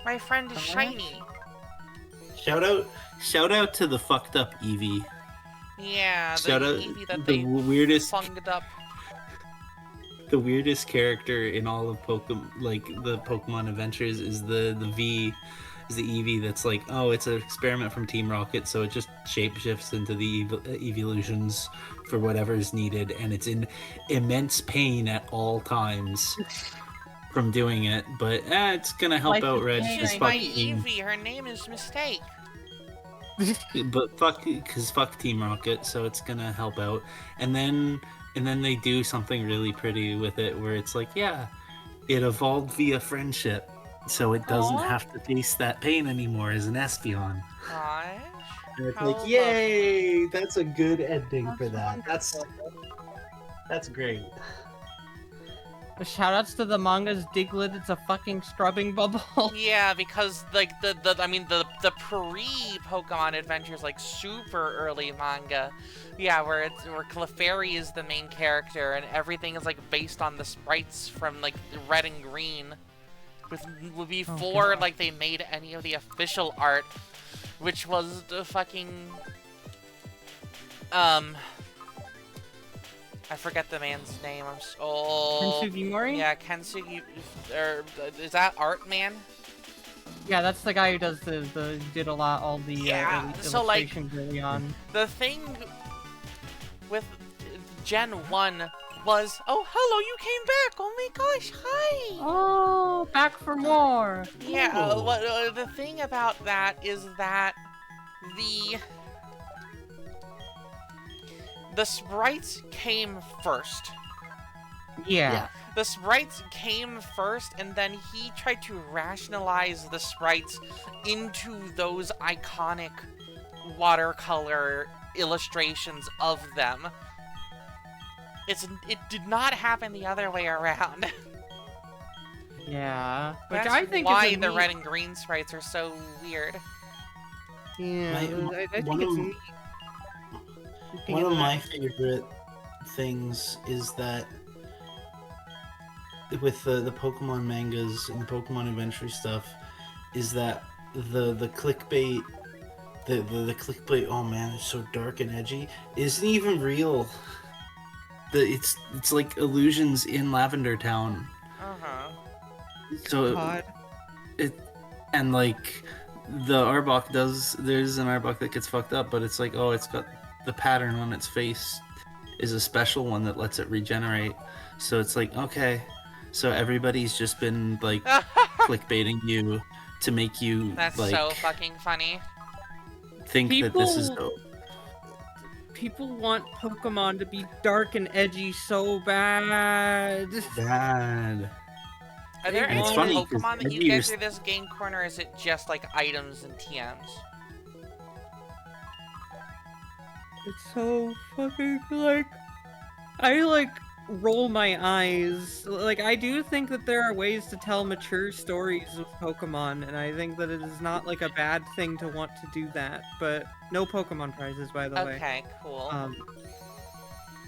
My friend is shiny. Shout out to the fucked up Eevee. Yeah, the Shout out Eevee that the they weirdest funged up. the weirdest character in all of the Pokemon Adventures is the Eevee that's like, oh, it's an experiment from Team Rocket, so it just shapeshifts into the evolutions for whatever is needed, and it's in immense pain at all times from doing it, but it's gonna help Life out is Red. pain, Because She's fuck my Team, Eevee. Her name is Mistake. but fuck Team Rocket, so it's gonna help out, and then they do something really pretty with it, where it's like, yeah, it evolved via friendship, so it doesn't Aw. have to face that pain anymore as an Espeon. Gosh. And it's How like, lovely. yay! That's a good ending for that. wonderful. That's great. Shoutouts to the manga's Diglett. It's a fucking scrubbing bubble. Yeah, because like the pre-Pokemon Adventures, like super early manga, yeah, where Clefairy is the main character and everything is like based on the sprites from like Red and Green, before God. like they made any of the official art, which was the fucking I forget the man's name. I'm so Kensugi Mori? yeah, Kensugi, or is that Art Man? Yeah, that's the guy who does did a lot all the Yeah, so, like, illustrations early on. The thing with Gen 1 was, oh, hello, you came back. Oh my gosh, hi. Oh, back for more. Yeah, Cool. the thing about that is that the sprites came first. Yeah. The sprites came first, and then he tried to rationalize the sprites into those iconic watercolor illustrations of them. It did not happen the other way around. Yeah. Which That's I think why is a the neat... red and green sprites are so weird. Yeah, I think one it's of- neat. One of my favorite things is that with the Pokemon mangas and the Pokemon Adventure stuff, is that the clickbait, the clickbait. Oh man, it's so dark and edgy. Isn't even real. It's like illusions in Lavender Town. Uh-huh. So God. and like the Arbok there's an Arbok that gets fucked up, but it's like, oh, it's got the pattern on its face is a special one that lets it regenerate. So it's like, okay, so everybody's just been like clickbaiting you to make you That's like so fucking funny. think that this is dope. People want Pokemon to be dark and edgy so bad. Bad. Are there And any it's funny 'cause Pokemon that you every get year- through this game corner, or is it just like items and TMs? It's so fucking like I like roll my eyes. Like, I do think that there are ways to tell mature stories with Pokemon, and I think that it is not, like, a bad thing to want to do that, but no Pokemon prizes, by the way. Okay, cool.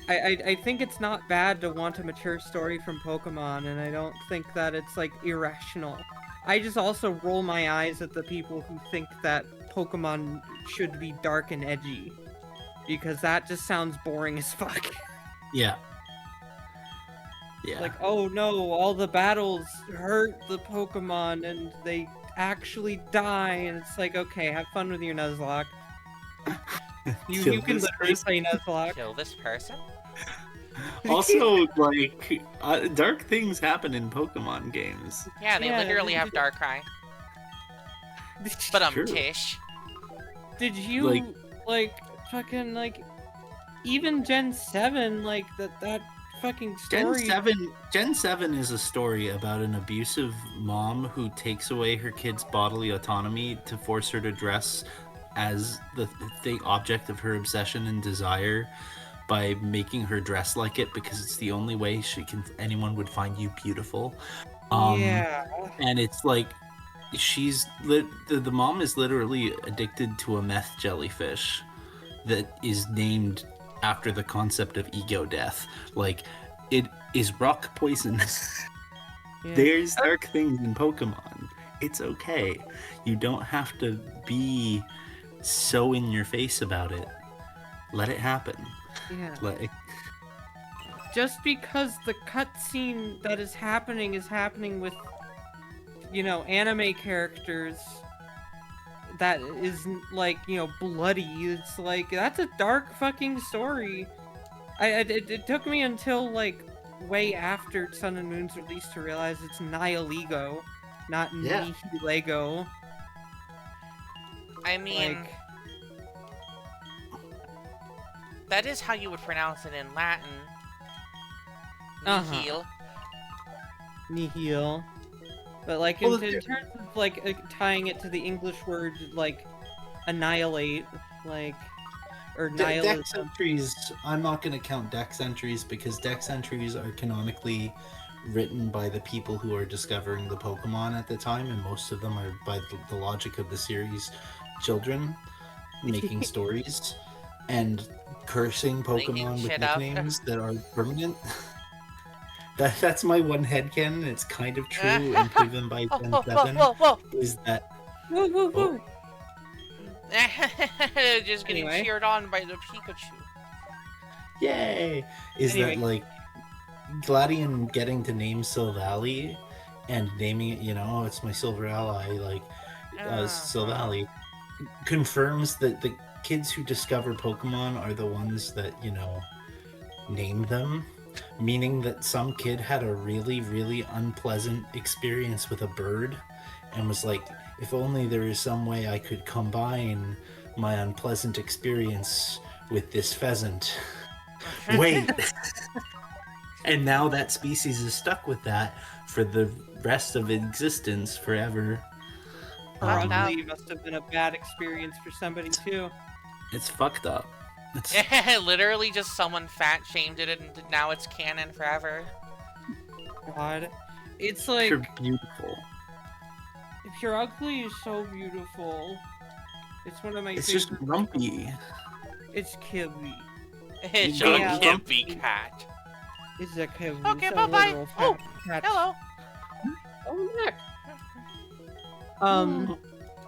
I think it's not bad to want a mature story from Pokemon, and I don't think that it's, like, irrational. I just also roll my eyes at the people who think that Pokemon should be dark and edgy, because that just sounds boring as fuck. Yeah. Yeah. Like, oh no, all the battles hurt the Pokemon and they actually die, and it's like, okay, have fun with your Nuzlocke. You can literally play Nuzlocke. Kill this person? Also, like, dark things happen in Pokemon games. Yeah, they literally have Darkrai. But True. Tish. Did you, like, fucking, like, even Gen 7, like, that fucking story... Gen 7 is a story about an abusive mom who takes away her kid's bodily autonomy to force her to dress as the object of her obsession and desire by making her dress like it because it's the only way anyone would find you beautiful. Yeah. And it's like the mom is literally addicted to a meth jellyfish that is named after the concept of ego death. Like, it is rock poison. Yeah. There's dark things in Pokemon. It's okay. You don't have to be so in your face about it. Let it happen. Yeah. Just because the cutscene that is happening with, you know, anime characters that is, like, you know, bloody, it's like, that's a dark fucking story. It took me until, like, way after Sun and Moon's release to realize it's Nihilego, not Nihilego. I mean... Like, that is how you would pronounce it in Latin. Nihil. Nihil. But, like, in terms of, like, tying it to the English word, like, annihilate, like, or nihilism. Dex entries, I'm not going to count Dex entries because Dex entries are canonically written by the people who are discovering the Pokemon at the time, and most of them are, by the logic of the series, children making stories and cursing Pokemon with nicknames that are permanent. That's my one headcanon. It's kind of true, and proven by Gen 7 is that... Woo, woo, woo! Just getting cheered on by the Pikachu. Yay! That, like, Gladion getting to name Silvally and naming it, you know, it's my silver ally, like, Silvally, confirms that the kids who discover Pokemon are the ones that, you know, name them. Meaning that some kid had a really, really unpleasant experience with a bird and was like, if only there is some way I could combine my unpleasant experience with this pheasant. Wait! And now that species is stuck with that for the rest of existence forever. Probably must have been a bad experience for somebody too. It's fucked up. Literally just someone fat shamed it and now it's canon forever. God. It's like... You're beautiful. If you're ugly, you're so beautiful. It's one of my It's favorite... just grumpy. It's Kibby. It's your Kibby cat. It's a Kibby. Okay, bye-bye. Oh, hello. Oh, Nick.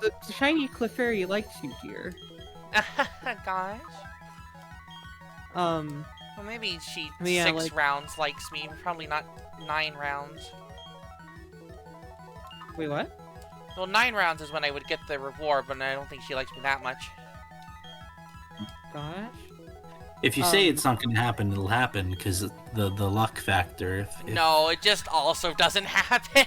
The shiny Clefairy likes you, dear. Gosh. Well, maybe she 6 rounds likes me, probably not 9 rounds. Wait, what? Well, 9 rounds is when I would get the reward, but I don't think she likes me that much. Gosh. If you say it's not going to happen, it'll happen, because the luck factor. No, it just also doesn't happen.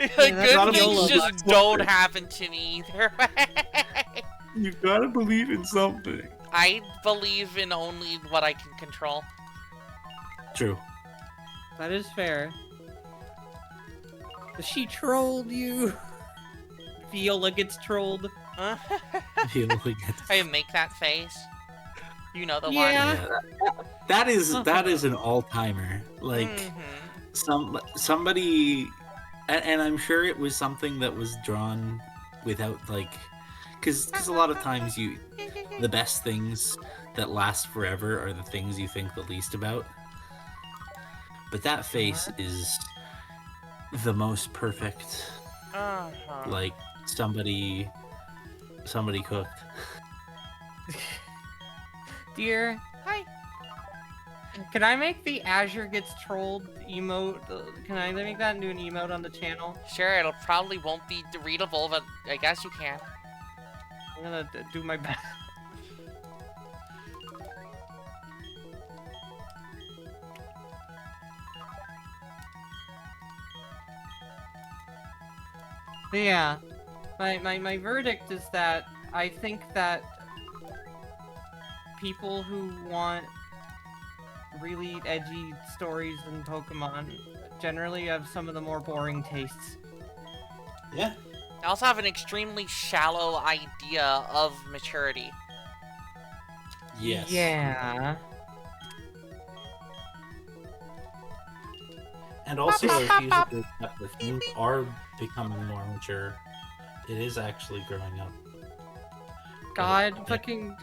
Yeah, good things just don't happen to me either way. You gotta believe in something. I believe in only what I can control. True. That is fair. She trolled you. Viola gets trolled. Viola gets... I make that face. You know the one. Yeah. That is an all-timer. Like somebody, and I'm sure it was something that was drawn without like, because a lot of times the best things that last forever are the things you think the least about. But that face is the most perfect. Like somebody cooked. Dear, Hi. can I make the Azure gets trolled emote? Can I make that into an emote on the channel? Sure, it'll probably won't be readable, but I guess you can. I'm gonna do my best. But yeah, my verdict is that I think that people who want really edgy stories in Pokemon generally have some of the more boring tastes. Yeah. I also have an extremely shallow idea of maturity. Yes. Yeah. And also refuse to accept that things are becoming more mature. It is actually growing up. God, fucking...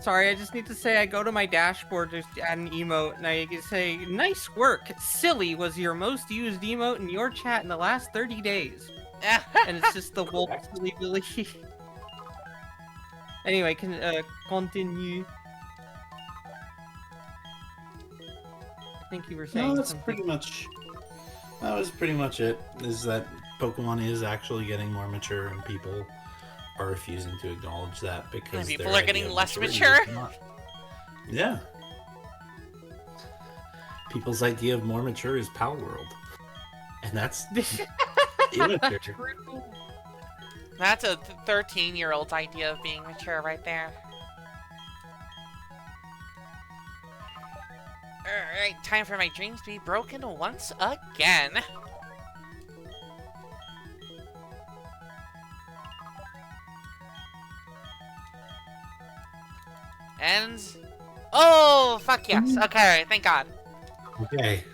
Sorry, I just need to say I go to my dashboard to add an emote, and I can say, nice work! Silly was your most used emote in your chat in the last 30 days. And it's just the wolf silly Billy. Anyway, continue. I think you were saying No, that's something. pretty much. That was pretty much it. Is that Pokemon is actually getting more mature, and people are refusing to acknowledge that because People their are idea getting of less maturity mature? is not- Yeah. People's idea of more mature is Pal World, and that's immature. True. That's a 13-year-old's idea of being mature right there. Alright, time for my dreams to be broken once again. And... Oh, fuck yes. Okay, thank God. Okay.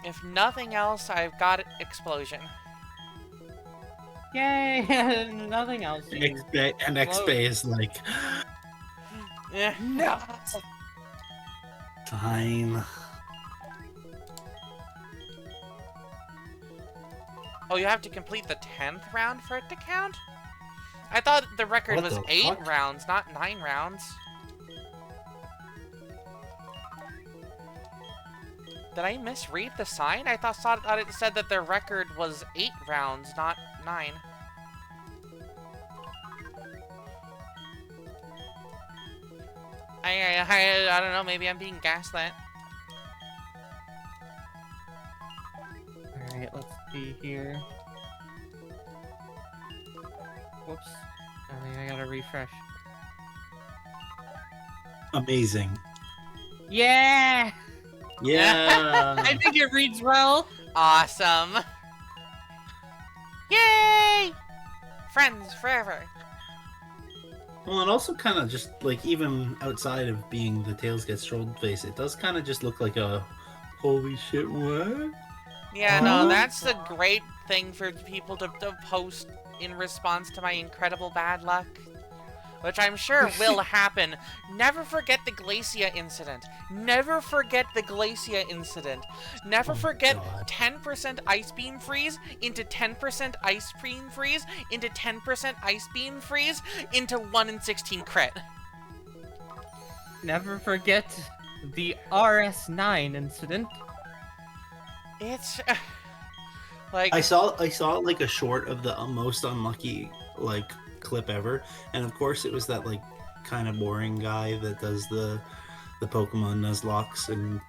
If nothing else, I've got Explosion. Yay! Nothing else. And XP is like, No! fine. Oh, you have to complete the 10th round for it to count? I thought the record What was the 8 fuck? rounds, not 9 rounds. Did I misread the sign? I thought it said that the record was 8 rounds, not 9. I don't know, maybe I'm being gaslit. Alright, let's see here. Whoops. I think I gotta refresh. Amazing. Yeah! Yeah. I think it reads well. Awesome. Yay! Friends forever. Well, and also kind of just like even outside of being the Tails Get Trolled face, it does kind of just look like a holy shit what? Yeah, Huh? no, that's the great thing for people to post in response to my incredible bad luck. Which I'm sure will happen. Never forget the Glacia incident. Never forget the Glacia incident. Never forget God. 10% Ice Beam Freeze into 10% Ice Beam Freeze into 10% Ice Beam Freeze into 1 in 16 crit. Never forget the RS9 incident. It's... like... I saw like a short of the most unlucky like clip ever, and of course it was that like kind of boring guy that does the Pokemon Nuzlocke, and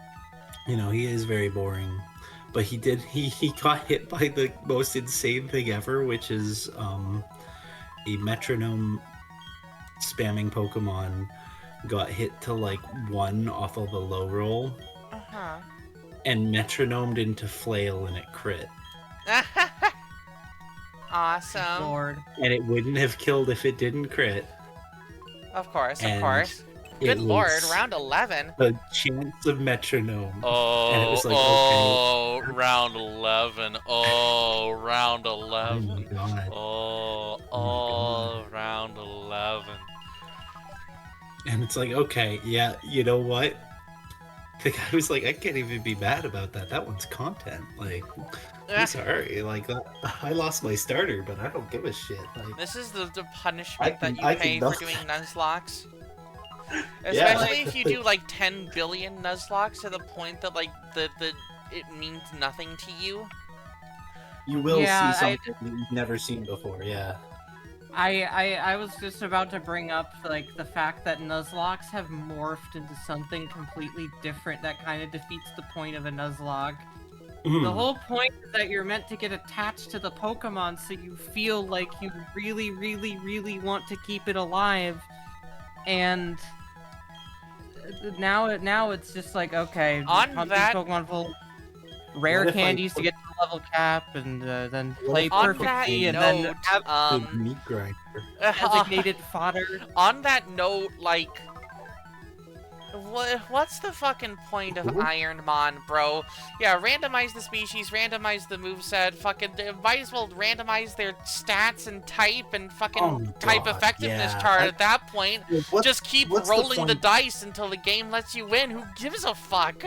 you know he is very boring, but he got hit by the most insane thing ever, which is a metronome spamming Pokemon got hit to like 1 off of a low roll Uh-huh. and metronomed into Flail and it crit. Awesome. Lord. And it wouldn't have killed if it didn't crit. Of course, of And course. it Good lord, was round 11. The Chance of Metronome. And it Oh, was like, okay. round 11. Oh, round Oh my 11. god. Oh, Oh my round 11. And it's like, okay, yeah, you know what? The guy was like, I can't even be mad about that. That one's content. Like, I'm sorry. Like, I lost my starter, but I don't give a shit. Like, This is the punishment that you I pay can for doing Nuzlocks. Yeah. Especially if you do like 10 billion Nuzlocks to the point that like it means nothing to you. You will Yeah, see something that you've never seen before, yeah. I was just about to bring up like the fact that Nuzlocke have morphed into something completely different that kind of defeats the point of a Nuzlocke. The whole point is that you're meant to get attached to the Pokemon so you feel like you really, really, really want to keep it alive. And now it's just like, okay, On hunt that- these Pokemon full rare candies to get to the level cap, and then play On perfectly, that and then note, have meat grinder. designated fodder. On that note, like, what's the fucking point of Ironmon, bro? Yeah, randomize the species, randomize the moveset, fucking might as well randomize their stats and type and fucking type effectiveness chart at that point. Just keep rolling the dice until the game lets you win. Who gives a fuck?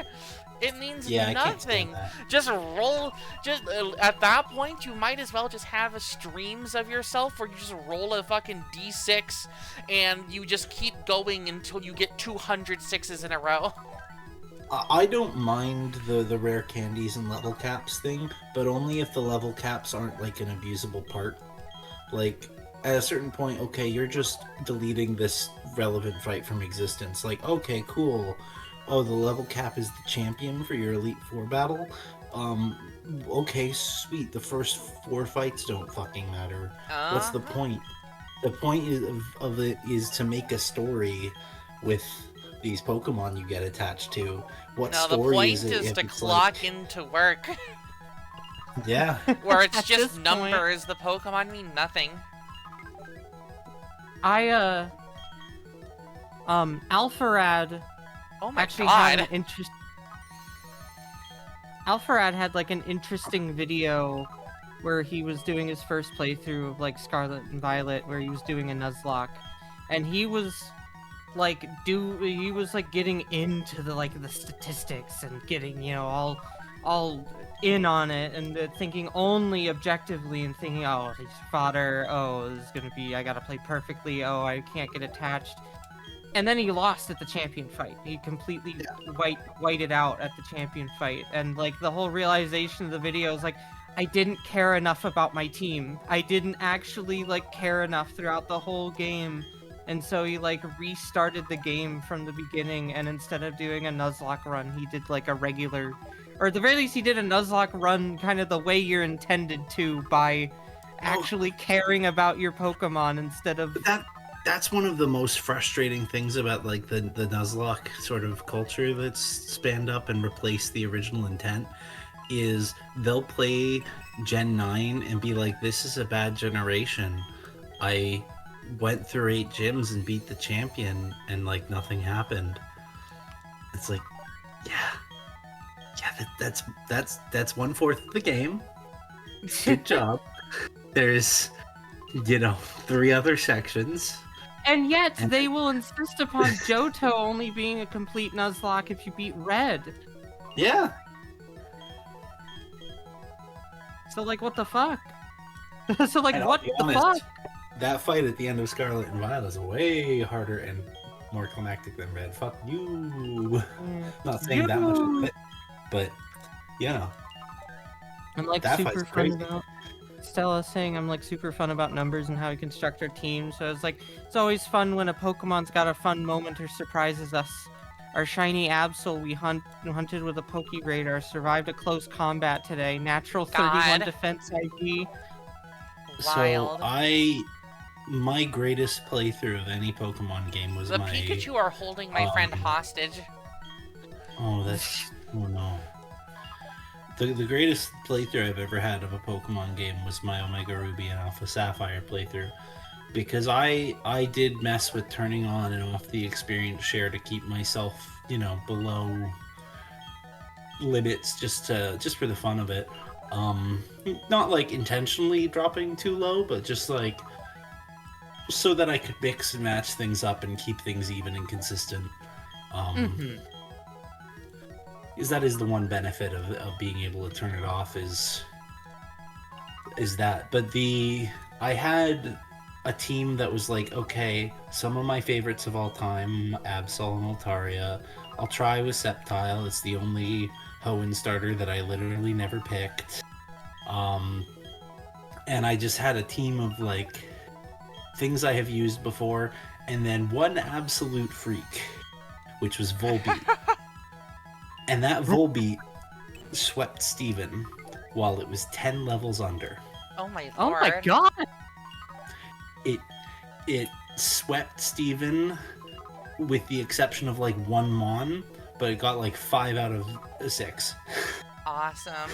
It means nothing. Just roll. Just at that point, you might as well just have streams of yourself where you just roll a fucking d6 and you just keep going until you get 200 sixes in a row. I don't mind the rare candies and level caps thing, but only if the level caps aren't like an abusable part. Like, at a certain point, okay, you're just deleting this relevant fight from existence. Like, okay, cool. Oh, the level cap is the champion for your Elite Four battle? Okay, sweet. The first 4 fights don't fucking matter. What's the point? The point of it is to make a story with these Pokemon you get attached to. What story is it? No, the point is to clock into work. Yeah. Where it's just numbers, the Pokemon mean nothing. Alpharad... Oh my actually god. had an Alpharad had like an interesting video where he was doing his first playthrough of like Scarlet and Violet, where he was doing a Nuzlocke, and he was like getting into the statistics and getting, you know, all in on it, and thinking only objectively and thinking, oh, he's fodder, oh, this is gonna be, I gotta play perfectly, oh, I can't get attached. And then he lost at the champion fight. He completely whited out at the champion fight. And like the whole realization of the video is like, I didn't care enough about my team. I didn't actually like care enough throughout the whole game. And so he like restarted the game from the beginning, and instead of doing a Nuzlocke run, he did like a regular, or at the very least he did a Nuzlocke run kind of the way you're intended to, by actually caring about your Pokemon instead of... That's one of the most frustrating things about like the Nuzlocke sort of culture that's spanned up and replaced the original intent, is they'll play Gen 9 and be like, this is a bad generation. I went through 8 gyms and beat the champion and like nothing happened. It's like, yeah, that's 1/4 of the game. Good job. There's, you know, 3 other sections. And yet, they will insist upon Johto only being a complete Nuzlocke if you beat Red. Yeah. So, like, what the fuck? So, like, what the fuck? That fight at the end of Scarlet and Violet is way harder and more climactic than Red. Fuck you. Not saying that much of it, but, yeah. I'm, like, that super fun about... Stella saying I'm like super fun about numbers and how we construct our team. So it's like, it's always fun when a Pokemon's got a fun moment or surprises us. Our shiny Absol we hunted with a Pokeradar survived a close combat today. Natural 31 defense ID. Wild. So my greatest playthrough of any Pokemon game was the Pikachu are holding my friend hostage. Oh, no. The greatest playthrough I've ever had of a Pokemon game was my Omega Ruby and Alpha Sapphire playthrough, because I did mess with turning on and off the experience share to keep myself, below limits, just for the fun of it. Not like intentionally dropping too low, but just like so that I could mix and match things up and keep things even and consistent. Because that is the one benefit of being able to turn it off is that. But I had a team that was like, okay, some of my favorites of all time, Absol and Altaria. I'll try with Sceptile. It's the only Hoenn starter that I literally never picked. And I just had a team of like things I have used before, and then one absolute freak, which was Volbeat. And that Volbeat swept Steven while it was 10 levels under. Oh my lord. Oh my god! It swept Steven with the exception of like one Mon, but it got like 5 out of 6. Awesome.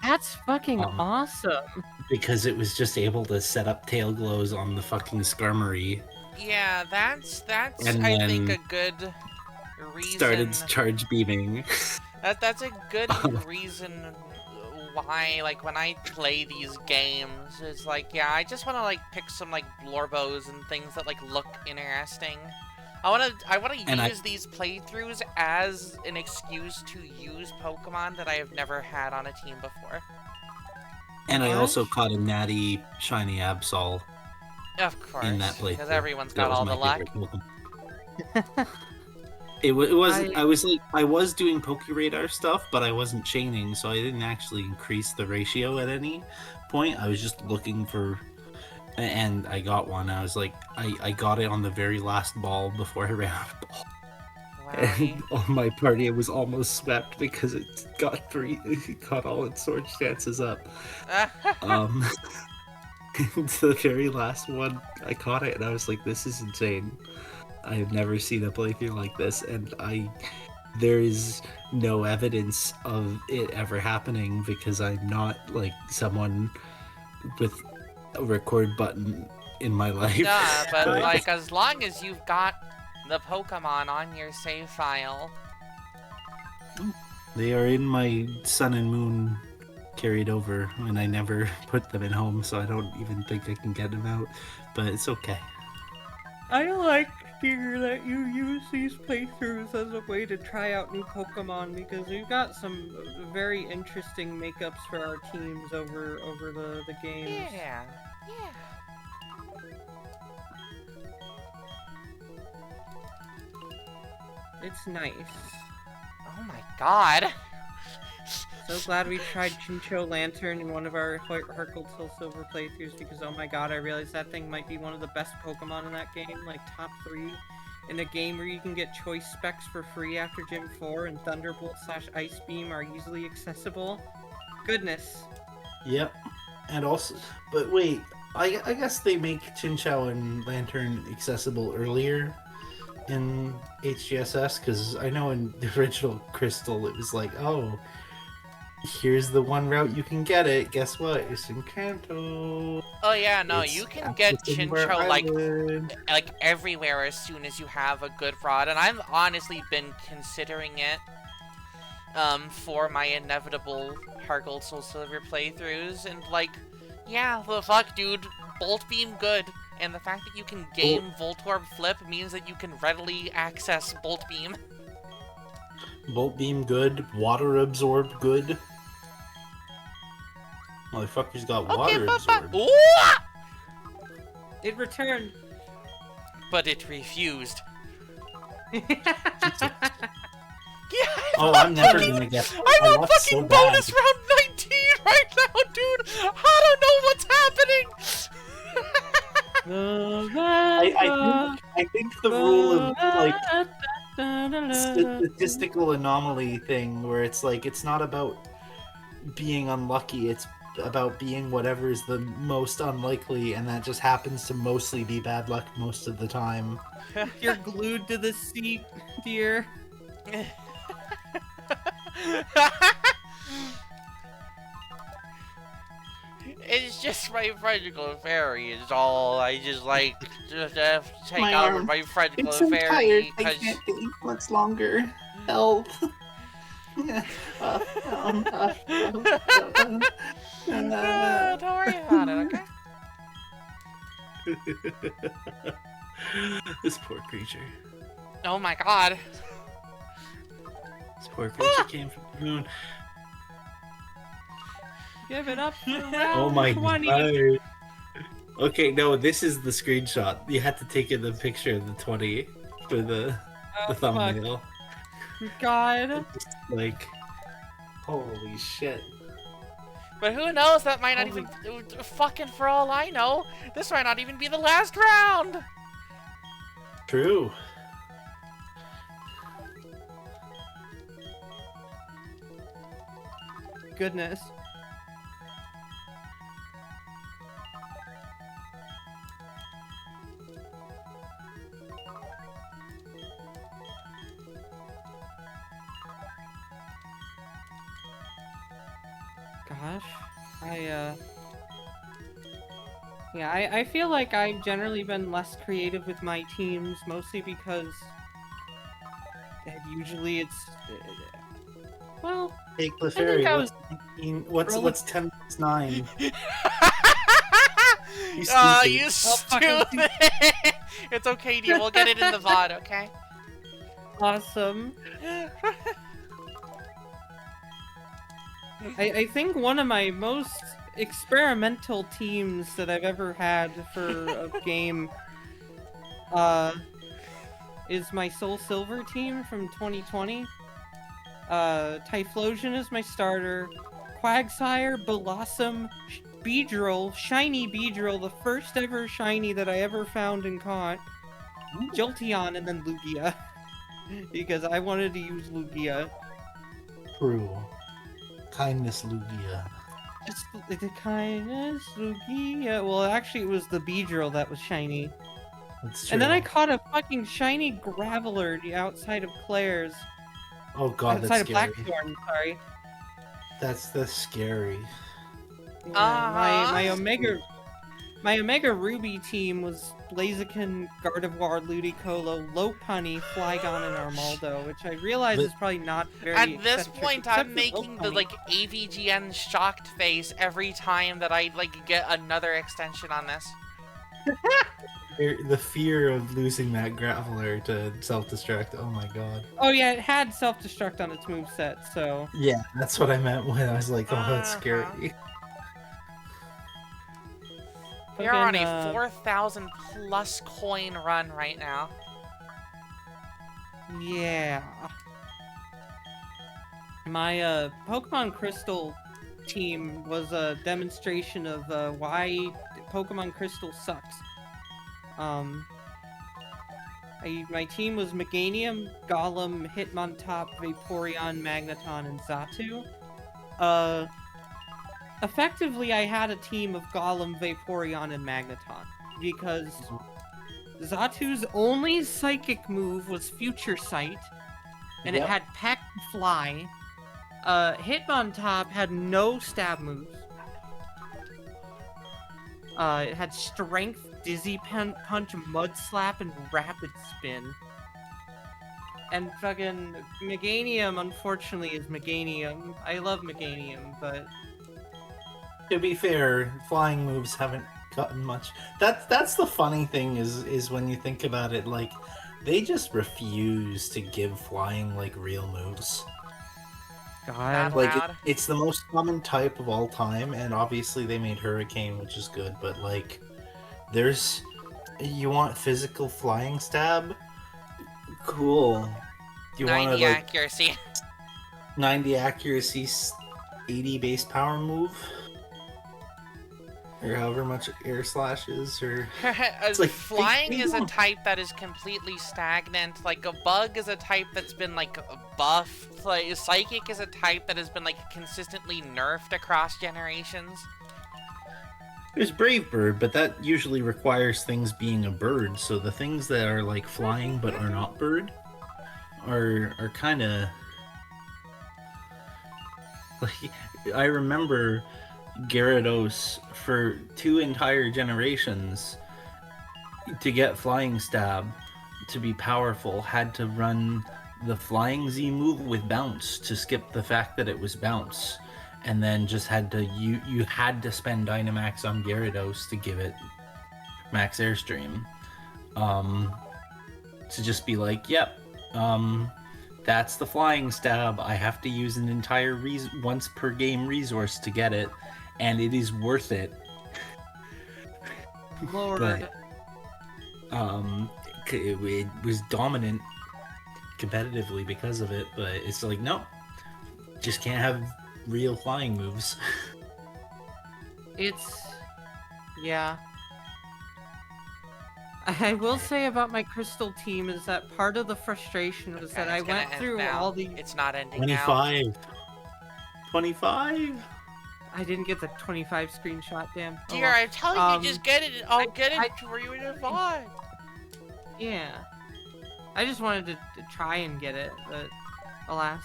That's fucking awesome. Because it was just able to set up tail glows on the fucking Skarmory. Yeah, that's And I then think a good reason. Started charge beaming. That's a good reason why, like, when I play these games, it's like, yeah, I just want to like pick some like Blorbos and things that like look interesting. I want to use these playthroughs as an excuse to use Pokemon that I have never had on a team before. And I also caught a natty shiny Absol. Of course, in that playthrough. because everyone's got all the luck. It wasn't. I was doing Pokeradar stuff, but I wasn't chaining, so I didn't actually increase the ratio at any point. I was just looking for, and I got one. I was like, I got it on the very last ball before I ran out of ball. And on my party, it was almost swept because it got all its sword chances up. The very last one, I caught it, and I was like, this is insane. I have never seen a playthrough like this, and there is no evidence of it ever happening because I'm not like someone with a record button in my life. Yeah, but like as long as you've got the Pokemon on your save file. They are in my Sun and Moon carried over, and I never put them in home, so I don't even think I can get them out, but it's okay. I like that you use these playthroughs as a way to try out new Pokemon, because we've got some very interesting makeups for our teams over the games. Yeah. It's nice. Oh my god. So glad we tried Chincho Lantern in one of our Hercule Till Silver playthroughs, because oh my god, I realized that thing might be one of the best Pokemon in that game, like top 3. In a game where you can get choice specs for free after Gym 4 and Thunderbolt / Ice Beam are easily accessible. Goodness. Yep. And also, but wait, I guess they make Chinchou and Lantern accessible earlier in HGSS, because I know in the original Crystal it was like, oh, here's the one route you can get it. Guess what? It's in Kanto. Oh yeah, no, you can get Chinchou like everywhere as soon as you have a good rod, and I've honestly been considering it for my inevitable Heart Gold Soul Silver playthroughs, and like, yeah, the fuck, dude, Bolt Beam good, and the fact that you can game Voltorb Flip means that you can readily access Bolt Beam. Bolt Beam good, Water Absorb good. Motherfucker's got water absorbed. It returned. But it refused. Oh, I'm never gonna get. I'm on fucking bonus round 19 right now, dude. I don't know what's happening. I think the rule of like statistical anomaly thing, where it's like it's not about being unlucky, it's about being whatever is the most unlikely, and that just happens to mostly be bad luck most of the time. You're glued to the seat, dear. It's just my Frederical Fairy is all. I just like just have to take My out arm. my Frederical It's so tired. Fairy I because. can't think much longer. Help. Don't worry about it, okay? This poor creature. Oh my god. This poor creature came from the moon. Give it up for round Oh my 20. god. Okay, no, this is the screenshot. You had to take in the picture of the 20 for the Oh, thumbnail. fuck. God. Just like, holy shit. But who knows? That might not even. Fucking for all I know, this might not even be the last round. True. Goodness. Gosh, yeah, I feel like I've generally been less creative with my teams, mostly because usually it's, well, Hey, I Clefairy, think I what's 19? What's 10 plus 9? You stupid. You fucking stupid. It's okay, dear. We'll get it in the VOD, okay? awesome. I think one of my most experimental teams that I've ever had for a game is my Soul Silver team from 2020. Typhlosion is my starter. Quagsire, Blossom, Beedrill, Shiny Beedrill, the first ever shiny that I ever found and caught. Jolteon, and then Lugia. Because I wanted to use Lugia. True. Kindness, Lugia. Just the kindness, Lugia. Well, actually, it was the Beedrill that was shiny. That's true. And then I caught a fucking shiny Graveler outside of Claire's. Oh god, Outside that's of scary. Blackthorn, sorry. That's scary. Yeah, my Omega Ruby team was Blaziken, Gardevoir, Ludicolo, Lopunny, Flygon, and Armaldo, which I realize is probably not very At this eccentric, point, except I'm for making the, Lopunny. like, AVGN shocked face every time that I, like, get another extension on this. The fear of losing that Graveler to self-destruct, oh my god. Oh yeah, it had self-destruct on its moveset, so... Yeah, that's what I meant when I was like, oh, that's scary. We are on a 4,000 plus coin run right now. Yeah. My Pokemon Crystal team was a demonstration of why Pokemon Crystal sucks. My team was Meganium, Golem, Hitmontop, Vaporeon, Magneton, and Xatu. Effectively, I had a team of Golem, Vaporeon, and Magneton, because Xatu's only psychic move was Future Sight, and it had Peck and Fly. Hitmontop had no stab moves. It had Strength, Dizzy Punch, Mud Slap, and Rapid Spin. And fucking Meganium, unfortunately, is Meganium. I love Meganium, but... To be fair, flying moves haven't gotten much. That's the funny thing is when you think about it, like, they just refuse to give flying, like, real moves. God. Like, it's the most common type of all time, and obviously they made Hurricane, which is good, but, like, you want physical flying stab? Cool. You 90 want, like, accuracy. 90 accuracy, 80 base power move? Or however much air slash is, or... Like, flying is a type that is completely stagnant. Like, a bug is a type that's been, like, buffed. Like, psychic is a type that has been, like, consistently nerfed across generations. There's Brave Bird, but that usually requires things being a bird, so the things that are, like, flying but are not bird are kind of... Like, I remember Gyarados for 2 entire generations to get Flying Stab to be powerful had to run the Flying Z move with Bounce to skip the fact that it was Bounce, and then just had to you had to spend Dynamax on Gyarados to give it Max Airstream. To just be like, yep, that's the Flying Stab. I have to use an entire once per game resource to get it, and it is worth it. Lord. But, it was dominant competitively because of it, but it's like, nope, just can't have real flying moves. Yeah. I will say about my Crystal team is that part of the frustration was that I went through all the... It's not ending 25. now. 25? I didn't get the 25 screenshot, damn. Dear, I'm telling you, just get it. I'll get it for you in a VOD. Yeah. I just wanted to try and get it, but alas.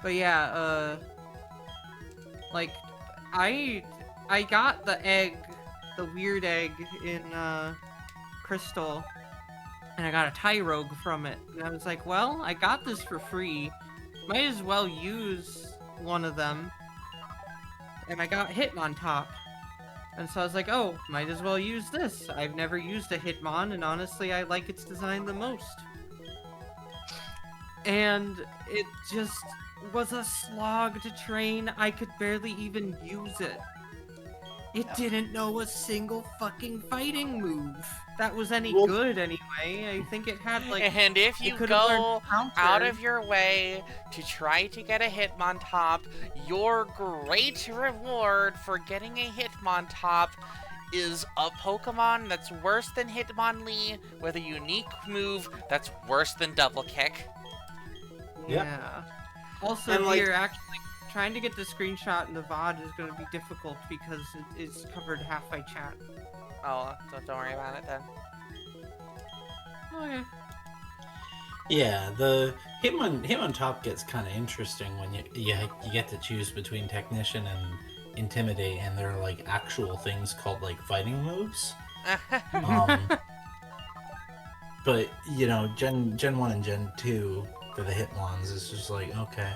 But yeah, like, I got the egg, the weird egg in, Crystal, and I got a Tyrogue from it. And I was like, well, I got this for free. Might as well use one of them. And I got Hitmontop. And so I was like, oh, might as well use this. I've never used a Hitmon, and honestly, I like its design the most. And it just was a slog to train. I could barely even use it. It didn't know a single fucking fighting move that was any good anyway. I think it had like... And if you go out of your way to try to get a Hitmontop, your great reward for getting a Hitmontop is a Pokemon that's worse than Hitmonlee with a unique move that's worse than Double Kick. Yeah. Also, and here, actually, trying to get the screenshot in the VOD is going to be difficult because it is covered half by chat. Oh, don't worry about it then. Okay. Yeah, the Hitmontop gets kind of interesting when you get to choose between Technician and Intimidate, and there are like actual things called like fighting moves. But you know, Gen 1 and Gen 2 for the Hitmons is just like, okay.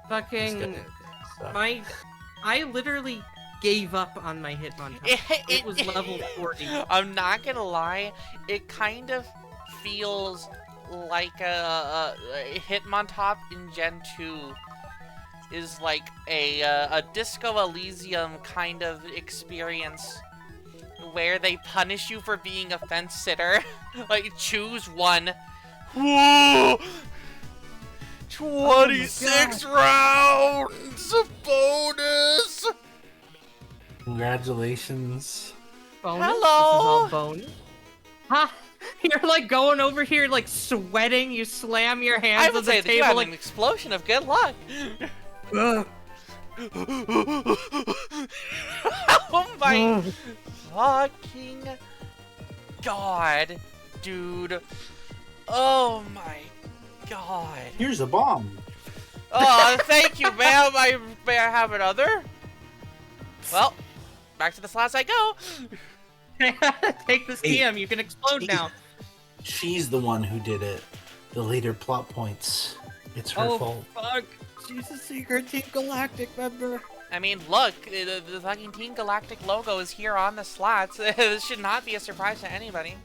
Fucking I literally gave up on my Hitmontop. It was level 40. I'm not gonna lie, it kind of feels like a Hitmontop in Gen 2 is like a Disco Elysium kind of experience where they punish you for being a fence sitter. Like, choose one. Whoa! 26 rounds! Bonus! Congratulations. Bonus? Hello! This is all bonus? Ha! You're like going over here like sweating, you slam your hands on the say that you table had like an explosion of good luck. Oh my fucking god, dude. Oh my god. Here's a bomb. Oh, thank you, ma'am. May I have another? Well, back to the slots I go. Take this TM, you can explode now. She's the one who did it. The later plot points. It's her fault. Oh, fuck. She's a secret Team Galactic member. I mean, look, the fucking Team Galactic logo is here on the slots. This should not be a surprise to anybody.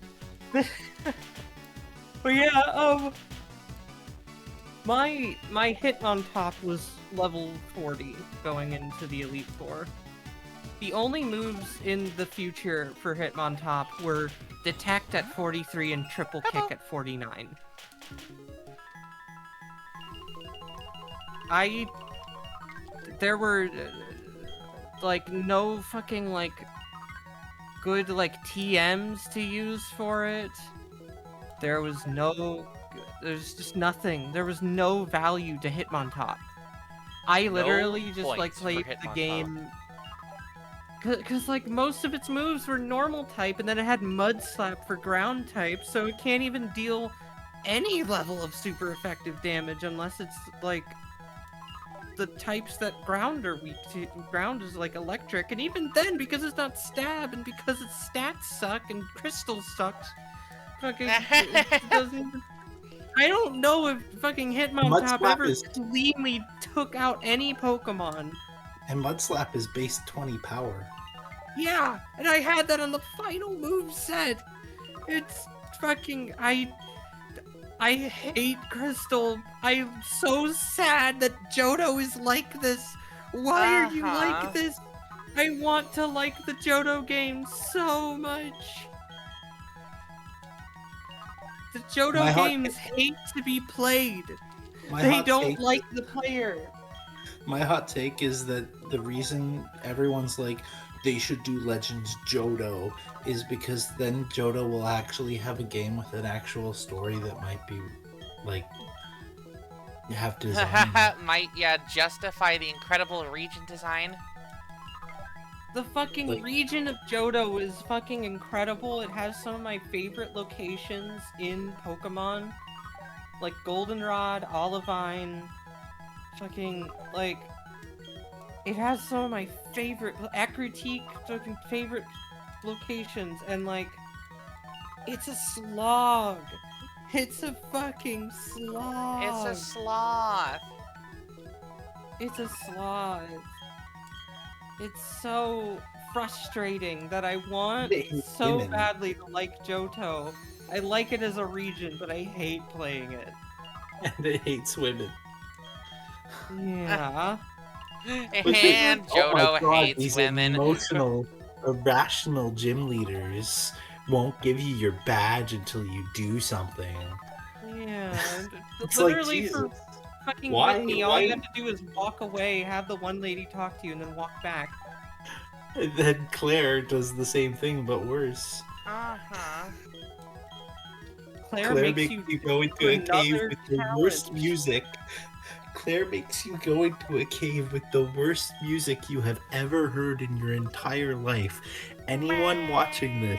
But yeah, my Hitmontop was level 40 going into the Elite Four. The only moves in the future for Hitmontop were Detect at 43 and Triple Kick at 49. There were, like, no fucking, like, good, like, TMs to use for it. There's just nothing. There was no value to Hitmontop. I literally just, like, played the game... Because, like, most of its moves were normal type, and then it had Mud Slap for ground type, so it can't even deal any level of super effective damage unless it's, like, the types that ground are weak to. Ground is like electric, and even then, because it's not stab, and because its stats suck and crystal sucks, fucking it doesn't. I don't know if fucking Hitmontop ever cleanly took out any Pokemon. And Mudslap is base 20 power. Yeah, and I had that on the final move set. It's fucking I hate Crystal. I'm so sad that Johto is like this. Why are you like this? I want to like the Johto game so much. The Johto games hate to be played. They don't like the player. My hot take is that the reason everyone's like, they should do Legends Johto is because then Johto will actually have a game with an actual story that might be, like, have design. Might, yeah, justify the incredible region design. The fucking region of Johto is fucking incredible. It has some of my favorite locations in Pokemon. Like Goldenrod, Olivine, fucking, like... It has some of my favorite, Akritique, fucking favorite locations, and like, it's a slog. It's a fucking slog. It's a sloth. It's a sloth. It's so frustrating that I want so badly to like Johto. I like it as a region, but I hate playing it. And it hates women. Yeah. And Johto hates these women. Emotional, irrational gym leaders won't give you your badge until you do something. Yeah, it's literally like, for fucking Whitney, all you have to do is walk away, have the one lady talk to you, and then walk back. And then Claire does the same thing, but worse. Claire makes you go into a cave with the worst music. Claire makes you go into a cave with the worst music you have ever heard in your entire life. Anyone watching this,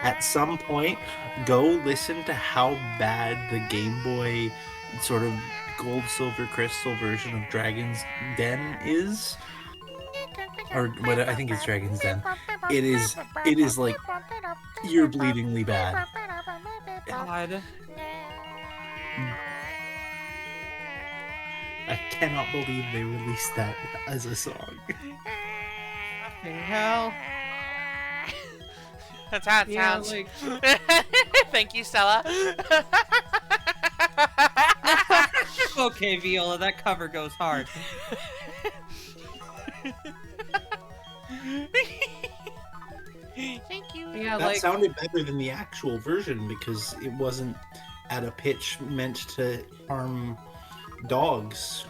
at some point, go listen to how bad the Game Boy sort of gold, silver, crystal version of Dragon's Den is. Or what I think is Dragon's Den. It is like ear-bleedingly bad. God. I cannot believe they released that as a song. Fucking hell. That's how it sounds. Like... Thank you, Stella. Okay, Viola, that cover goes hard. Thank you. Yeah, that sounded better than the actual version because it wasn't at a pitch meant to harm dogs.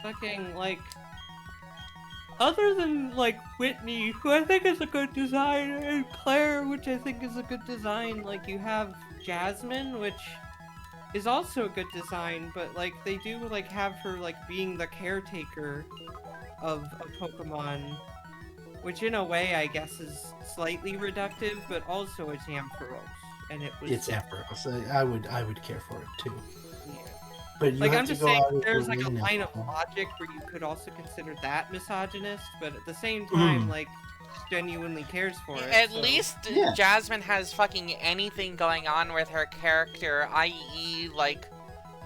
Fucking, like... Other than, like, Whitney, who I think is a good design, and Claire, which I think is a good design, like, you have Jasmine, which is also a good design, but, like, they do, like, have her, like, being the caretaker of a Pokemon, which in a way, I guess, is slightly reductive, but also it's Ampharos, and it was... It's Ampharos. I would care for it, too. Yeah. But you like, have I'm to just go saying, out there's, like, a arena. line of logic where you could also consider that misogynist, but at the same time, like, genuinely cares for it. At least Jasmine has fucking anything going on with her character, i.e., like,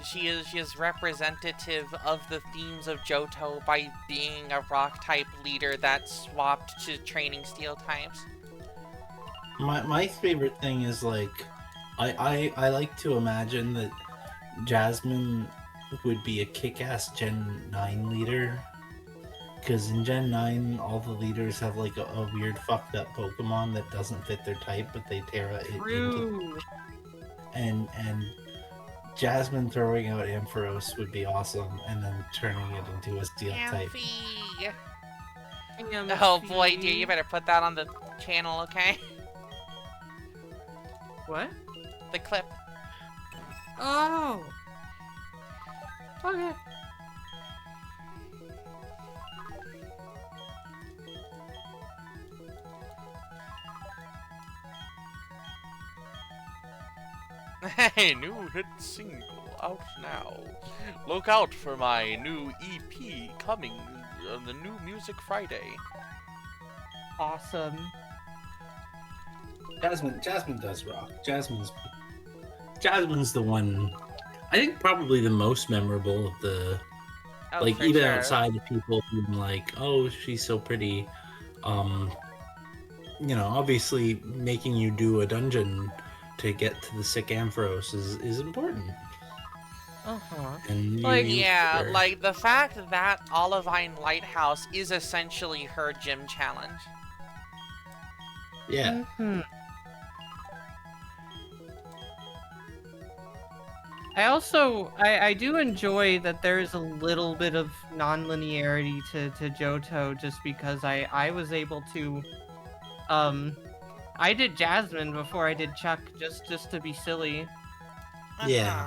she is representative of the themes of Johto by being a rock-type leader that swapped to training steel types. My favorite thing is, like, I like to imagine that Jasmine would be a kick-ass Gen 9 leader. Because in Gen 9, all the leaders have, like, a weird fucked up Pokemon that doesn't fit their type, but they tear it into... And Jasmine throwing out Ampharos would be awesome, and then turning it into a steel type. Oh boy, dear, you better put that on the channel, okay? What? The clip. Oh! Okay. Hey, new hit single. out now. Look out for my new EP coming on the New Music Friday. Awesome. Jasmine does rock. Jasmine's the one. I think probably the most memorable of the. Oh, like for even sure. outside of people being like, oh, she's so pretty. Obviously making you do a dungeon to get to the sick Ampharos is important. Uh-huh. And Yeah, like the fact that Olivine Lighthouse is essentially her gym challenge. Yeah. Mm-hmm. I do enjoy that there's a little bit of non-linearity to Johto, just because I was able to, I did Jasmine before I did Chuck, just to be silly. Yeah.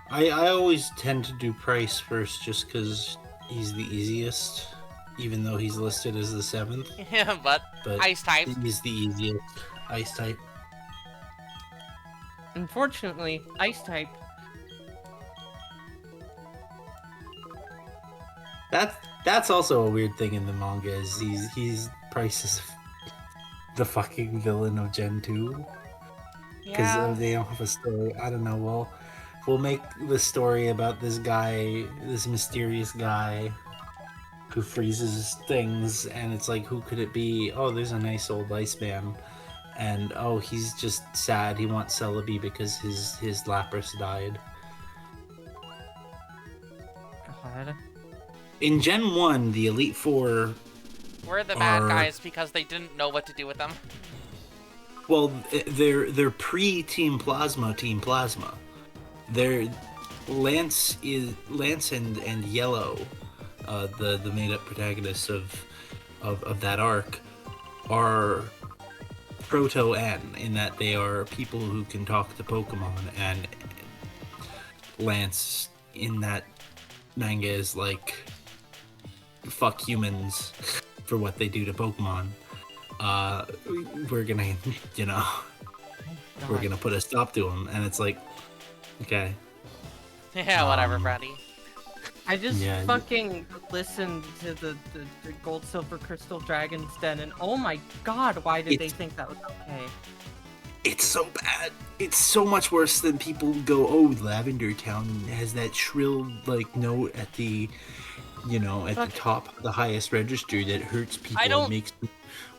I always tend to do Price first just because he's the easiest, even though he's listed as the 7th. Yeah, but Ice type. He's the easiest Ice type. Unfortunately, Ice type. That's also a weird thing in the manga is he's Price is the fucking villain of Gen 2. Because they don't have a story. I don't know. We'll make the story about this guy, this mysterious guy who freezes things, and it's like, who could it be? Oh, there's a nice old Iceman. And oh, he's just sad. He wants Celebi because his Lapras died. God. In Gen 1, the Elite Four were the bad guys because they didn't know what to do with them. Well, they're pre-Team Plasma, They're Lance and Yellow, the made-up protagonists of that arc, are Proto-N in that they are people who can talk to Pokemon, and Lance in that manga is like, fuck humans for what they do to Pokemon. We're gonna, we're gonna put a stop to them, and it's like, okay. Yeah, whatever, buddy. I just fucking listened to the Gold, Silver, Crystal Dragon's Den, and oh my god, why did they think that was okay? It's so bad. It's so much worse than people go, oh, Lavender Town has that shrill, like, note at the, at the top, the highest register that hurts people and makes them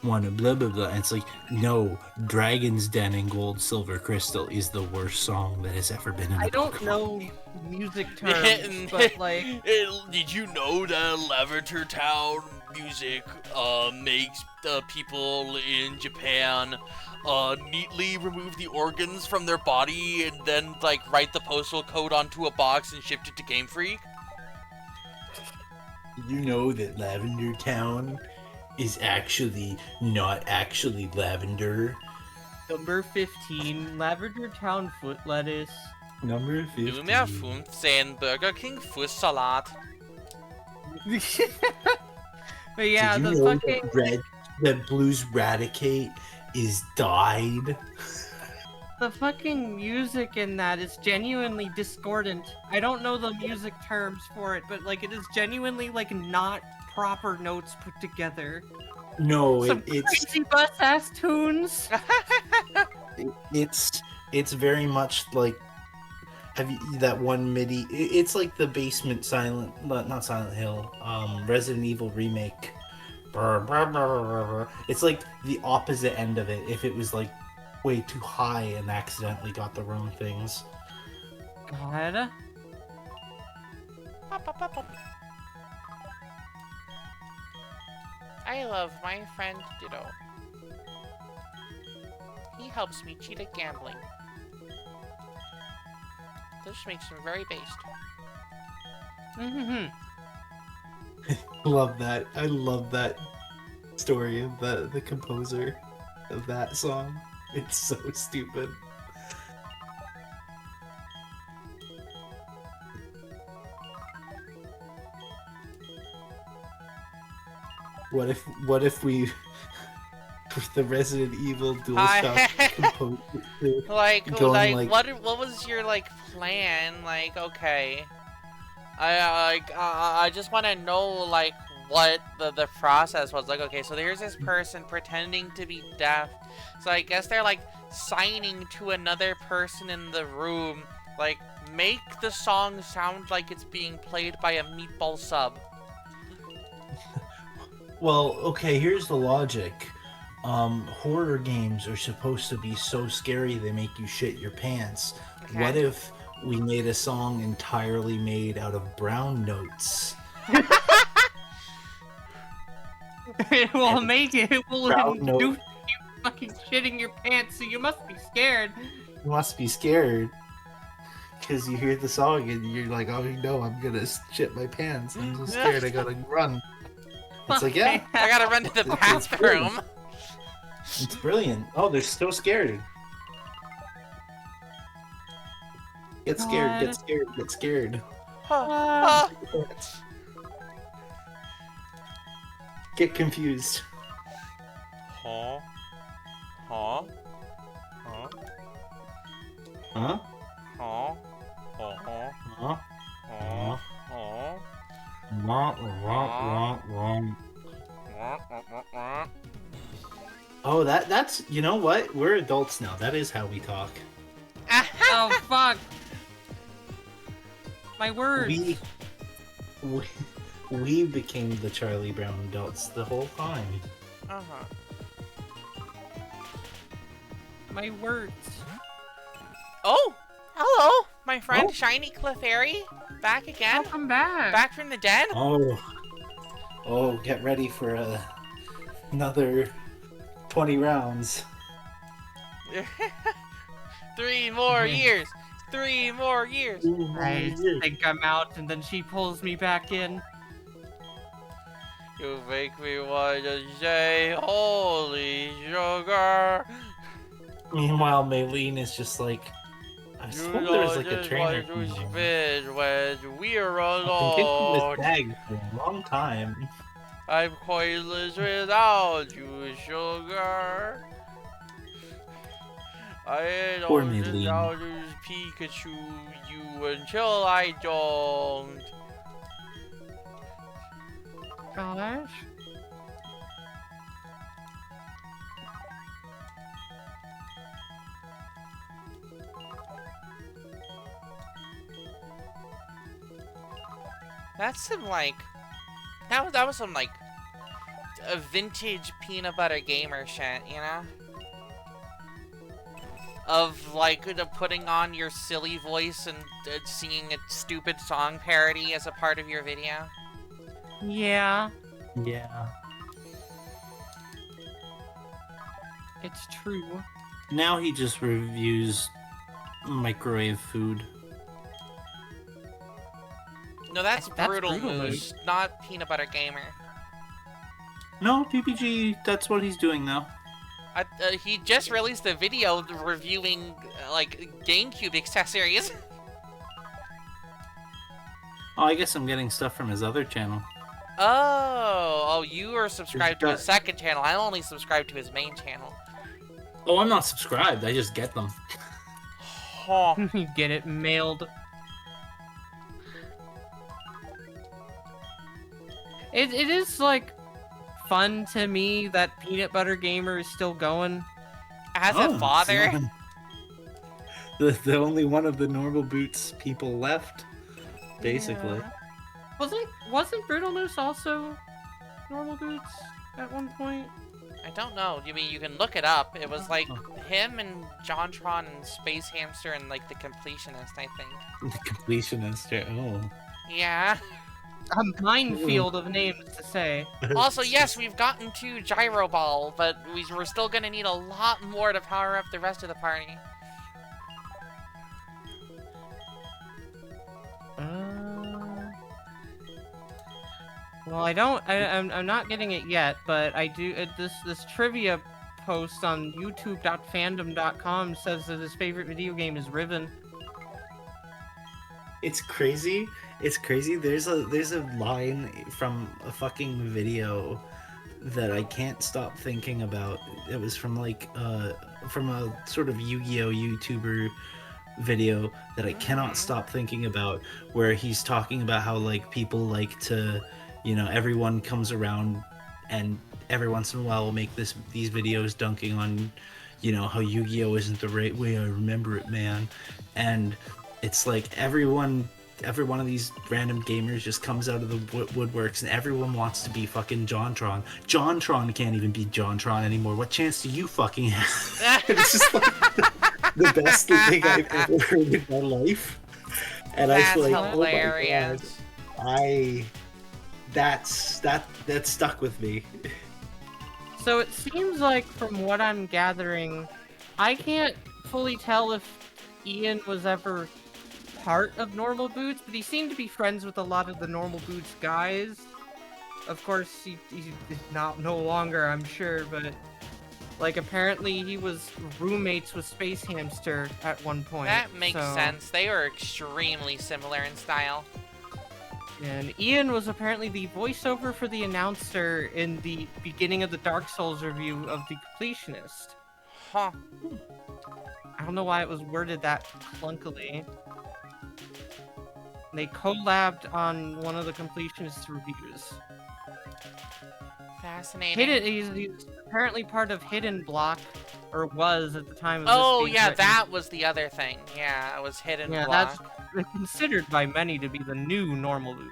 want to blah, blah, blah. And it's like, no, Dragon's Den and Gold, Silver, Crystal is the worst song that has ever been in a Pokemon. I don't know music terms, but, like... Did you know that Lavender Town music makes people in Japan neatly remove the organs from their body and then, like, write the postal code onto a box and ship it to Game Freak? Did you know that Lavender Town is actually not actually lavender? Number 15, Lavender Town foot lettuce. Number 15. Nummer 15, Burger King Fußsalat. But yeah, did you the know fucking... that Blue's Raticate is dyed? The fucking music in that is genuinely discordant. I don't know the music terms for it, but, like, it is genuinely, like, not proper notes put together. No, it's crazy bus-ass tunes. It's very much like, have you that one MIDI? It's like the basement not Silent Hill, Resident Evil remake. It's like the opposite end of it. If it was like way too high and accidentally got the wrong things. God. I love my friend Ditto. He helps me cheat at gambling. This makes him very based. Love that. I love that story of the composer of that song. It's so stupid. What if we with the Resident Evil DualShock composer like what was your like plan. Like, okay, I just want to know like what the process was. Like, okay, so there's this person pretending to be deaf, so I guess they're like signing to another person in the room, like, make the song sound like it's being played by a meatball sub. Well, okay, here's the logic. Horror games are supposed to be so scary they make you shit your pants. Okay. What if we made a song entirely made out of brown notes? It will make it. It will Proud induce note. you fucking shitting your pants, so you must be scared. You must be scared. Because you hear the song and you're like, oh no, I'm gonna shit my pants. I'm so scared, I gotta run. It's like, yeah, I gotta run to the It's bathroom. it's brilliant. Oh, they're still scared. Get scared, get scared, get scared. Huh. Get confused. Huh? Huh? Huh? Huh? Huh? Huh? Huh? Huh? Huh? Oh, that's, you know what? We're adults now. That is how we talk. Oh fuck! My words. We became the Charlie Brown adults the whole time. Uh-huh. My words. Oh! Hello! My friend Oh. Shiny Clefairy. Back again? Welcome back. Back from the dead? Oh, get ready for another 20 rounds. 3 more years! 3 more years! I think I'm out, and then she pulls me back in. You make me want to say, holy sugar! Meanwhile, Maylene is just like, I You suppose know, there was like a just trainer. want to spin when we're I've been kicking alone. this bag for a long time. I'm pointless without you, sugar. I Poor don't Maylene. know how to Pikachu you until I don't. Gosh. That's some like, that was some like a vintage peanut butter gamer shit, you know? Of like putting on your silly voice and singing a stupid song parody as a part of your video. Yeah, Yeah. it's true. Now he just reviews microwave food. No, that's That's Brutal Brutal Moose, not Peanut Butter Gamer. No, PPG, that's what he's doing now. He just released a video reviewing like GameCube accessories. Oh, I guess I'm getting stuff from his other channel. Oh, you are subscribed to got- his second channel. I only subscribe to his main channel. Oh, I'm not subscribed, I just get them. Huh. You get it mailed. It is like fun to me that Peanut Butter Gamer is still going. As Oh, a father, it's the only one of the normal boots people left, basically. Yeah. Wasn't Brutal Moose also normal boots at one point? I don't know. You mean you can look it up? It was like him and JonTron and Space Hamster and like the Completionist, I think. The completionist, yeah. Oh. Yeah. A minefield of names to say. Also, yes, we've gotten to Gyro Ball, but we're still gonna need a lot more to power up the rest of the party. Well, I'm not getting it yet, but I do. This trivia post on YouTube.fandom.com says that his favorite video game is Riven. It's crazy. It's crazy. There's a line from a fucking video that I can't stop thinking about. It was from like from a sort of Yu-Gi-Oh YouTuber video that I cannot stop thinking about, where he's talking about how like people like to, everyone comes around and every once in a while will make these videos dunking on, how Yu-Gi-Oh isn't the right way I remember it, man. And it's like every one of these random gamers just comes out of the woodworks, and everyone wants to be fucking JonTron. JonTron can't even be JonTron anymore. What chance do you fucking have? It's just like the best thing I've ever heard in my life. And That's I was like, hilarious. oh my god, that stuck with me. So it seems like, from what I'm gathering, I can't fully tell if Ian was ever part of Normal Boots, but he seemed to be friends with a lot of the Normal Boots guys. Of course, he's no longer, I'm sure, but like apparently he was roommates with Space Hamster at one point. That makes sense. They were extremely similar in style. And Ian was apparently the voiceover for the announcer in the beginning of the Dark Souls review of The Completionist. Huh. I don't know why it was worded that clunkily. They collabed on one of the Completionist reviews. Fascinating. He's apparently part of Hidden Block, or was at the time of Oh, this being yeah, written. that was the other thing. Yeah, it was Hidden Yeah, Block. that's considered by many to be the new Normal Boots.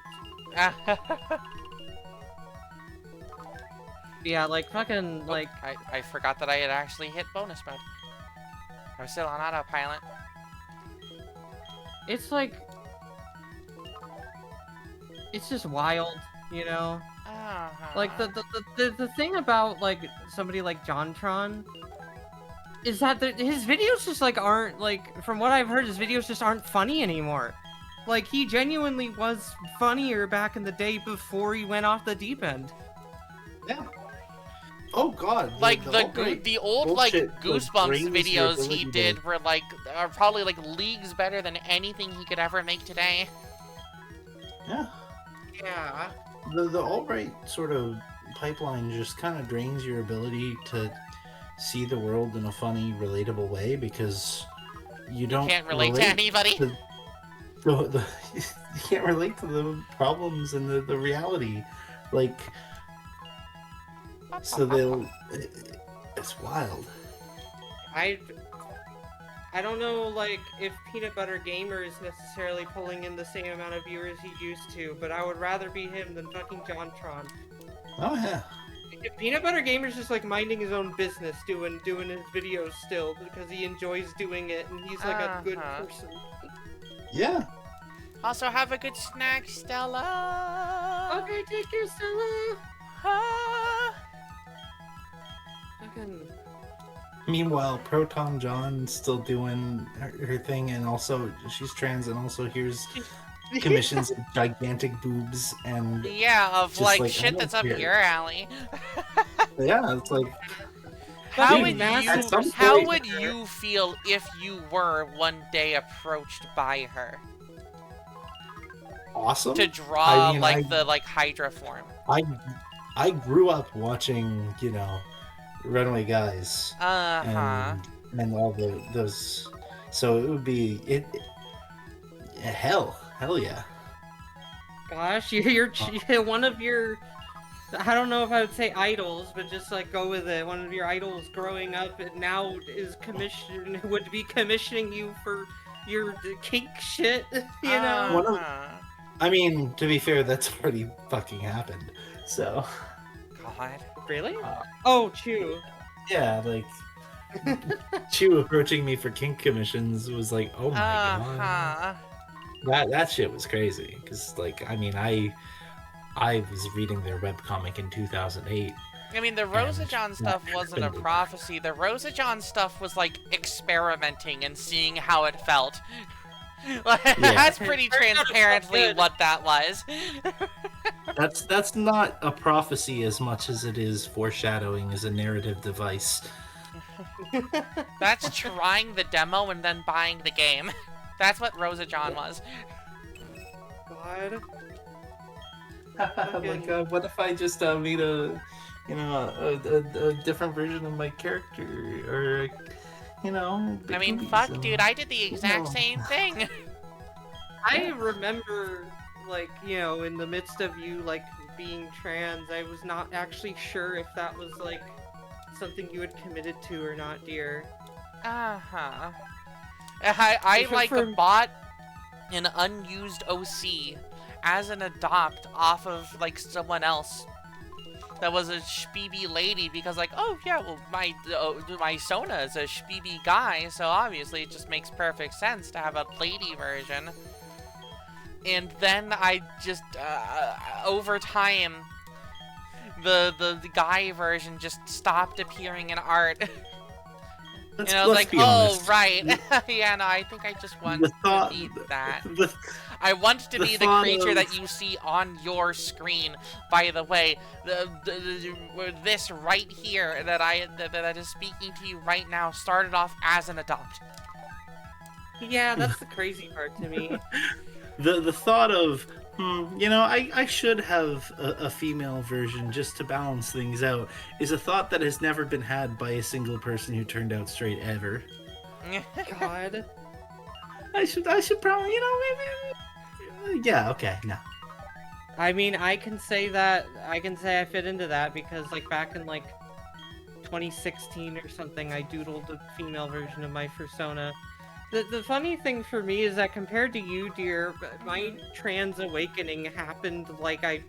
Yeah, like fucking, like... I forgot that I had actually hit bonus mode. I was still on autopilot. It's like... It's just wild, you know? Like, the thing about, like, somebody like JonTron is that his videos just, like, aren't, like, from what I've heard, his videos just aren't funny anymore. Like, he genuinely was funnier back in the day before he went off the deep end. Yeah. Oh god. Like, the old, like, Goosebumps videos he did were, like, are probably, like, leagues better than anything he could ever make today. Yeah. Yeah. The alt-right sort of pipeline just kind of drains your ability to see the world in a funny, relatable way, because you can't relate to anybody. You can't relate to the problems and the reality. Like, so it's wild. I don't know, like, if Peanut Butter Gamer is necessarily pulling in the same amount of viewers he used to, but I would rather be him than fucking JonTron. Oh yeah. If Peanut Butter Gamer's just, like, minding his own business, doing his videos still, because he enjoys doing it, and he's, like, a good person. Yeah. Also, have a good snack, Stella. Okay, take care, Stella. Fucking... Meanwhile, Proton John's still doing her thing, and also she's trans, and also here's commissions of gigantic boobs and of like shit that's up your alley. Yeah, it's like how would you feel if you were one day approached by her? Awesome. To draw the Hydra form. I grew up watching, Runaway Guys. And all those, so it would be hell yeah. Gosh, you're one of your, I don't know if I would say idols, but just like go with it. One of your idols growing up and now would be commissioning you for your kink shit, you know? I mean, to be fair, that's already fucking happened. So. God. Really? Oh, Chew. Yeah, like Chew approaching me for kink commissions was like, oh my god. That shit was crazy. Because, like, I mean, I was reading their webcomic in 2008. I mean, the Rosajon stuff wasn't a prophecy. The Rosajon stuff was, like, experimenting and seeing how it felt. That's pretty transparently what that was. That's not a prophecy as much as it is foreshadowing as a narrative device. That's trying the demo and then buying the game. That's what Rosajon was. God. Like, what if I just made a different version of my character, or you know. I mean, boobies, fuck, so, dude, I did the exact no. same thing. I remember, like, you know, in the midst of you, like, being trans, I was not actually sure if that was, like, something you had committed to or not, dear. Uh-huh. I like, For- bought an unused OC as an adopt off of, like, someone else that was a shpeeby lady because, like, oh, yeah, well, my Sona is a shpeeby guy, so obviously it just makes perfect sense to have a lady version. And then I just, over time, the guy version just stopped appearing in art. Let's, And I was let's like, be oh, honest. right. Yeah, no, I think I just want The thought, to be that. the, I want to the be the thought creature of- that you see on your screen. By the way, this right here that is speaking to you right now started off as an adopt. Yeah, that's the crazy part to me. the thought of, you know, I should have a female version just to balance things out is a thought that has never been had by a single person who turned out straight ever. God. I should probably, you know, maybe. Yeah, okay, no. I mean, I can say I fit into that because, like, back in, like, 2016 or something, I doodled a female version of my persona. The funny thing for me is that compared to you, dear, my trans awakening happened like I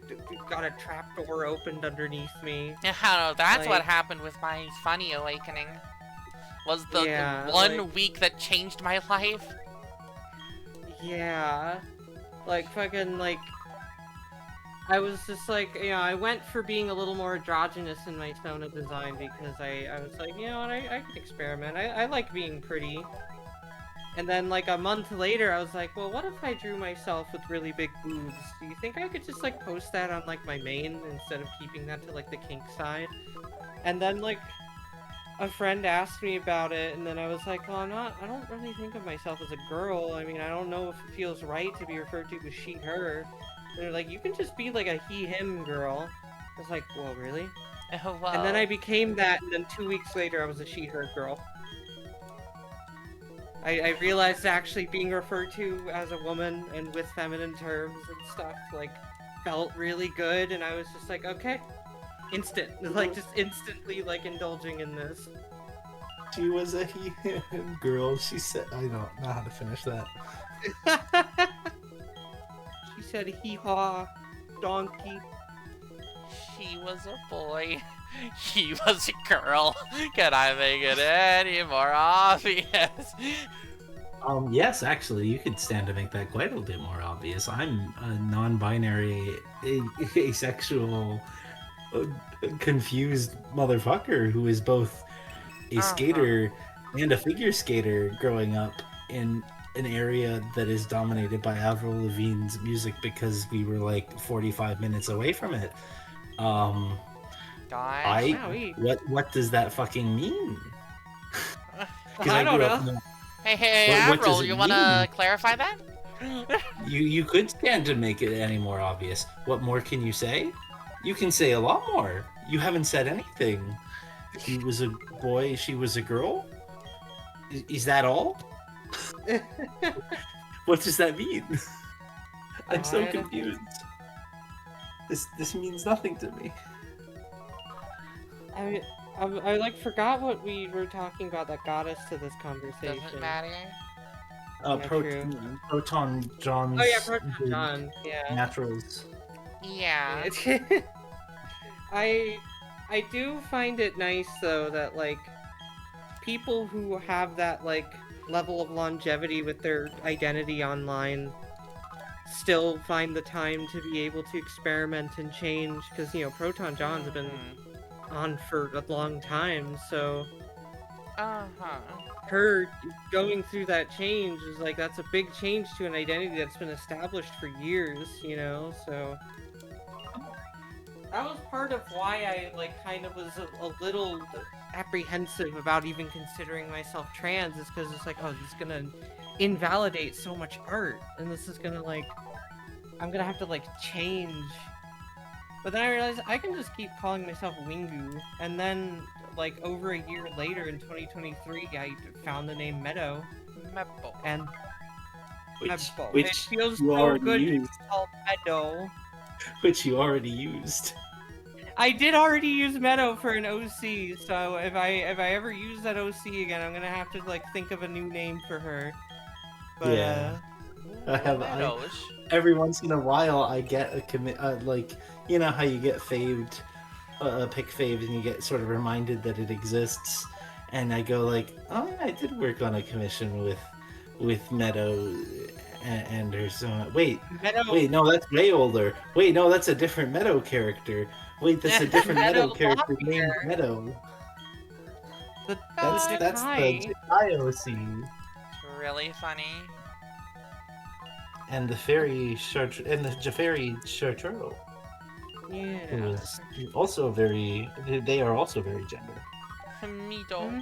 got a trapdoor opened underneath me. That's Like- what happened with my funny awakening. Was the Yeah, one like- week that changed my life. Yeah. Like, fucking, like... I was just like, you know, I went for being a little more androgynous in my Sona design because I was like, you know what, I could experiment. I like being pretty. And then, like, a month later, I was like, well, what if I drew myself with really big boobs? Do you think I could just, like, post that on, like, my main instead of keeping that to, like, the kink side? And then, like, a friend asked me about it, and then I was like, well, I don't really think of myself as a girl. I mean, I don't know if it feels right to be referred to as she, her. And they're like, you can just be, like, a he, him girl. I was like, well, really? Oh, well. And then I became that, and then 2 weeks later, I was a she, her girl. I realized actually being referred to as a woman and with feminine terms and stuff, like, felt really good, and I was just like, okay. Like, just instantly, like, indulging in this. She was a he him girl. She said, I don't know how to finish that. She said, hee-haw, donkey. She was a boy. He was a girl. Can I make it any more obvious? Yes, actually, you could stand to make that quite a bit more obvious. I'm a non-binary, asexual, confused motherfucker who is both a skater and a figure skater growing up in an area that is dominated by Avril Lavigne's music because we were like 45 minutes away from it. Gosh. What does that fucking mean? 'Cause I don't grew up know. in- Hey, What does Avril, it you wanna mean? clarify that? You could stand to make it any more obvious. What more can you say? You can say a lot more. You haven't said anything. He was a boy, she was a girl? Is that all? What does that mean? I'm so God. confused. This means nothing to me. I like forgot what we were talking about that got us to this conversation. Doesn't matter. Yeah, true. Proton John's Oh yeah, Proton John. Yeah. naturals. Yeah. I do find it nice though that like people who have that like level of longevity with their identity online still find the time to be able to experiment and change because you know Proton John's have been on for a long time, so her going through that change is like that's a big change to an identity that's been established for years, you know, so that was part of why I like kind of was a little apprehensive about even considering myself trans is because it's like, oh, this is gonna invalidate so much art and this is gonna like I'm gonna have to like change. But then I realized I can just keep calling myself Wingu, and then like over a year later in 2023, I found the name Meadow, Mebble. and Which Meadow. which It feels you so already good to be used. called Meadow. Which you already used. I did already use Meadow for an OC, so if I ever use that OC again, I'm gonna have to like think of a new name for her. But Yeah. Meadows. Every once in a while, I get a commit. Like, you know how you get faved, pick fave, and you get sort of reminded that it exists. And I go like, oh yeah, I did work on a commission with Meadow and her son. Wait, Meadow, no, that's way older. Wait, no, that's a different Meadow character. Wait, that's a different Meadow Meadow character Lockyer. named Meadow. the That's the the Jakai. IOC. It's really funny. And the fairy and the Jafari Chartreau, who Yeah. is also very. They are also very gender. Meadow.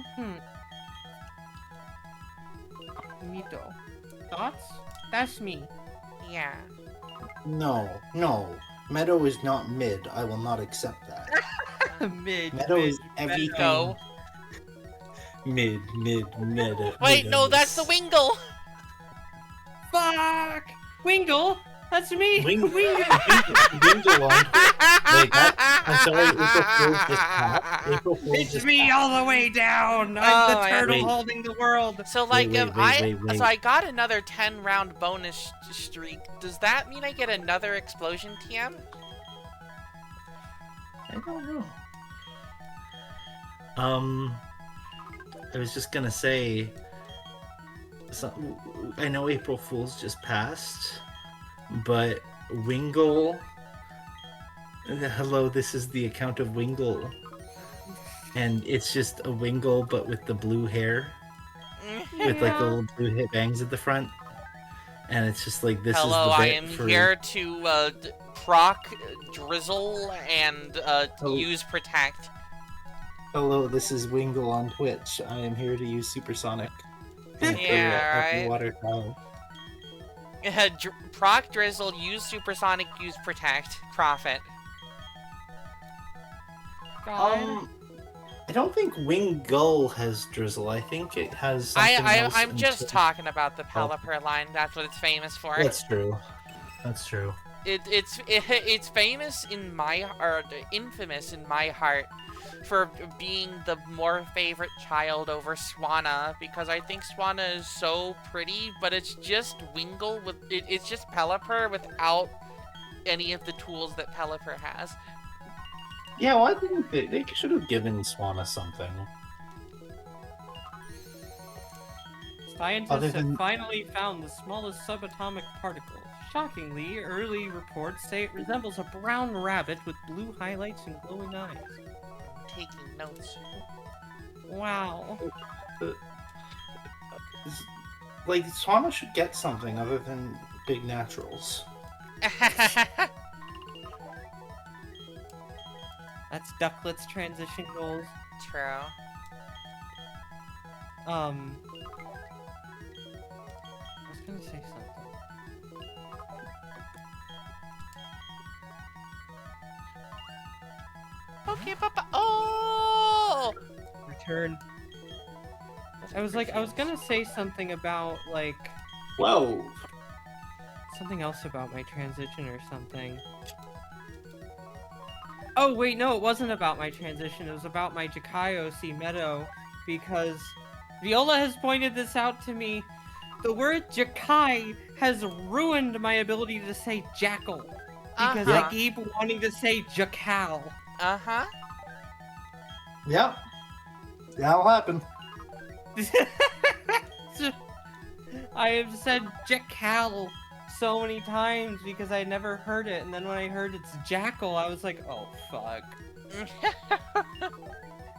Mito. Thoughts? That's me. Yeah. No, Meadow is not mid. I will not accept that. Mid. Meadow is everything. Go. Mid. Wait, no, that's the Wingle. Fuck! Wingle! That's me! Wingle on. Wait, I'm sorry. April Fool's just passed. April Fool's It's just me passed. all the way down! Oh, I'm the my turtle God. holding the world! So like, Wait. so I got another 10-round bonus streak. Does that mean I get another explosion TM? I don't know. I was just gonna say. I know April Fool's just passed, but Wingle. Hello, this is the account of Wingle, and it's just a Wingle but with the blue hair, with like the little blue hit bangs at the front, and it's just like this Hello, is the I bit am for... here to proc, drizzle, and use protect. Hello, this is Wingle on Twitch. I am here to use Supersonic. Yeah, right. Water tower. Proc, drizzle, use supersonic, use protect, profit. God. I don't think Wingull has drizzle. I think it has something else. I'm just until- talking about the Pelipper line. That's what it's famous for. That's true. That's true. It's famous in my or infamous in my heart for being the more favorite child over Swanna, because I think Swanna is so pretty, but it's just Wingle with it's just Pelipper without any of the tools that Pelipper has. Yeah, why didn't they should have given Swanna something. Scientists Other have than- finally found the smallest subatomic particle. Shockingly, early reports say it resembles a brown rabbit with blue highlights and glowing eyes. I'm taking notes. Wow. Like, Swanna should get something other than big naturals. That's Ducklet's transition goals. True. I was gonna say something. Okay, Papa. Oh! Return. I was gonna say something about, like, Whoa! something else about my transition or something. Oh, wait, no, it wasn't about my transition. It was about my Jakai OC Meadow, because Viola has pointed this out to me. The word Jakai has ruined my ability to say jackal, because I keep wanting to say jackal. Uh-huh. Yeah. That'll happen. I have said jackal so many times because I never heard it, and then when I heard it's jackal, I was like, oh fuck.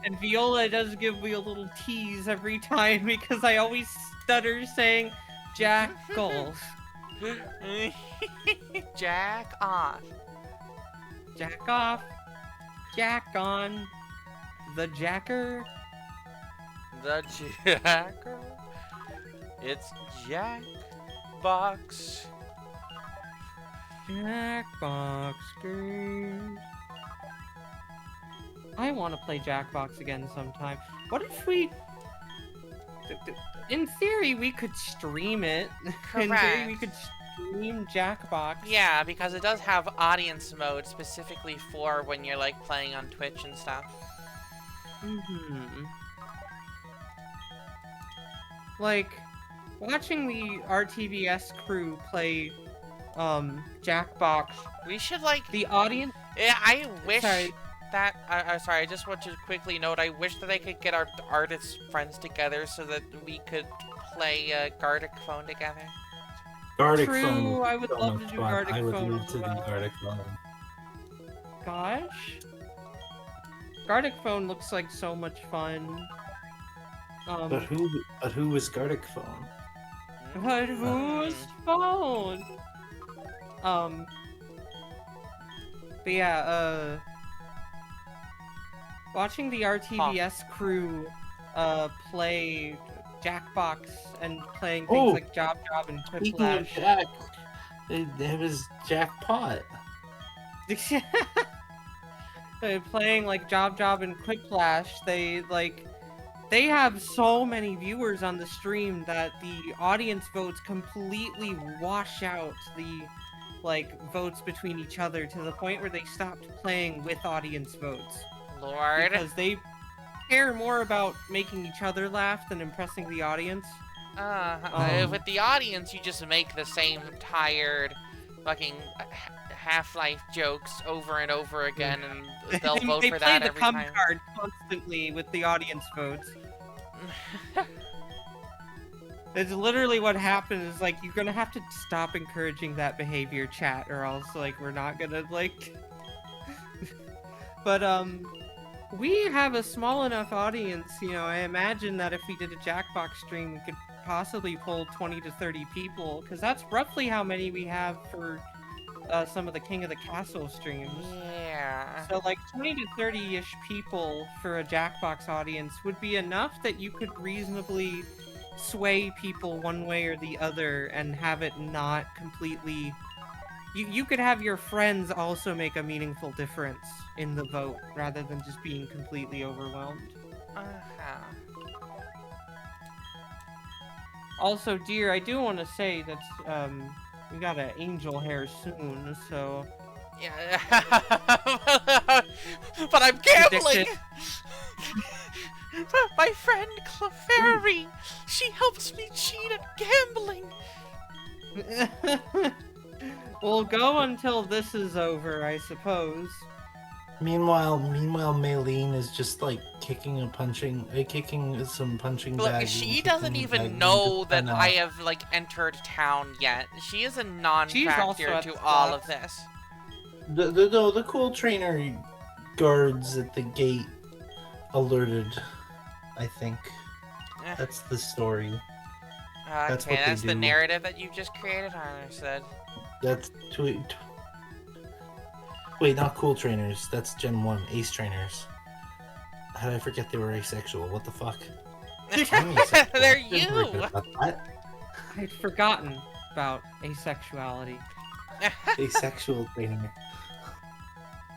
And Viola does give me a little tease every time because I always stutter saying jackal. Jack off. Jack off. Jack on. The jacker. The Jacker. It's Jack Box. Jackbox game. I want to play Jackbox again sometime. What if we... In theory, we could stream it. In theory, we could stream Jackbox. Yeah, because it does have audience mode specifically for when you're like playing on Twitch and stuff. Like, watching the RTVS crew play Jackbox. We should like the audience. Yeah, I wish Sorry. that. Sorry, I just want to quickly note. I wish that I could get our artist friends together so that we could play Gardic Phone together. Gardic True, Phone. I would so love much to do fun. Gardic I would Phone love as to do well. Gardic Phone. Gosh. Gardic Phone looks like so much fun. But who was Gardic Phone? But whose phone? But yeah, watching the RTVS crew play Jackbox and playing things like Job and Speaking of Quiplash. Jack, it was Jackpot. Playing like Job and Quiplash, they have so many viewers on the stream that the audience votes completely wash out the votes between each other to the point where they stopped playing with audience votes. Lord. Because they care more about making each other laugh than impressing the audience. With the audience, you just make the same tired fucking Half-Life jokes over and over again, and they'll vote for that every time. They play the cum card constantly with the audience votes. It's literally what happens. Is you're gonna have to stop encouraging that behavior, chat, or else we're not gonna But we have a small enough audience. I imagine that if we did a Jackbox stream, we could possibly pull 20 to 30 people, because that's roughly how many we have for some of the King of the Castle streams. Yeah. So 20 to 30-ish people for a Jackbox audience would be enough that you could reasonably sway people one way or the other and have it not completely... You could have your friends also make a meaningful difference in the vote, rather than just being completely overwhelmed. Also, dear, I do want to say that, we got an angel hair soon, so... Yeah. But I'm gambling! My friend Clefairy! She helps me cheat at gambling! We'll go until this is over, I suppose. Meanwhile, Maylene is just kicking some punching Look, bags. she doesn't even know that I have entered town yet. She is a non-factor to all of this. The cool trainer guards at the gate alerted. I think that's the story. That's what that's they the do. narrative that you just created. I understood. That's wait, not cool trainers. That's Gen 1 ace trainers. How did I forget they were asexual? What the fuck? They're you! I'd forgotten about asexuality. Asexual trainer.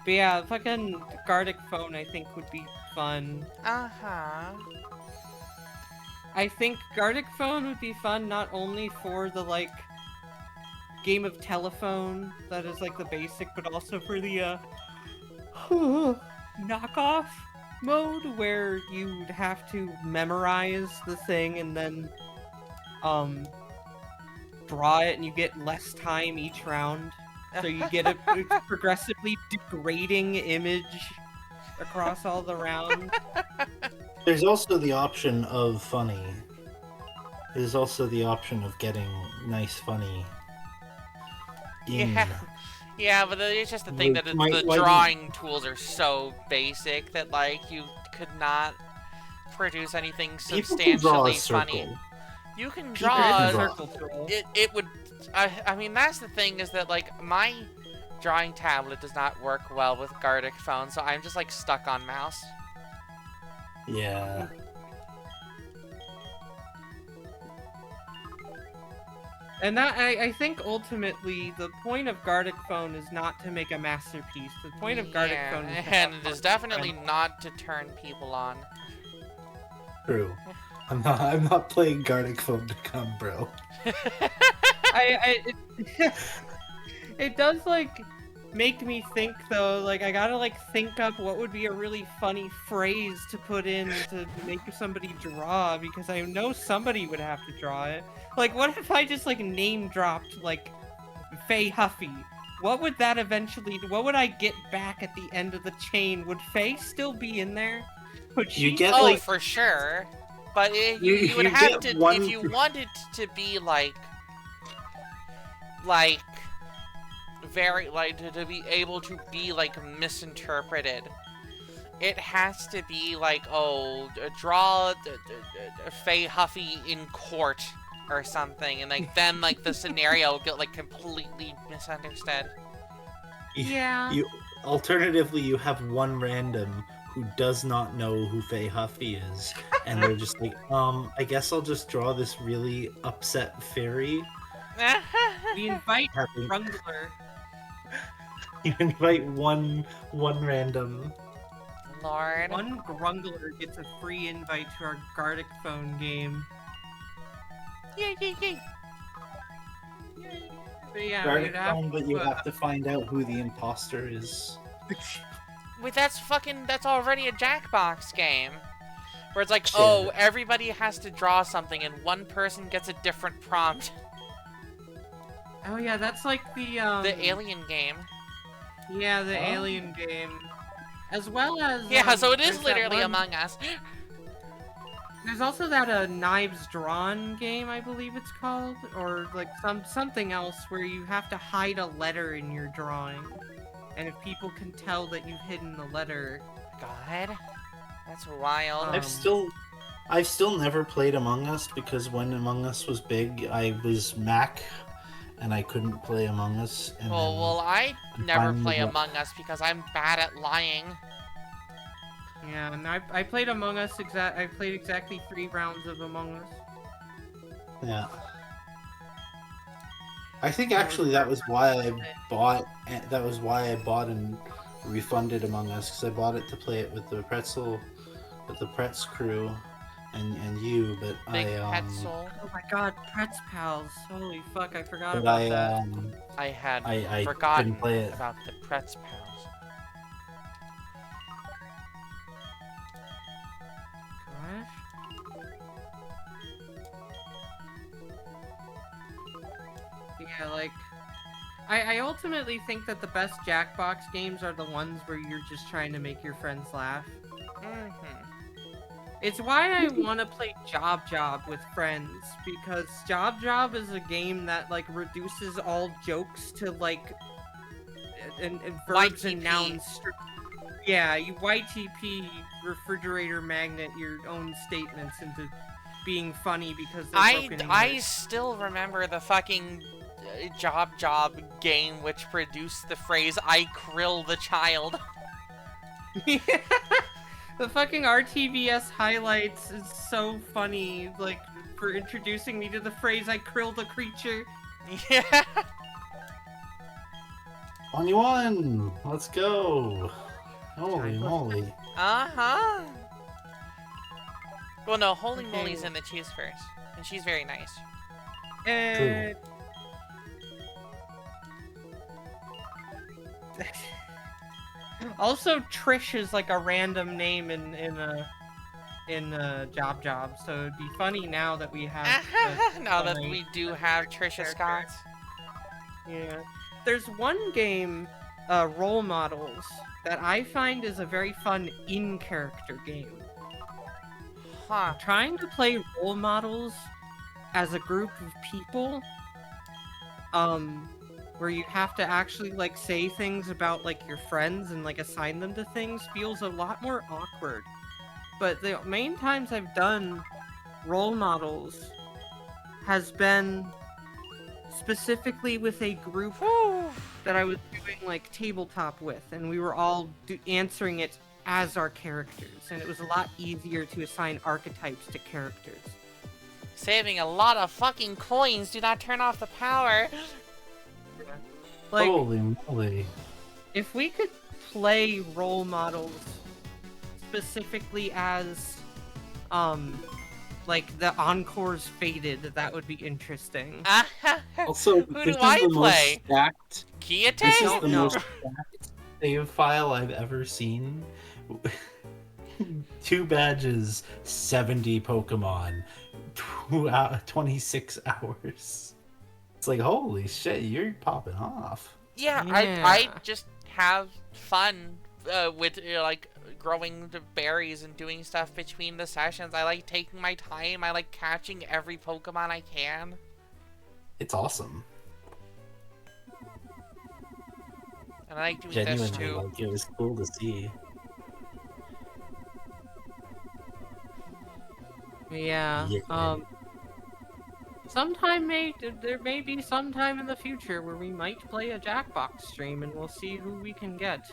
But yeah, fucking Gardic Phone I think would be fun. I think Gardic Phone would be fun not only for the game of telephone that is the basic, but also for the knockoff mode where you'd have to memorize the thing and then draw it, and you get less time each round. So you get a progressively degrading image across all the rounds. There's also the option of funny. There's also the option of getting nice funny. Yeah, but it's just the thing that the drawing tools are so basic that you could not produce anything substantially funny. You can draw. It would. I mean, that's the thing, is that my drawing tablet does not work well with Gardic Phone, so I'm just stuck on mouse. Yeah. And that I think ultimately the point of Gartic Phone is not to make a masterpiece. The point of Gartic Yeah, Phone is to and have it is fun definitely with friends. not to turn people on. True. I'm not playing Gartic Phone to come, bro. It does like make me think though, like I gotta like think up what would be a really funny phrase to put in to make somebody draw, because I know somebody would have to draw it. Like what if I just like name dropped like Faye Huffy? What would that eventually, what would I get back at the end of the chain? Would Faye still be in there? Would You she get still... Oh, like for sure. But you would you have get to, if one. you wanted to be like very, like, to be able to be, like, misinterpreted. It has to be like, oh, draw Faye Huffy in court or something, and like then like the scenario will get like completely misunderstood. Yeah. You alternatively you have one random who does not know who Faye Huffy is, and they're just like, I guess I'll just draw this really upset fairy. We invite Having- Rungler. You invite one random. Lord. One Grungler gets a free invite to our Gartic Phone game. Yay, yay, yay. But yeah, Gartic we'd have Phone, but to, you have to find out who the imposter is. Wait, that's already a Jackbox game. Where it's like, Shit. oh, everybody has to draw something and one person gets a different prompt. Oh yeah, that's like the Alien game. Yeah, the Oh. Alien game. As well as Yeah, so it is there's that literally one- Among Us. There's also that Knives Drawn game, I believe it's called, or like something else where you have to hide a letter in your drawing, and if people can tell that you've hidden the letter. God, that's wild. I've still never played Among Us because when Among Us was big, I was Mac, and I couldn't play Among Us. And Well, I never finally play got- Among Us because I'm bad at lying. Yeah, and I played Among Us I played exactly 3 rounds of Among Us. Yeah. I think actually that was why I bought. That was why I bought and refunded Among Us, because I bought it to play it with the Pretz crew, and you. But Big I Petzel. Oh my god, Pretz Pals. Holy fuck, I forgot but about I that. I had I forgotten didn't play it. about the Pretz Pals. Gosh. Yeah, like... I ultimately think that the best Jackbox games are the ones where you're just trying to make your friends laugh. It's why I want to play Job Job with friends, because Job Job is a game that, like, reduces all jokes to, like, and verbs and YTP. nouns. Yeah, you YTP, refrigerator magnet, your own statements into being funny because they're broken I English. still remember the fucking Job Job game which produced the phrase "I krill the child." The fucking RTVS highlights is so funny, like, for introducing me to the phrase "I krill the creature." Yeah. 21. Let's go. Holy moly. Uh-huh. Well, no, Holy Moly's in the cheese first, and she's very nice. And... Also, Trish is like a random name in Job Job, so it'd be funny now that we have. Now that we do have Trisha Scott. Yeah. There's one game, Role Models, that I find is a very fun in-character game. Huh. Trying to play Role Models as a group of people, where you have to actually, like, say things about, like, your friends and, like, assign them to things feels a lot more awkward. But the main times I've done Role Models has been specifically with a group that I was doing, like, tabletop with, and we were all answering it as our characters, and it was a lot easier to assign archetypes to characters. Saving a lot of fucking coins. Do not turn off the power. Like, Holy moly. if we could play role models specifically as, like the Encore's Faded, that would be interesting. Also, Who this do is I the play? most stacked. Kiyate? This is don't the know. most stacked save file I've ever seen. 2 badges, 70 Pokemon, 26 hours. It's like, holy shit, you're popping off. Yeah, Yeah. I just have fun with like growing the berries and doing stuff between the sessions. I like taking my time. I like catching every Pokemon I can. It's awesome. And I like doing this Genuinely, too. like, it was cool to see. Yeah. Yeah. There may be sometime in the future where we might play a Jackbox stream, and we'll see who we can get.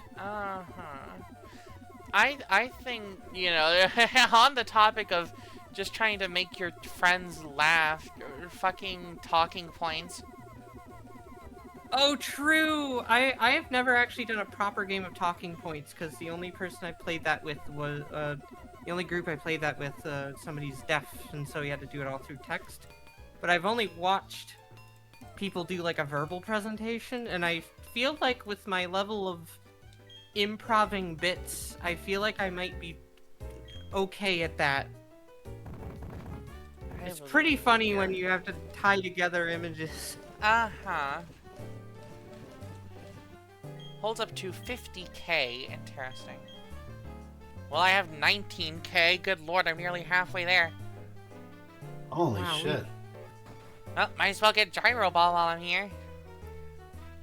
I think, you know, on the topic of just trying to make your friends laugh, fucking talking points. Oh, true! I have never actually done a proper game of Talking Points, because the only person I played that with was, the only group I played that with, somebody's deaf, and so he had to do it all through text. But I've only watched people do, like, a verbal presentation, and I feel like with my level of improving bits, I feel like I might be okay at that. It's pretty funny when you have to tie together images. Uh-huh. Holds up to 50k. Interesting. Well, I have 19k. Good lord, I'm nearly halfway there. Holy Wow, shit. Well, might as well get Gyro Ball while I'm here.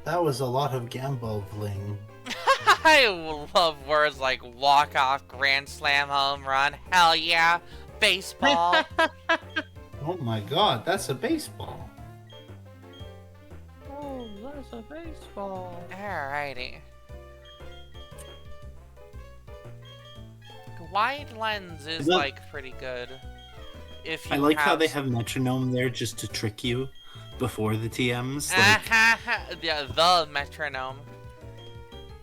That was a lot of gambling. I love words like walk-off, grand slam, home run, hell yeah, baseball. Oh my god, that's a baseball. Oh, that's a baseball. Alrighty. Wide lens is Well- like pretty good. If you I like how they some- have metronome there just to trick you before the TMs. Like, yeah, the metronome.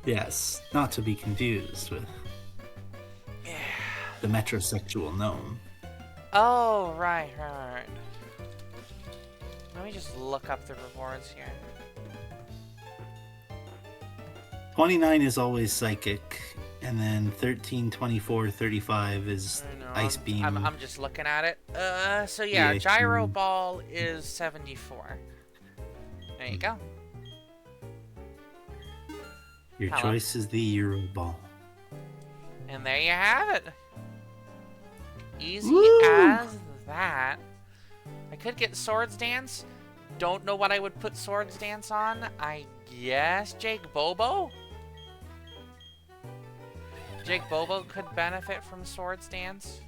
yes, not to be confused with Yeah. the metrosexual gnome. Oh, right. Let me just look up the rewards here. 29 is always psychic, and then 13, 24, 35 is I know, ice beam. I'm just looking at it. So yeah, Yeah, Gyro Ball is 74. There you go. Your Hello. choice is the Euro ball. And there you have it. Easy Woo! as that. I could get Swords Dance. Don't know what I would put Swords Dance on. I guess Jake Bobo? Jake Bobo could benefit from Swords Dance.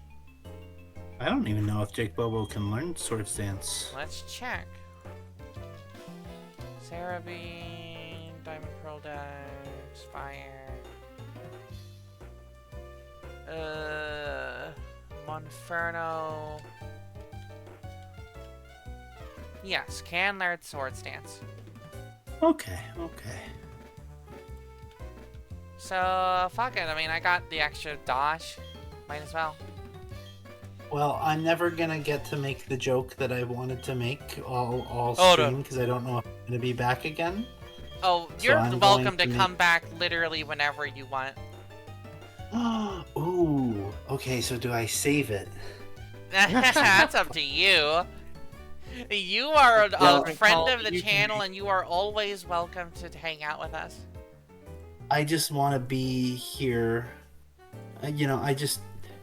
I don't even know if Jake Bobo can learn Swords Dance. Let's check. Sarah Bean, Diamond Pearl Dice, Fire. Monferno. Yes, can learn Swords Dance. Okay. So, fuck it. I mean, I got the extra dodge. Might as well. Well, I'm never gonna get to make the joke that I wanted to make all Oh, no. stream because I don't know if I'm gonna be back again. Oh, So you're I'm welcome going to to come back literally whenever you want. Ooh. Okay, so do I save it? That's up to you. You are a Well, friend of the you can channel, make- and you are always welcome to hang out with us. I just want to be here. You know, I just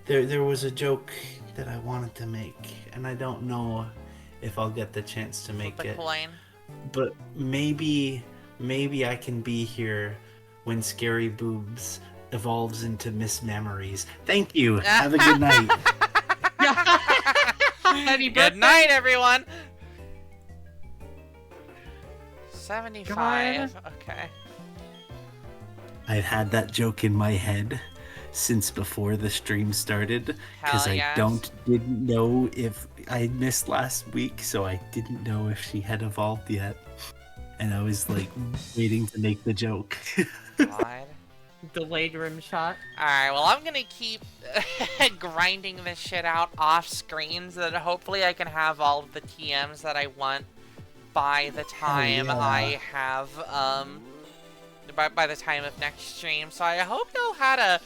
there was a joke that I wanted to make, and I don't know if I'll get the chance to make Flip a it. coin. But maybe I can be here when Scary Boobs evolves into Miss Memories. Thank you. Have a good night. Happy Good birthday. night, everyone. 75. Okay. I've had that joke in my head since before the stream started, because Hell I yes. didn't know if I missed last week, so I didn't know if she had evolved yet, and I was like waiting to make the joke. God. Delayed rim shot. Alright, well, I'm gonna keep grinding this shit out off screen so that hopefully I can have all of the TMs that I want by the time yeah. I have, by the time of next stream. So I hope y'all had a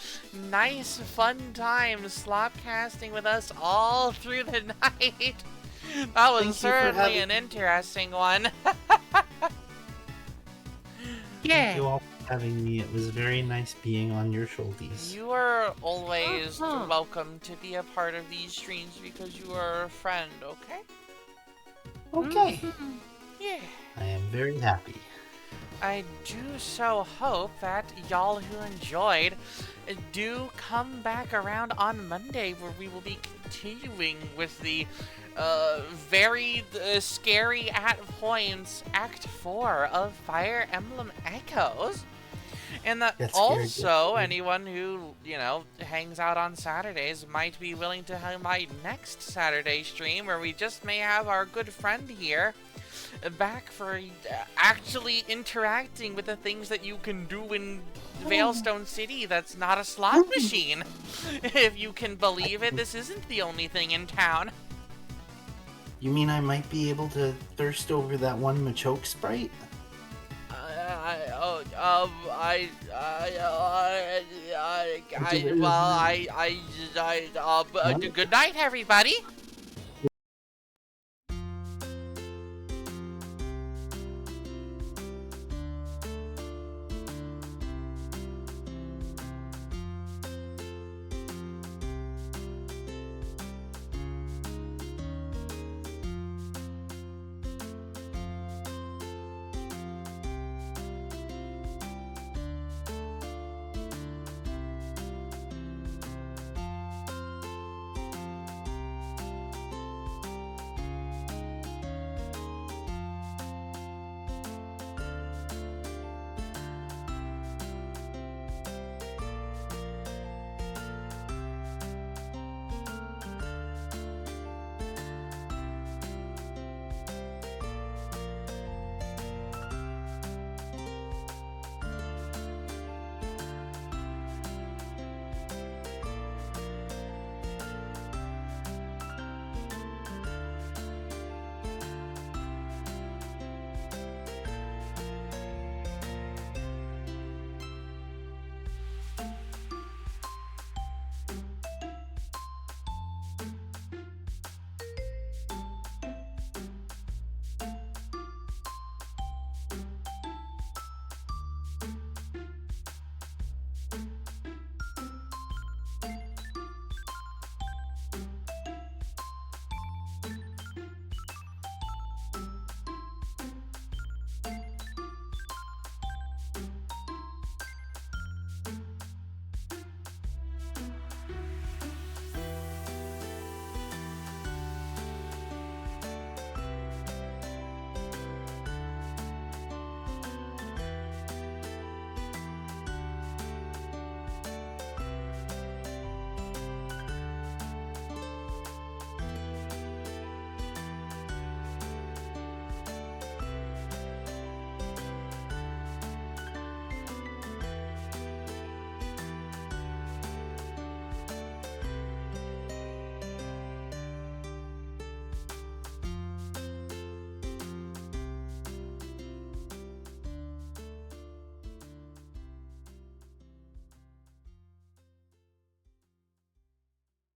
nice, fun time slopcasting with us all through the night. That was certainly an interesting one. Thank you all for having me. It was very nice being on your shoulders. You are always welcome to be a part of these streams because you are a friend, okay? Okay. Yeah. I am very happy. I do so hope that y'all who enjoyed do come back around on Monday where we will be continuing with the very scary at points Act 4 of Fire Emblem Echoes. And that also anyone who, you know, hangs out on Saturdays might be willing to have my next Saturday stream where we just may have our good friend here back for actually interacting with the things that you can do in Veilstone City that's not a slot machine. If you can believe it, this isn't the only thing in town. You mean I might be able to thirst over that one Machoke sprite? Good night, everybody.